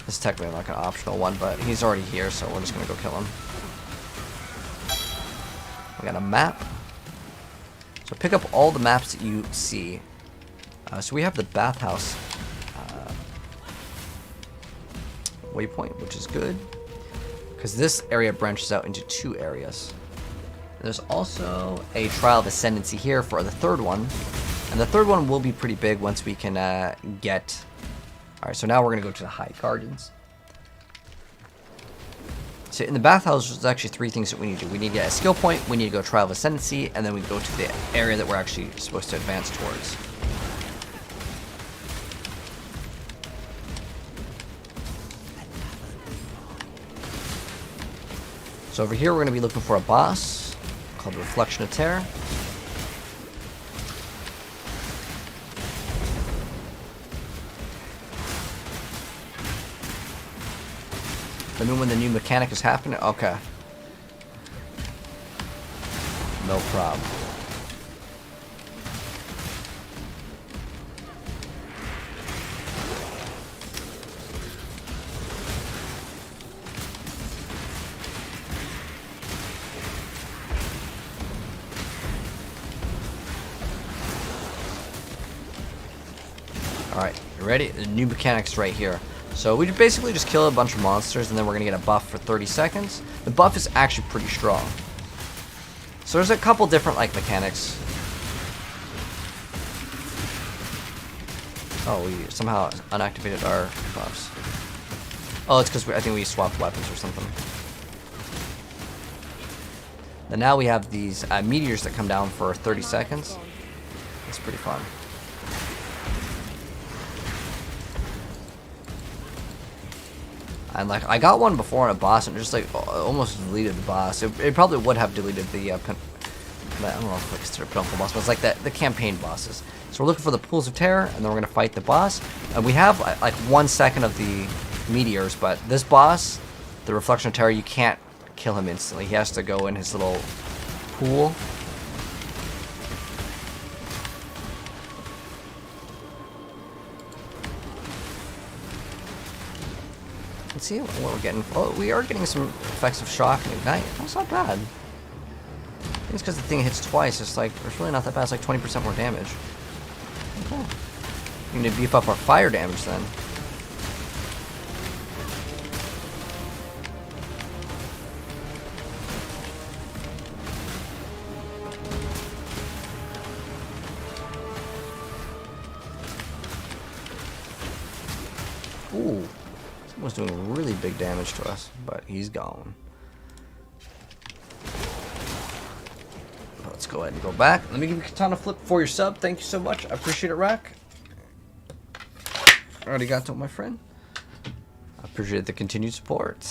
This is technically like an optional one, but he's already here, so we're just gonna go kill him. We got a map. So pick up all the maps that you see. So we have the bathhouse waypoint, which is good, because this area branches out into 2 areas. There's also a trial of ascendancy here for the 3rd one, and the 3rd one will be pretty big once we can get. All right, so now we're gonna go to the high gardens. So in the bathhouse, there's actually 3 things that we need to do. We need to get a skill point, we need to go trial of ascendancy, and then we go to the area that we're actually supposed to advance towards. So over here, we're going to be looking for a boss called the Reflection of Terror. Let me know when the new mechanic is happening. Okay. No problem. Alright, you ready? The new mechanic's right here. So we basically just kill a bunch of monsters and then we're going to get a buff for 30 seconds. The buff is actually pretty strong. So there's a couple different like mechanics. Oh, we somehow unactivated our buffs. Oh, it's because I think we swapped weapons or something. And now we have these meteors that come down for 30 seconds. It's pretty fun. And like I got one before on a boss and just like almost deleted the boss. It probably would have deleted the I don't know if I consider pinnacle boss, but it's like the campaign bosses. So we're looking for the pools of terror, and then we're gonna fight the boss. And we have like 1 second of the meteors, but this boss, the Reflection of Terror, you can't kill him instantly. He has to go in his little pool. Let's see what we're getting. Oh, we are getting some effects of shock and ignite. That's not bad. I think it's because the thing hits twice. It's like, it's really not that bad. It's like 20% more damage. Okay. We need to beef up our fire damage then. Ooh. Was doing really big damage to us, but he's gone. Let's go ahead and go back. Let me give you Katana Flip for your sub. Thank you so much. I appreciate it, Rack. Arigato, my friend. I appreciate the continued support.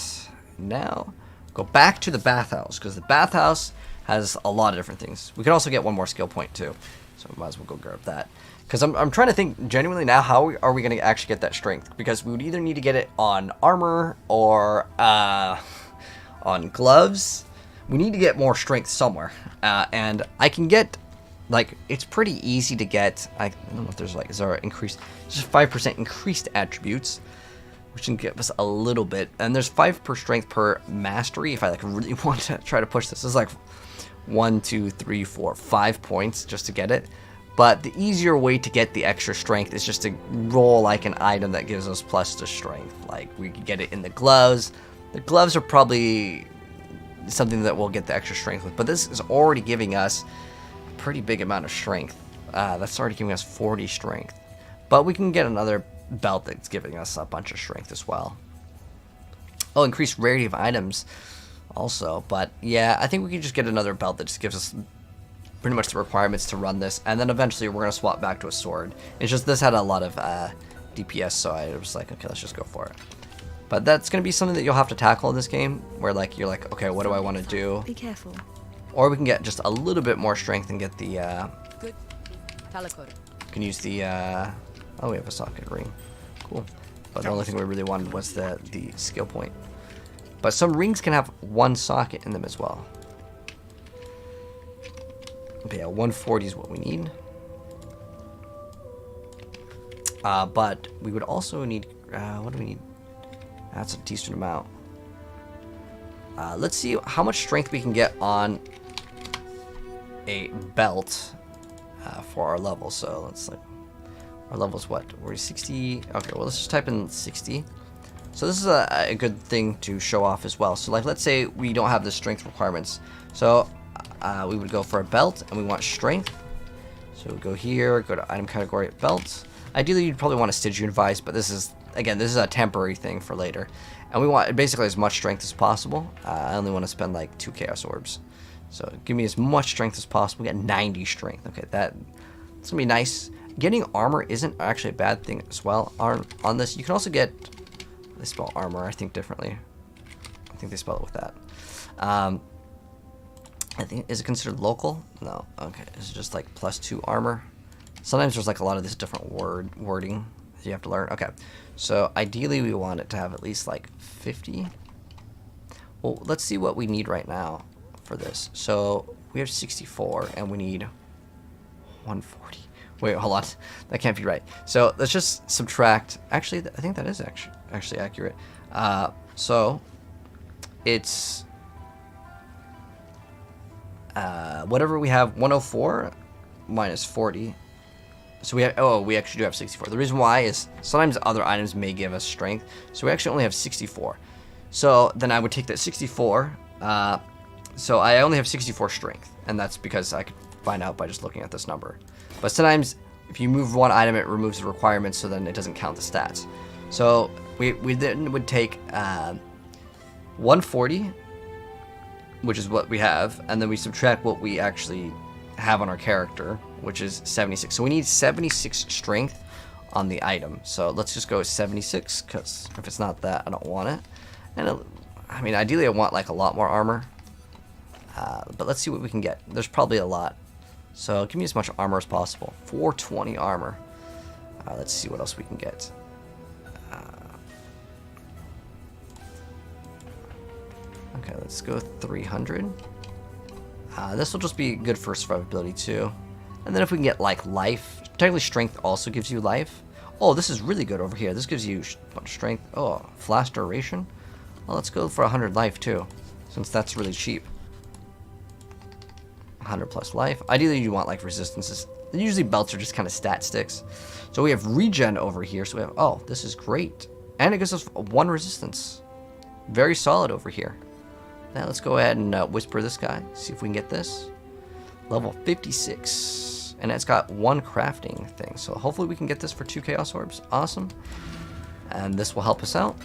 Now, go back to the bathhouse, because the bathhouse has a lot of different things. We can also get 1 more skill point, too. So we might as well go grab that. Because I'm trying to think genuinely now, how are we going to actually get that strength? Because we would either need to get it on armor or on gloves. We need to get more strength somewhere. And I can get, like, it's pretty easy to get, I don't know if there's like, is there increased, just 5% increased attributes, which can give us a little bit. And there's 5 per strength per mastery if I like really want to try to push this. This is like 1, 2, 3, 4, 5 points just to get it. But the easier way to get the extra strength is just to roll like an item that gives us plus to strength. Like we could get it in the gloves. The gloves are probably something that we'll get the extra strength with. But this is already giving us a pretty big amount of strength. That's already giving us 40 strength. But we can get another belt that's giving us a bunch of strength as well. Oh, increased rarity of items also. But yeah, I think we can just get another belt that just gives us pretty much the requirements to run this, and then eventually we're going to swap back to a sword. It's just this had a lot of DPS, so I was like, okay, let's just go for it. But that's going to be something that you'll have to tackle in this game, where like you're like, okay, what do I want to do? Be careful. Or we can get just a little bit more strength and get the Good. can use the oh, we have a socket ring. Cool. But the only thing we really wanted was the skill point. But some rings can have one socket in them as well. Okay, yeah, 140 is what we need. But we would also need, what do we need? That's a decent amount. Let's see how much strength we can get on a belt for our level. So let's like, our level is what? We're 60. Okay, well let's just type in 60. So this is a good thing to show off as well. So like, let's say we don't have the strength requirements. So we would go for a belt, and we want strength. So we go here, go to item category, belt. Ideally, you'd probably want a Stygian Vice, but this is, again, this is a temporary thing for later. And we want basically as much strength as possible. I only want to spend like 2 Chaos Orbs. So give me as much strength as possible. We get 90 strength. Okay, that's going to be nice. Getting armor isn't actually a bad thing as well on this. You can also get, they spell armor, I think, differently. I think they spell it with that. I think, is it considered local? No. Okay, it's just like +2 armor. Sometimes there's like a lot of this different wording you have to learn. Okay, so ideally we want it to have at least like 50. Well, let's see what we need right now for this. So we have 64 and we need 140. Wait, hold on. That can't be right. So let's just subtract. Actually, I think that is actually accurate. So it's whatever we have, 104 minus 40. So we have, oh, we actually do have 64. The reason why is sometimes other items may give us strength. So we actually only have 64. So then I would take that 64. So I only have 64 strength. And that's because I could find out by just looking at this number. But sometimes if you move one item, it removes the requirements, so then it doesn't count the stats. So we then would take 140, which is what we have, and then we subtract what we actually have on our character, which is 76. So we need 76 strength on the item. So let's just go 76, because if it's not that, I don't want it. And I mean, ideally I want like a lot more armor, but let's see what we can get. There's probably a lot. So give me as much armor as possible. 420 armor. Let's see what else we can get. Okay, let's go 300. This will just be good for survivability too. And then if we can get like life, technically strength also gives you life. Oh, this is really good over here. This gives you a bunch of strength. Oh, flash duration. Well, let's go for 100 life too, since that's really cheap. 100 plus life. Ideally, you want like resistances. Usually belts are just kind of stat sticks. So we have regen over here. So we have, oh, this is great. And it gives us 1 resistance. Very solid over here. Now let's go ahead and whisper this guy. See if we can get this. Level 56. And it's got 1 crafting thing. So hopefully we can get this for 2 Chaos Orbs. Awesome. And this will help us out.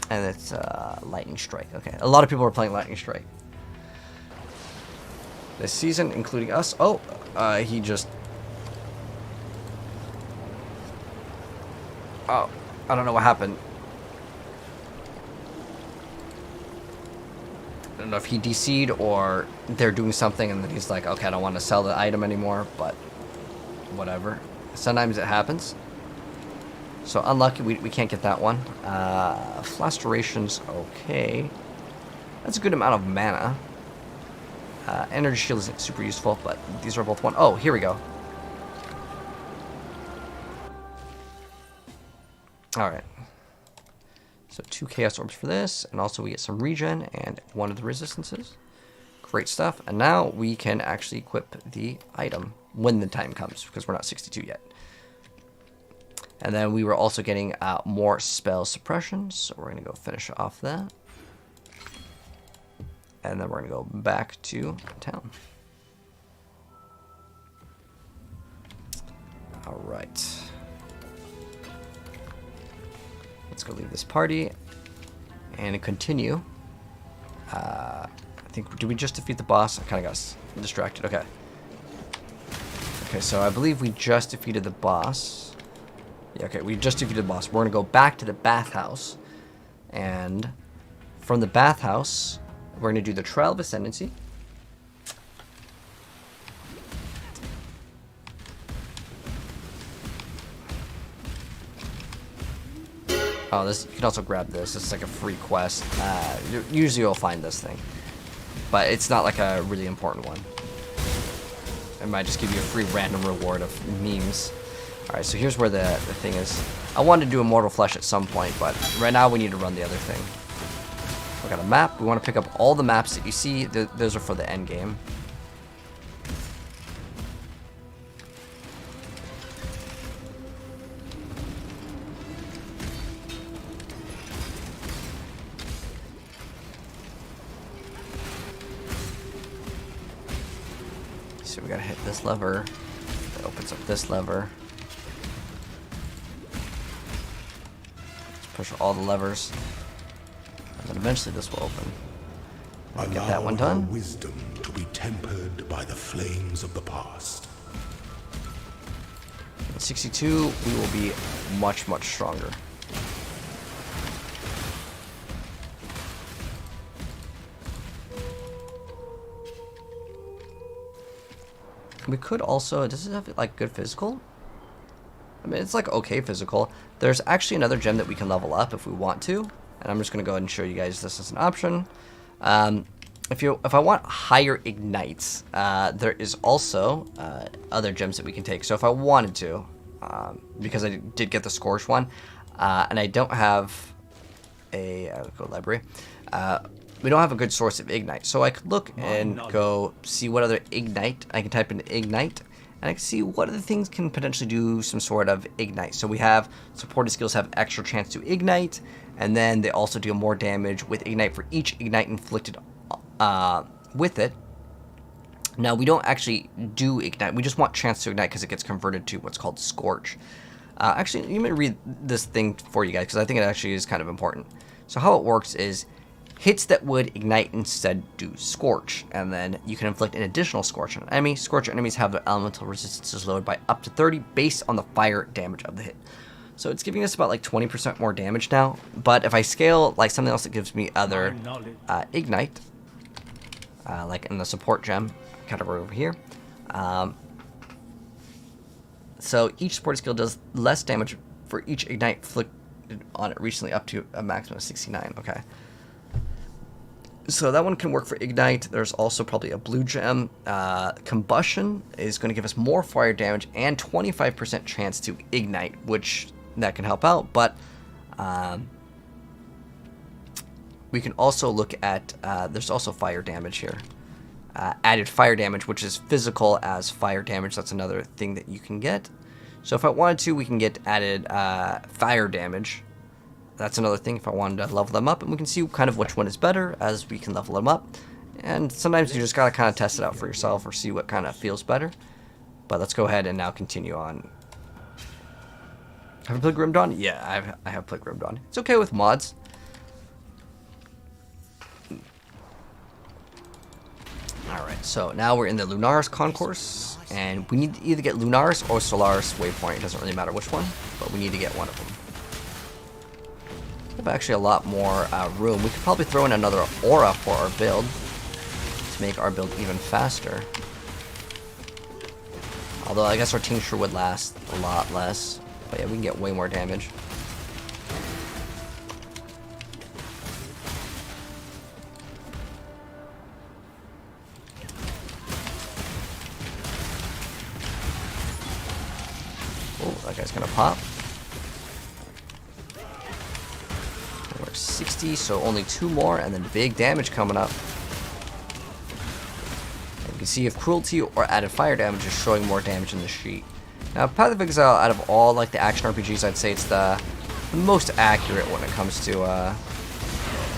And it's Lightning Strike. Okay, a lot of people are playing Lightning Strike this season, including us. Oh, he just... Oh, I don't know what happened. I don't know if he DC'd or they're doing something and then he's like, okay, I don't want to sell the item anymore, but whatever. Sometimes it happens. So unlucky, we can't get that one. Flash duration's okay. That's a good amount of mana. Energy shield isn't super useful, but these are both 1. Oh, here we go. Alright. So 2 Chaos Orbs for this, and also we get some regen and 1 of the resistances. Great stuff. And now we can actually equip the item when the time comes, because we're not 62 yet. And then we were also getting more spell suppression, so we're going to go finish off that. And then we're going to go back to town. Alright. Let's go leave this party and continue. I think, did we just defeat the boss? I kind of got distracted. Okay. Okay, so I believe we just defeated the boss. Yeah, okay, we just defeated the boss. We're going to go back to the bathhouse. And from the bathhouse, we're going to do the Trial of Ascendancy. Oh, this, you can also grab this. This is like a free quest. Usually you'll find this thing, but it's not like a really important one. It might just give you a free random reward of memes. Alright, so here's where the thing is. I wanted to do Immortal Flesh at some point, but right now we need to run the other thing. We got a map. We want to pick up all the maps that you see. Those are for the end game. So we gotta hit this lever. That opens up this lever. Let's push all the levers. And then eventually this will open. And get that one Allow our done. wisdom to be tempered by the flames of the past. In 62, we will be much, much stronger. We could also, does it have like good physical? I mean, it's like okay physical. There's actually another gem that we can level up if we want to. And I'm just going to go ahead and show you guys this as an option. If I want higher ignites, there is also other gems that we can take. So if I wanted to, because I did get the Scorch one, and I don't have a go library, we don't have a good source of ignite. So I could look and go see what other ignite. I can type in ignite, and I can see what other things can potentially do some sort of ignite. So we have supported skills have extra chance to ignite, and then they also deal more damage with ignite for each ignite inflicted with it. Now we don't actually do ignite, we just want chance to ignite because it gets converted to what's called Scorch. Actually, you may read this thing for you guys because I think it actually is kind of important. So how it works is hits that would ignite instead do Scorch, and then you can inflict an additional Scorch on an enemy. Scorch enemies have their elemental resistances lowered by up to 30 based on the fire damage of the hit. So it's giving us about like 20% more damage now, but if I scale like something else that gives me other ignite, like in the support gem category over here. So each support skill does less damage for each ignite inflicted on it recently up to a maximum of 69. Okay. So that one can work for ignite. There's also probably a blue gem. Combustion is going to give us more fire damage and 25% chance to ignite, which that can help out. But we can also look at, there's also fire damage here. Added fire damage, which is physical as fire damage. That's another thing that you can get. So if I wanted to, we can get added fire damage. That's another thing if I wanted to level them up. And we can see kind of which one is better as we can level them up. And sometimes you just gotta kind of test it out for yourself or see what kind of feels better. But let's go ahead and now continue on. Have you played Grim Dawn? Yeah, I have played Grim Dawn. It's okay with mods. Alright, so now we're in the Lunaris Concourse, and we need to either get Lunaris or Solaris Waypoint. It doesn't really matter which one, but we need to get one of them. We have actually a lot more room. We could probably throw in another aura for our build to make our build even faster. Although I guess our tincture would last a lot less, but yeah, we can get way more damage. Oh, that guy's gonna pop. We're 60, so only 2 more, and then big damage coming up. And you can see if cruelty or added fire damage is showing more damage in the sheet. Now, Path of Exile, out of all like the action RPGs, I'd say it's the most accurate when it comes to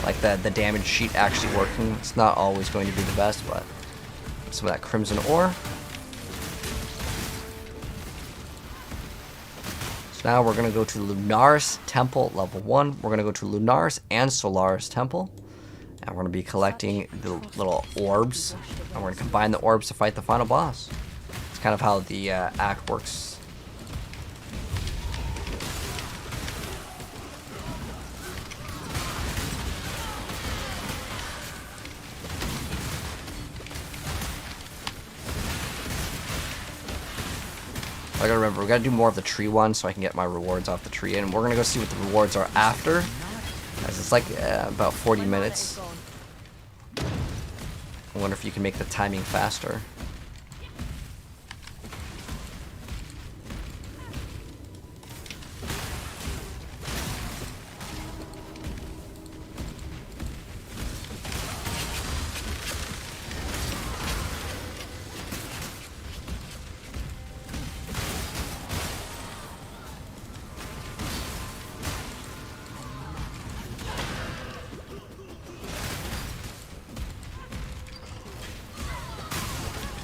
like the damage sheet actually working. It's not always going to be the best, but some of that Crimson Ore. Now we're going to go to Lunaris Temple, level 1. We're going to go to Lunaris and Solaris Temple. And we're going to be collecting the little orbs. And we're going to combine the orbs to fight the final boss. It's kind of how the act works. I gotta remember, we gotta do more of the tree one so I can get my rewards off the tree, and we're gonna go see what the rewards are after, as it's like about 40 minutes. I wonder if you can make the timing faster.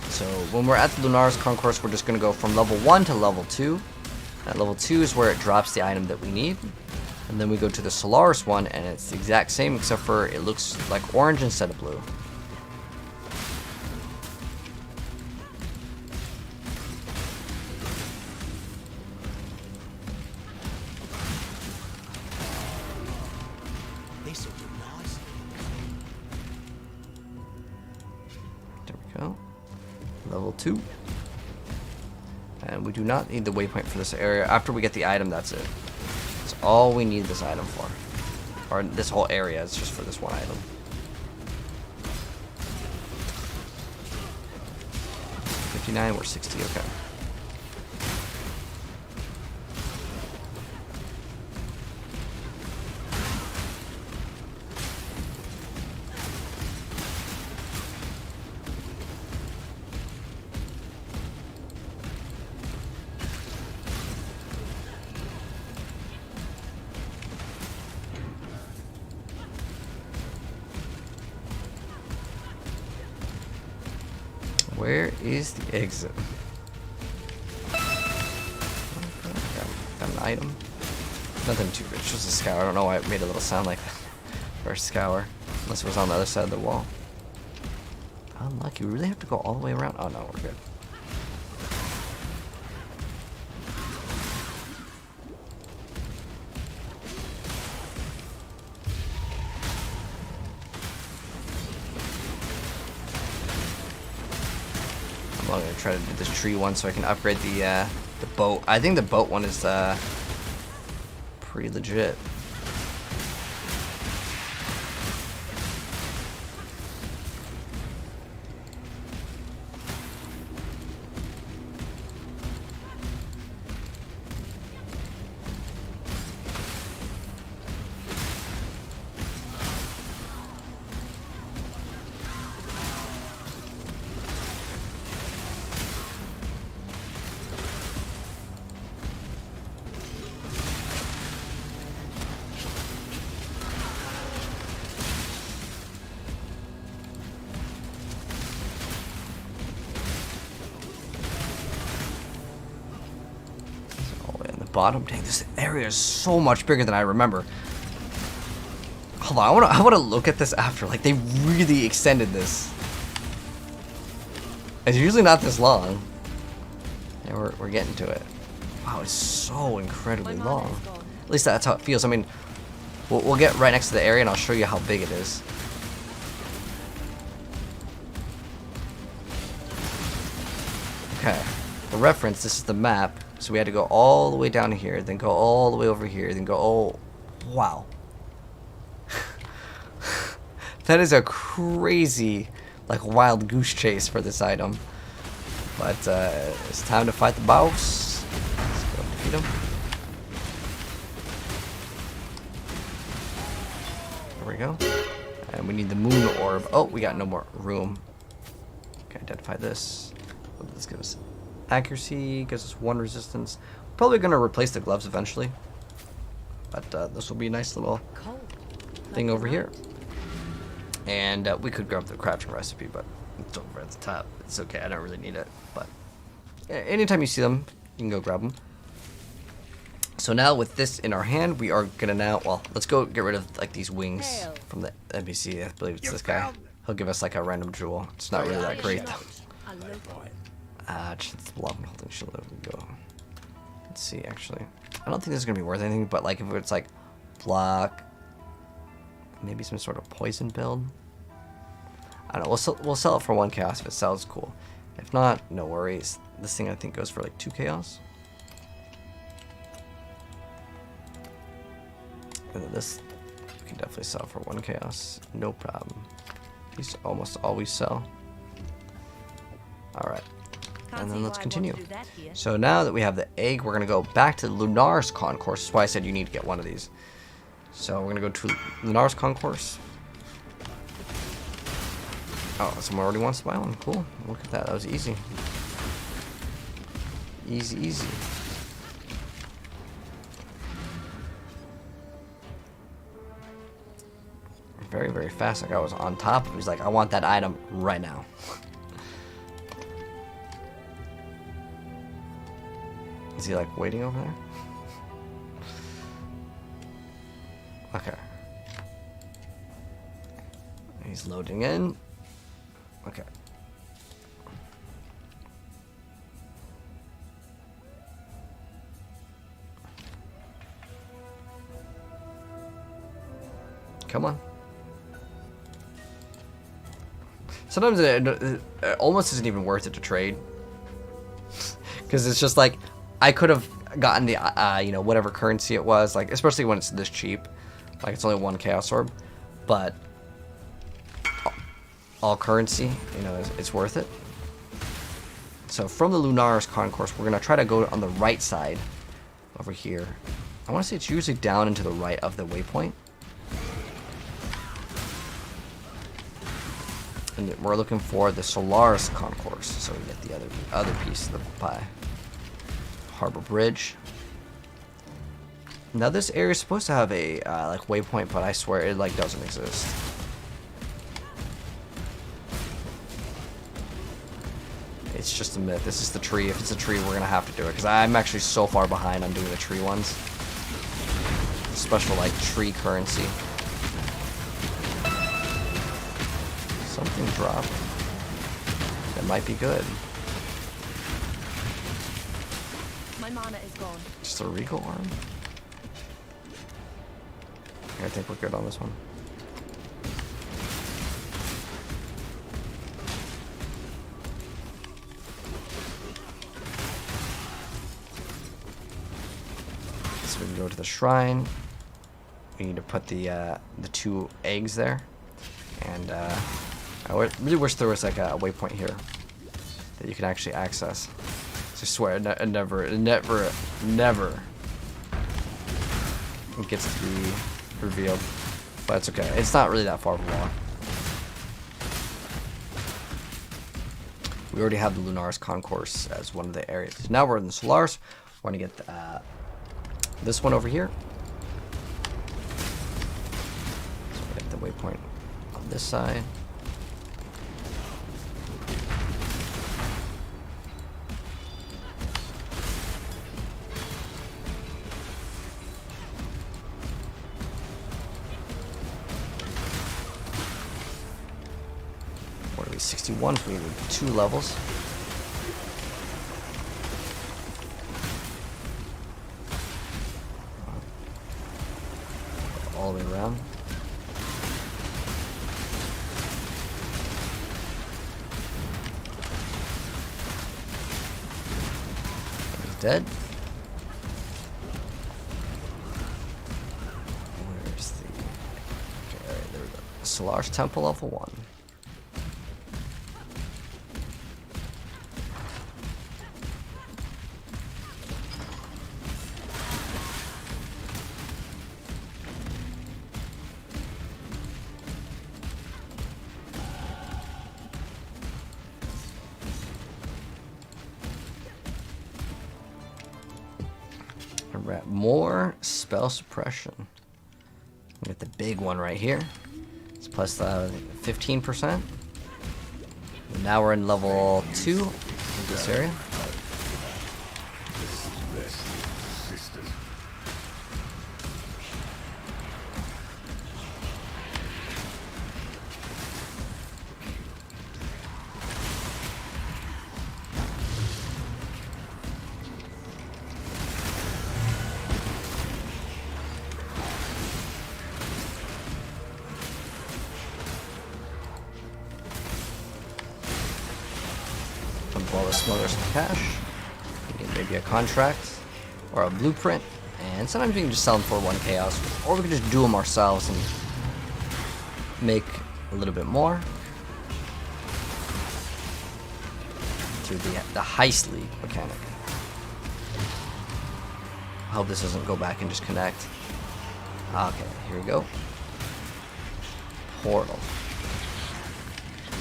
So when we're at the Lunaris Concourse, we're just going to go from level 1 to level 2. At level 2 is where it drops the item that we need. And then we go to the Solaris one, and it's the exact same, except for it looks like orange instead of blue. This'll do nice. There we go. Level 2. And we do not need the waypoint for this area. After we get the item, that's it. That's all we need this item for. Or this whole area is just for this one item. $59, we're 60, okay. Where is the exit? Got an item. Nothing too rich, just a scour. I don't know why it made a little sound like that. Or a scour. Unless it was on the other side of the wall. Unlucky. We really have to go all the way around? Oh no, we're good. I'm gonna try to do this tree one so I can upgrade the boat. I think the boat one is pretty legit. Bottom. Dang, this area is so much bigger than I remember. Hold on, I wanna look at this after. Like, they really extended this. It's usually not this long. Yeah, we're getting to it. Wow, it's so incredibly long. At least that's how it feels. I mean, we'll get right next to the area and I'll show you how big it is. Okay, for reference, this is the map. So we had to go all the way down here, then go all the way over here, then go, oh, wow. That is a crazy, like, wild goose chase for this item. But it's time to fight the boss. Let's go defeat him. There we go. And we need the moon orb. Oh, we got no more room. Okay, identify this. Let's give us accuracy, gives us 1 resistance. Probably going to replace the gloves eventually. But this will be a nice little thing over here. And we could grab the crafting recipe, but it's over at the top. It's okay, I don't really need it. But anytime you see them, you can go grab them. So now with this in our hand, we are going to now, well, let's go get rid of like these wings from the NPC. I believe it's this guy. He'll give us like a random jewel. It's not really that great though. Just block and holding shield. There we go. Let's see, actually. I don't think this is going to be worth anything, but like if it's like block, maybe some sort of poison build. I don't know, we'll sell it for 1 chaos if it sells, cool. If not, no worries. This thing I think goes for like 2 chaos. And then this we can definitely sell for 1 chaos. No problem. These almost always sell. Alright. And then let's continue. So now that we have the egg, we're going to go back to Lunar's concourse. That's why I said you need to get one of these. So we're going to go to Lunar's concourse. Oh, someone already wants to buy one. Cool. Look at that. That was easy. Easy, easy. Very, very fast. Like I was on top. He was like, I want that item right now. Is he like waiting over there? Okay. He's loading in. Okay. Come on. Sometimes it almost isn't even worth it to trade. Because it's just like, I could have gotten the, you know, whatever currency it was, like, especially when it's this cheap. Like, it's only 1 Chaos Orb. But all currency, you know, it's worth it. So from the Lunar's concourse, we're going to try to go on the right side over here. I want to say it's usually down and to the right of the waypoint. And we're looking for the Solaris concourse, so we get the other piece of the pie. Harbor Bridge. Now this area is supposed to have a like waypoint, but I swear it like doesn't exist. It's just a myth. This is the tree. If it's a tree, we're gonna have to do it because I'm actually so far behind on doing the tree ones. Special like tree currency. Something dropped. That might be good. My mana is gone. Just a regal arm. I think we're good on this one. So we can go to the shrine. We need to put the 2 eggs there, and I really wish there was like a waypoint here that you can actually access. I swear, it never gets to be revealed, but it's okay. It's not really that far of a walk. We already have the Lunar's concourse as one of the areas. Now we're in the Solaris. We're gonna get this one over here. So we get the waypoint on this side. What are we, 61? So we need 2 levels. All the way around. He's dead. Where's the... Okay, alright, there we go. Solar's Temple level 1. More spell suppression. We got the big one right here. It's plus 15%. And now we're in level 2 in this area. All the smugglers some cash. We need maybe a contract or a blueprint. And sometimes we can just sell them for 1 chaos, or we can just do them ourselves and make a little bit more through the heist league mechanic. I hope this doesn't go back and just connect. Okay, here we go. Portal.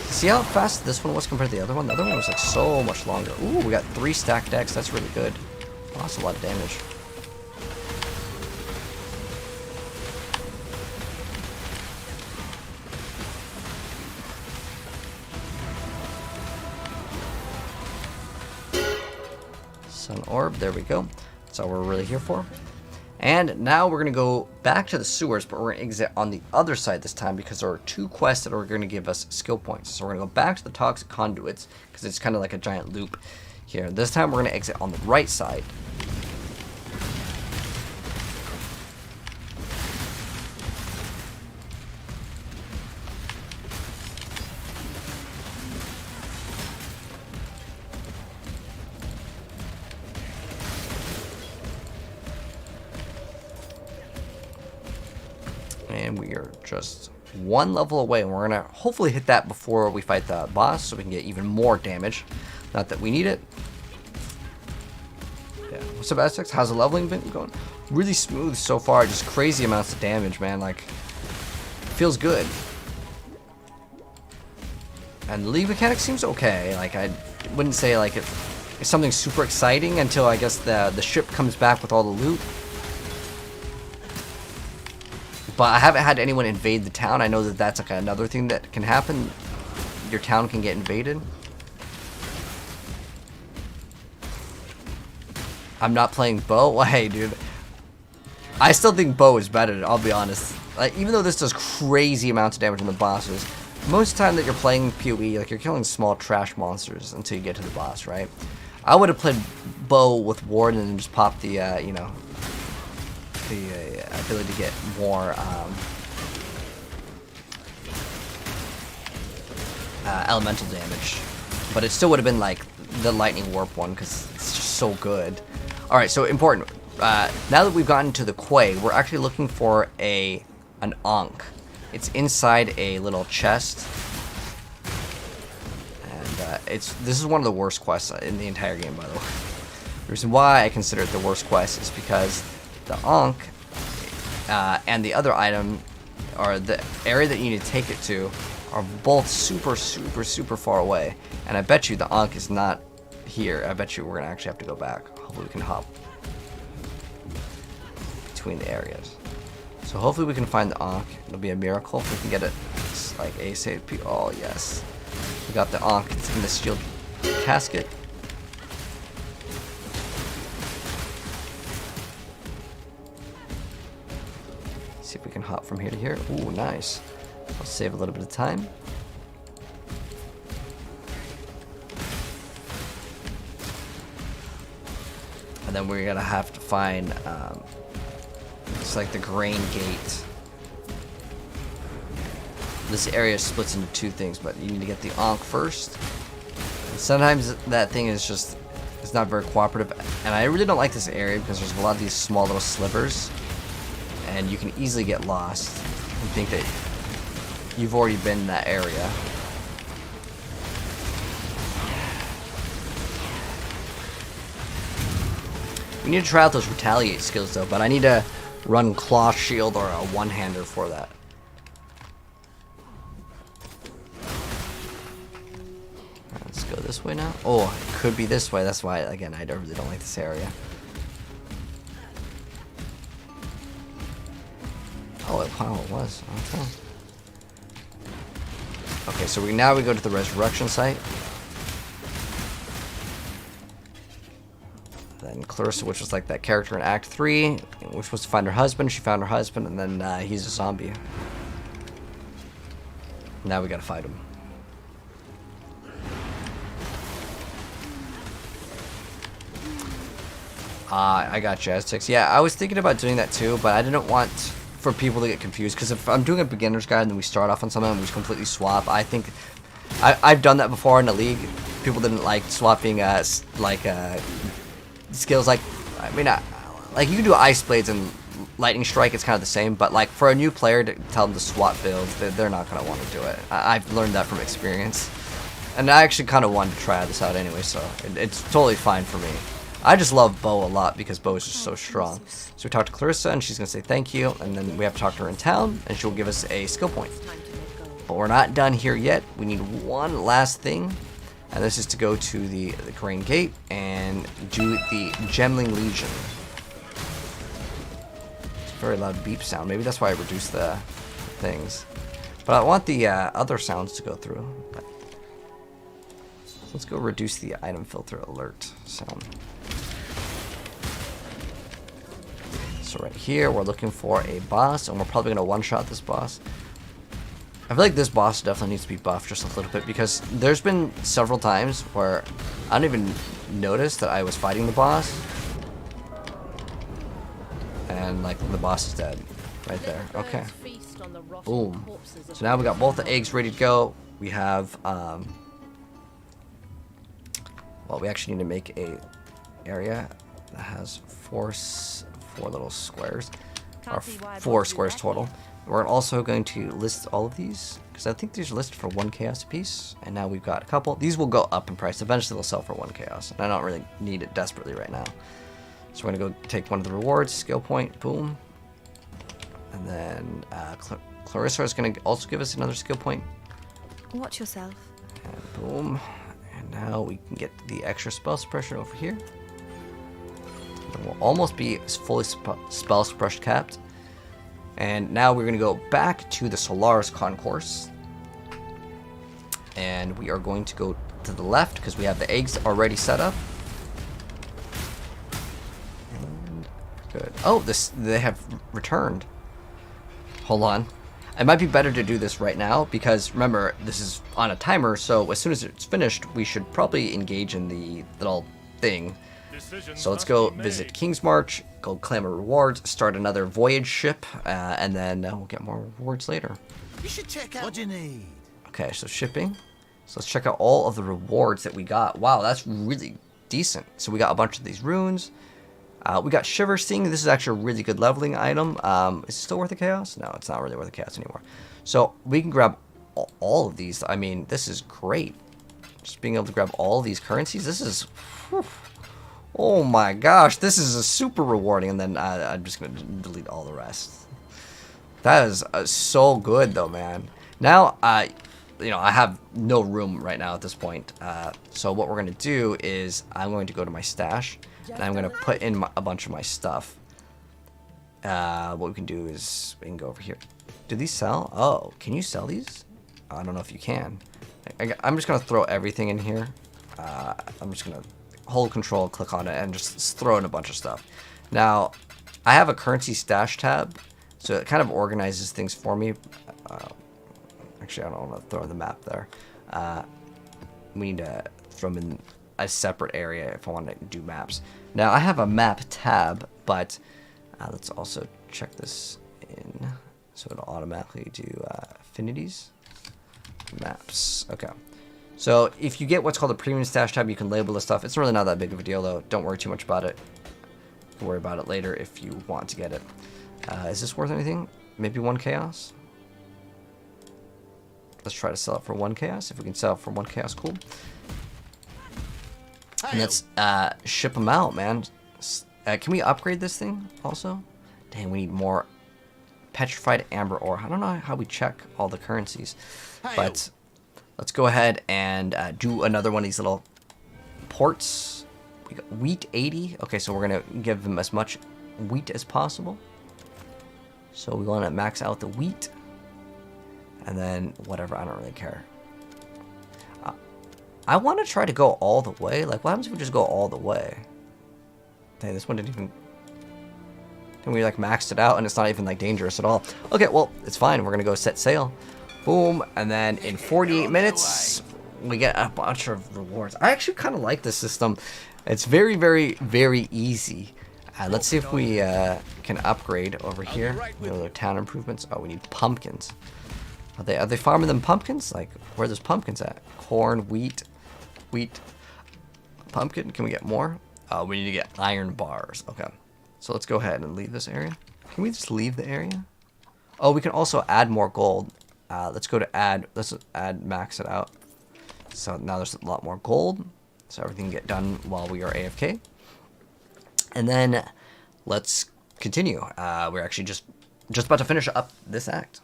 See how fast this one was compared to the other one? The other one was like so much longer. Ooh, we got 3 stacked decks. That's really good. Oh, that's a lot of damage. Sun Orb, there we go. That's all we're really here for. And now we're going to go back to the sewers, but we're going to exit on the other side this time because there are 2 quests that are going to give us skill points. So we're going to go back to the toxic conduits because it's kind of like a giant loop here. This time we're going to exit on the right side. And we are just 1 level away, and we're gonna hopefully hit that before we fight the boss so we can get even more damage. Not that we need it. Yeah. What's up, Aztecs? How's the leveling been going? Really smooth so far, just crazy amounts of damage, man. Like, feels good. And the league mechanic seems okay. Like, I wouldn't say like it's something super exciting until I guess the ship comes back with all the loot. But I haven't had anyone invade the town. I know that that's like another thing that can happen. Your town can get invaded. I'm not playing bow. Well, hey, dude. I still think bow is better, I'll be honest. Like, even though this does crazy amounts of damage on the bosses, most of the time that you're playing PoE, like, you're killing small trash monsters until you get to the boss, right? I would have played bow with Warden and just popped the, you know, the ability to get more elemental damage, but it still would have been like the lightning warp one because it's just so good. All right, so important. Now that we've gotten to the quay, we're actually looking for an Ankh. It's inside a little chest, and this is one of the worst quests in the entire game, by the way. The reason why I consider it the worst quest is because the Ankh and the other item, or the area that you need to take it to, are both super far away. And I bet you the Ankh is not here. I bet you we're gonna actually have to go back. Hopefully we can hop between the areas. So hopefully we can find the Ankh. It'll be a miracle if we can get it. It's like ASAP. Oh yes, we got the Ankh. It's in the steel casket. See if we can hop from here to here. Ooh, nice. I'll save a little bit of time. And then we're gonna have to find, it's like the grain gate. This area splits into 2 things, but you need to get the Ankh first. And sometimes that thing is just, it's not very cooperative. And I really don't like this area because there's a lot of these small little slivers. And you can easily get lost and think that you've already been in that area. We need to try out those retaliate skills though, but I need to run claw shield or a one-hander for that. Alright, let's go this way now. Oh, it could be this way. That's why, again, I really don't like this area. Oh, it was. Okay. Okay, so now we go to the resurrection site. Then Clarissa, which was like that character in Act 3, which was to find her husband. She found her husband, and then he's a zombie. Now we gotta fight him. I got Aztecs. Yeah, I was thinking about doing that too, but I didn't want for people to get confused, because if I'm doing a beginner's guide and then we start off on something and we just completely swap, I think I've done that before in the league. People didn't like swapping skills. Like, I mean, like, you can do ice blades and lightning strike. It's kind of the same, but like for a new player to tell them to swap builds, they're not gonna want to do it. I've learned that from experience, and I actually kind of wanted to try this out anyway, so it's totally fine for me. I just love Bo a lot because Bo is just so strong. So we talked to Clarissa, and she's gonna say thank you, and then we have to talk to her in town, and she'll give us a skill point. But we're not done here yet. We need one last thing, and this is to go to the Crane Gate and do the Gemling Legion. It's a very loud beep sound. Maybe that's why I reduced the things. But I want the other sounds to go through. So let's go reduce the item filter alert sound. So right here, we're looking for a boss, and we're probably going to one-shot this boss. I feel like this boss definitely needs to be buffed just a little bit, because there's been several times where I don't even notice that I was fighting the boss, and like the boss is dead right there. Okay, boom. So now we got both the eggs ready to go. We have well, we actually need to make a area that has four little squares, or 4 squares total. We're also going to list all of these, because I think these are listed for 1 chaos a piece, and now we've got a couple. These will go up in price. Eventually they'll sell for 1 chaos, and I don't really need it desperately right now. So we're going to go take one of the rewards, skill point, boom. And then Clarissa is going to also give us another skill point. Watch yourself. And boom. And now we can get the extra spell suppression over here. And we'll almost be fully spell suppression capped. And now we're going to go back to the Solaris Concourse. And we are going to go to the left because we have the eggs already set up. And good. Oh, they have returned. Hold on. It might be better to do this right now because remember, this is on a timer, so as soon as it's finished, we should probably engage in the little thing. So let's go visit King's March, go claim a rewards, start another voyage ship, and then we'll get more rewards later. You should check out what you need. Okay, so shipping. So let's check out all of the rewards that we got. Wow, that's really decent. So we got a bunch of these runes. We got Shiver Sting. This is actually a really good leveling item. Is it still worth the chaos? No, it's not really worth the chaos anymore. So we can grab all of these. I mean, this is great. Just being able to grab all of these currencies. This is... Whew. Oh my gosh, this is a super rewarding, and then I'm just going to delete all the rest. That is so good, though, man. Now, you know, I have no room right now at this point. So what we're going to do is I'm going to go to my stash, and I'm going to put in a bunch of my stuff. What we can do is we can go over here. Do these sell? Oh, can you sell these? I don't know if you can. I'm just going to throw everything in here. I'm just going to hold control, click on it, and just throw in a bunch of stuff. Now, I have a currency stash tab, so it kind of organizes things for me. Actually, I don't want to throw in the map there. We need to throw them in a separate area if I want to do maps. Now, I have a map tab, but let's also check this in. So it'll automatically do affinities, maps. Okay. So if you get what's called a premium stash tab, you can label the stuff. It's really not that big of a deal, though. Don't worry too much about it. You can worry about it later if you want to get it. Is this worth anything? Maybe 1 chaos? Let's try to sell it for 1 chaos. If we can sell it for 1 chaos, cool. And let's ship them out, man. Can we upgrade this thing also? Dang, we need more petrified amber ore. I don't know how we check all the currencies, but let's go ahead and do another one of these little ports. We got wheat 80. Okay, so we're gonna give them as much wheat as possible. So we want to max out the wheat, and then whatever. I don't really care. I want to try to go all the way. Like, what happens if we just go all the way? Dang, this one didn't even... And we like maxed it out, and it's not even like dangerous at all. Okay, well, it's fine. We're gonna go set sail. Boom, and then in 48 minutes, we get a bunch of rewards. I actually kind of like this system. It's very, very, very easy. Let's see if we can upgrade over here. Other town improvements. Oh, we need pumpkins. Are they farming them pumpkins? Like, where are those pumpkins at? Corn, wheat, pumpkin. Can we get more? We need to get iron bars. Okay. So let's go ahead and leave this area. Can we just leave the area? Oh, we can also add more gold. Let's go to add. Let's add, max it out. So now there's a lot more gold. So everything can get done while we are AFK. And then let's continue. We're actually just about to finish up this act.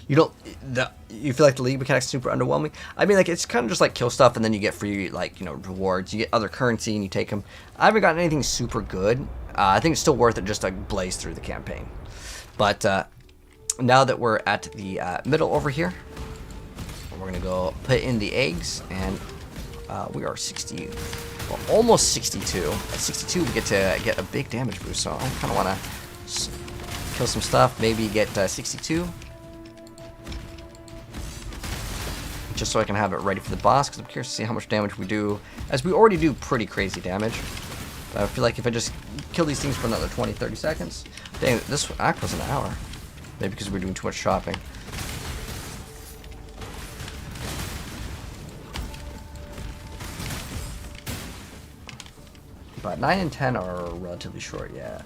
You feel like the league mechanics super underwhelming? I mean, like, it's kind of just like kill stuff and then you get free, like, you know, rewards. You get other currency and you take them. I haven't gotten anything super good. I think it's still worth it just to blaze through the campaign. But now that we're at the middle over here, we're going to go put in the eggs, and we are 60, well, almost 62. At 62, we get to get a big damage boost, so I kind of want to kill some stuff, maybe get 62. Just so I can have it ready for the boss, because I'm curious to see how much damage we do, as we already do pretty crazy damage. But I feel like if I just kill these things for another 20-30 seconds... Dang, this act was an hour. Maybe because we're doing too much shopping. But 9 and 10 are relatively short, yeah.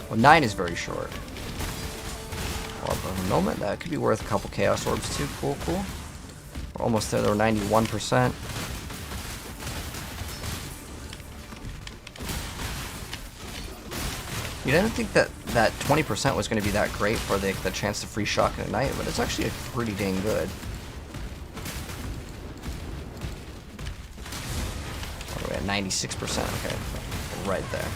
Well, 9 is very short. Orb of Annulment, that could be worth a couple Chaos Orbs too. Cool, cool. We're almost there, though, 91%. You didn't think that 20% was going to be that great for the chance to free shock in a night, but it's actually pretty dang good. What are we at? 96%. Okay, right there.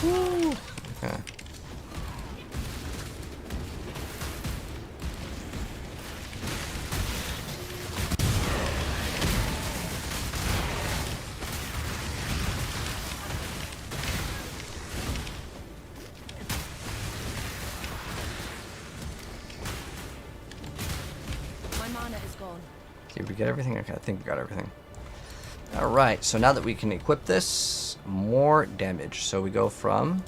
Woo. Okay. Did we get everything? Okay, I think we got everything. Alright, so now that we can equip this, more damage. So we go from...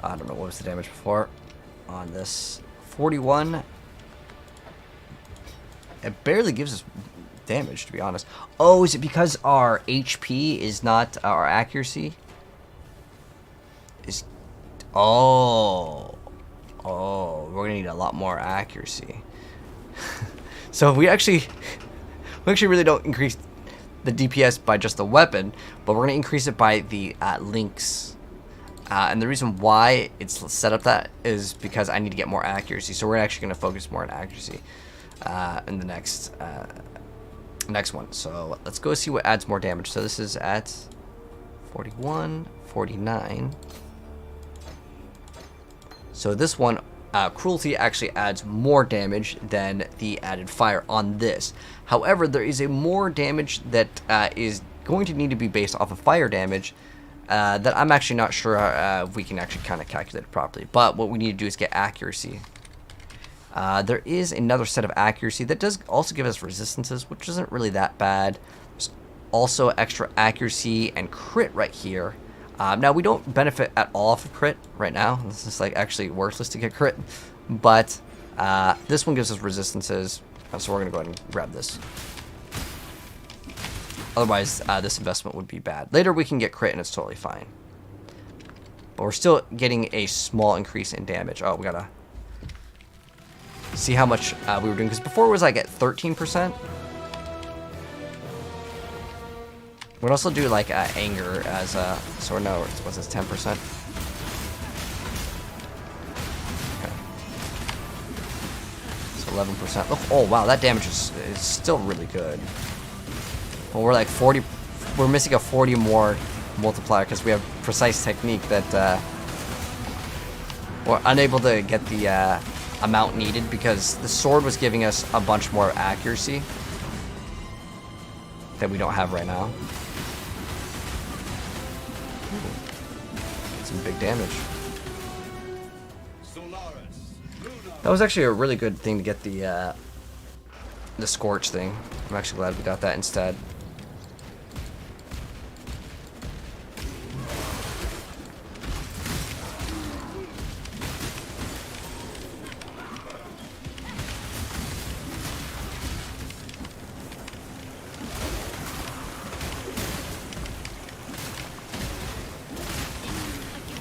I don't know, what was the damage before on this? 41. It barely gives us damage, to be honest. Oh, is it because our HP is not our accuracy? Is... Oh, we're gonna need a lot more accuracy. So we actually really don't increase the DPS by just the weapon, but we're going to increase it by the links. And the reason why it's set up that is because I need to get more accuracy. So we're actually going to focus more on accuracy in the next one. So let's go see what adds more damage. So this is at 41, 49. So this one, Cruelty actually adds more damage than the added fire on this. However, there is a more damage that is going to need to be based off of fire damage that I'm actually not sure if we can actually kind of calculate it properly. But what we need to do is get accuracy. There is another set of accuracy that does also give us resistances, which isn't really that bad. There's also extra accuracy and crit right here. Now, we don't benefit at all off of crit right now. This is like actually worthless to get crit. But this one gives us resistances, so we're going to go ahead and grab this. Otherwise, this investment would be bad. Later, we can get crit and it's totally fine. But we're still getting a small increase in damage. Oh, we got to see how much we were doing. Because before it was like at 13%. We'd also do like anger as a, so no, what's this, 10%? Okay. So 11%. Oh wow, that damage is still really good. Well, we're like 40, we're missing a 40 more multiplier because we have precise technique that we're unable to get the amount needed because the sword was giving us a bunch more accuracy that we don't have right now. Some big damage. That was actually a really good thing to get the scorch thing. I'm actually glad we got that instead.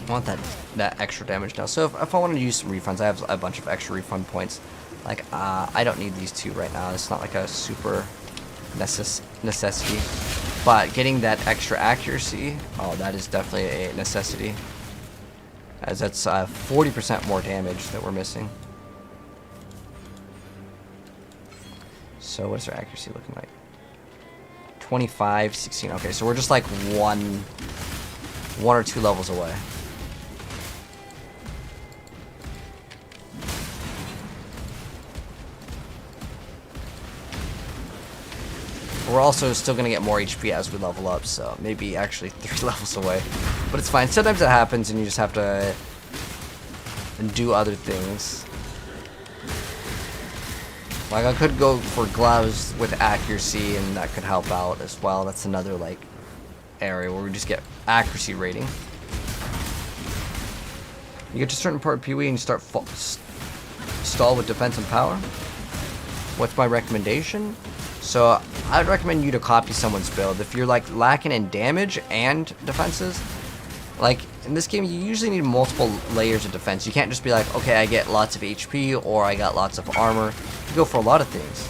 I want that extra damage now. So if I want to use some refunds, I have a bunch of extra refund points. Like, I don't need these 2 right now. It's not like a super necessity. But getting that extra accuracy, oh, that is definitely a necessity. As that's 40% more damage that we're missing. So what's our accuracy looking like? 25, 16. Okay, so we're just like one or 2 levels away. We're also still going to get more HP as we level up, so maybe actually 3 levels away. But it's fine. Sometimes it happens and you just have to do other things. Like, I could go for gloves with accuracy, and that could help out as well. That's another, like, area where we just get accuracy rating. You get to a certain part of PoE and you start stall with defense and power. What's my recommendation? So, I'd recommend you to copy someone's build. If you're, like, lacking in damage and defenses, like, in this game, you usually need multiple layers of defense. You can't just be like, okay, I get lots of HP, or I got lots of armor. You go for a lot of things.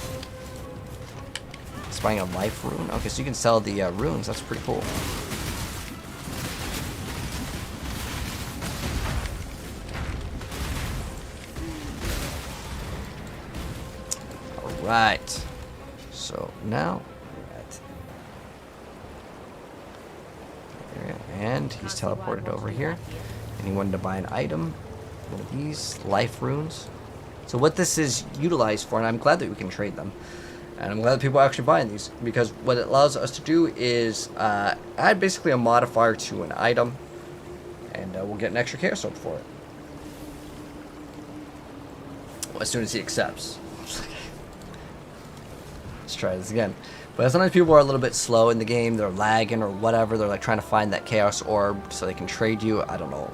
Spying a life rune? Okay, so you can sell the runes. That's pretty cool. Alright. So, now... And he's teleported over here. And he wanted to buy an item. One of these life runes. So what this is utilized for, and I'm glad that we can trade them. And I'm glad that people are actually buying these. Because what it allows us to do is add basically a modifier to an item. And we'll get an extra chaos orb for it. Well, as soon as he accepts. Let's try this again. But sometimes people are a little bit slow in the game. They're lagging or whatever. They're like trying to find that chaos orb so they can trade you. I don't know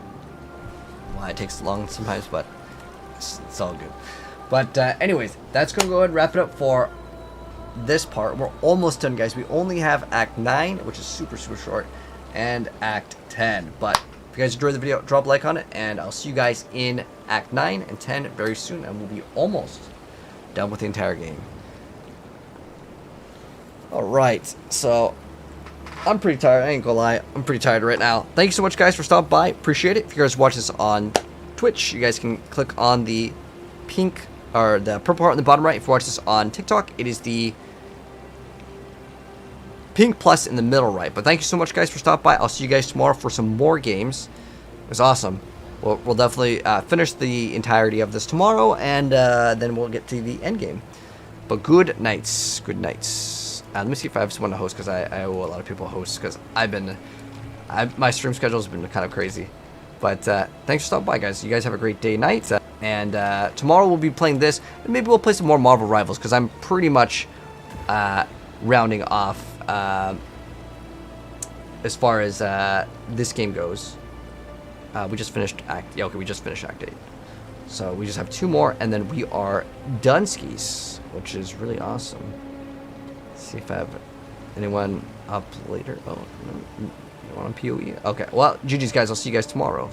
why it takes long sometimes, but it's all good. But anyways, that's going to go ahead and wrap it up for this part. We're almost done, guys. We only have Act 9, which is super short, and Act 10. But if you guys enjoyed the video, drop a like on it, and I'll see you guys in Act 9 and 10 very soon, and we'll be almost done with the entire game. Alright, so I'm pretty tired. I ain't gonna lie. I'm pretty tired right now. Thank you so much, guys, for stopping by. Appreciate it. If you guys watch this on Twitch, you guys can click on the pink or the purple heart in the bottom right. If you watch this on TikTok, it is the pink plus in the middle right. But thank you so much, guys, for stopping by. I'll see you guys tomorrow for some more games. It was awesome. We'll definitely finish the entirety of this tomorrow, and then we'll get to the end game. But good nights. Good nights. Let me see if I have someone to host, because I owe a lot of people hosts, because my stream schedule has been kind of crazy. But thanks for stopping by, guys. You guys have a great day, night. And tomorrow we'll be playing this, and maybe we'll play some more Marvel Rivals, because I'm pretty much rounding off as far as this game goes. We just finished we just finished Act 8. So we just have 2 more, and then we are done skis, which is really awesome. See if I have anyone up later. Oh, no, you want on PoE? Okay, well, GG's, guys. I'll see you guys tomorrow.